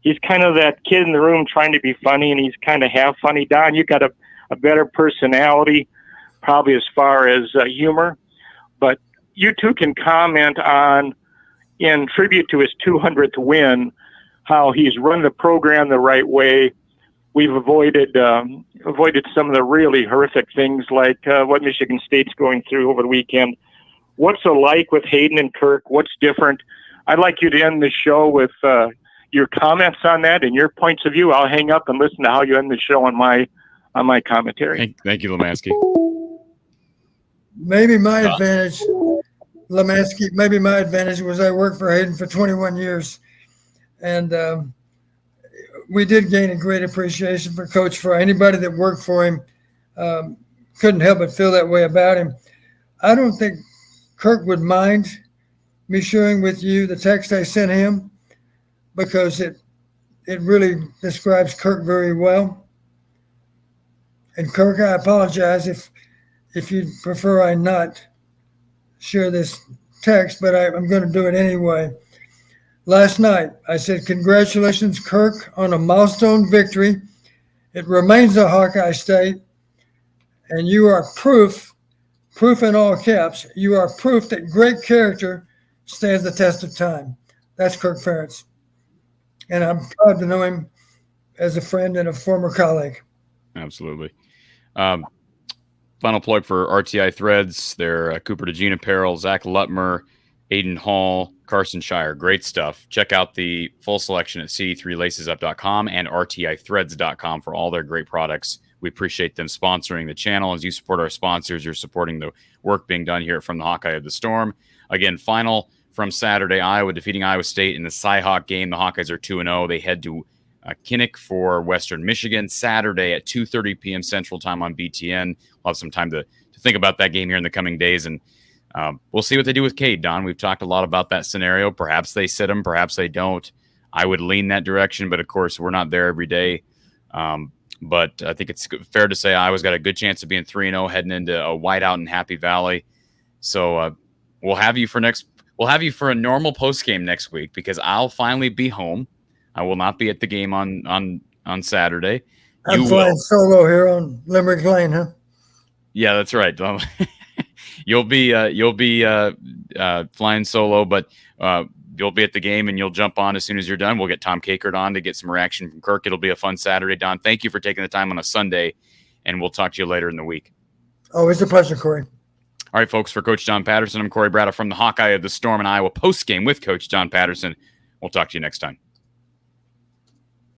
He's kind of that kid in the room trying to be funny, and he's kind of half funny. Don, you got a better personality, probably as far as humor. But you two can comment on, in tribute to his 200th win, how he's run the program the right way. We've avoided some of the really horrific things like what Michigan State's going through over the weekend. What's alike with Hayden and Kirk? What's different? I'd like you to end the show with your comments on that and your points of view. I'll hang up and listen to how you end the show on my commentary. Thank you, Lemansky. Maybe my advantage, Lemansky, maybe my advantage was I worked for Hayden for 21 years. And we did gain a great appreciation for Coach Fry. Anybody that worked for him couldn't help but feel that way about him. I don't think Kirk would mind me sharing with you the text I sent him because it really describes Kirk very well. And Kirk, I apologize if you'd prefer I not share this text, but I'm going to do it anyway. Last night, I said, congratulations, Kirk, on a milestone victory. It remains a Hawkeye State, and you are proof in all caps, you are proof that great character stands the test of time. That's Kirk Ferentz. And I'm proud to know him as a friend and a former colleague. Absolutely. Final plug for RTI Threads. They're Cooper DeJean Apparel, Zach Lutmer, Aiden Hall, Carson Shire. Great stuff. Check out the full selection at c3lacesup.com and rtithreads.com for all their great products. We appreciate them sponsoring the channel. As you support our sponsors, you're supporting the work being done here from the Hawkeye of the Storm. Again, final from Saturday, Iowa defeating Iowa State in the Cy-Hawk game. The Hawkeyes are 2-0. They head to Kinnick for Western Michigan Saturday at 2:30 p.m. Central Time on BTN. We'll have some time to think about that game here in the coming days, and we'll see what they do with Cade, Don. We've talked a lot about that scenario. Perhaps they sit him, perhaps they don't. I would lean that direction, but of course, we're not there every day. But I think it's fair to say Iowa's got a good chance of being 3-0 heading into a whiteout in Happy Valley. So we'll have you for a normal post game next week because I'll finally be home. I will not be at the game on Saturday. I'm flying solo here on Limerick Lane, huh? Yeah, that's right. You'll be flying solo, but you'll be at the game and you'll jump on as soon as you're done. We'll get Tom Kakert on to get some reaction from Kirk. It'll be a fun Saturday. Don, thank you for taking the time on a Sunday, and we'll talk to you later in the week. Always a pleasure, Corey. All right, folks, for Coach John Patterson, I'm Corey Braddock from the Hawkeye of the Storm in Iowa post game with Coach John Patterson. We'll talk to you next time.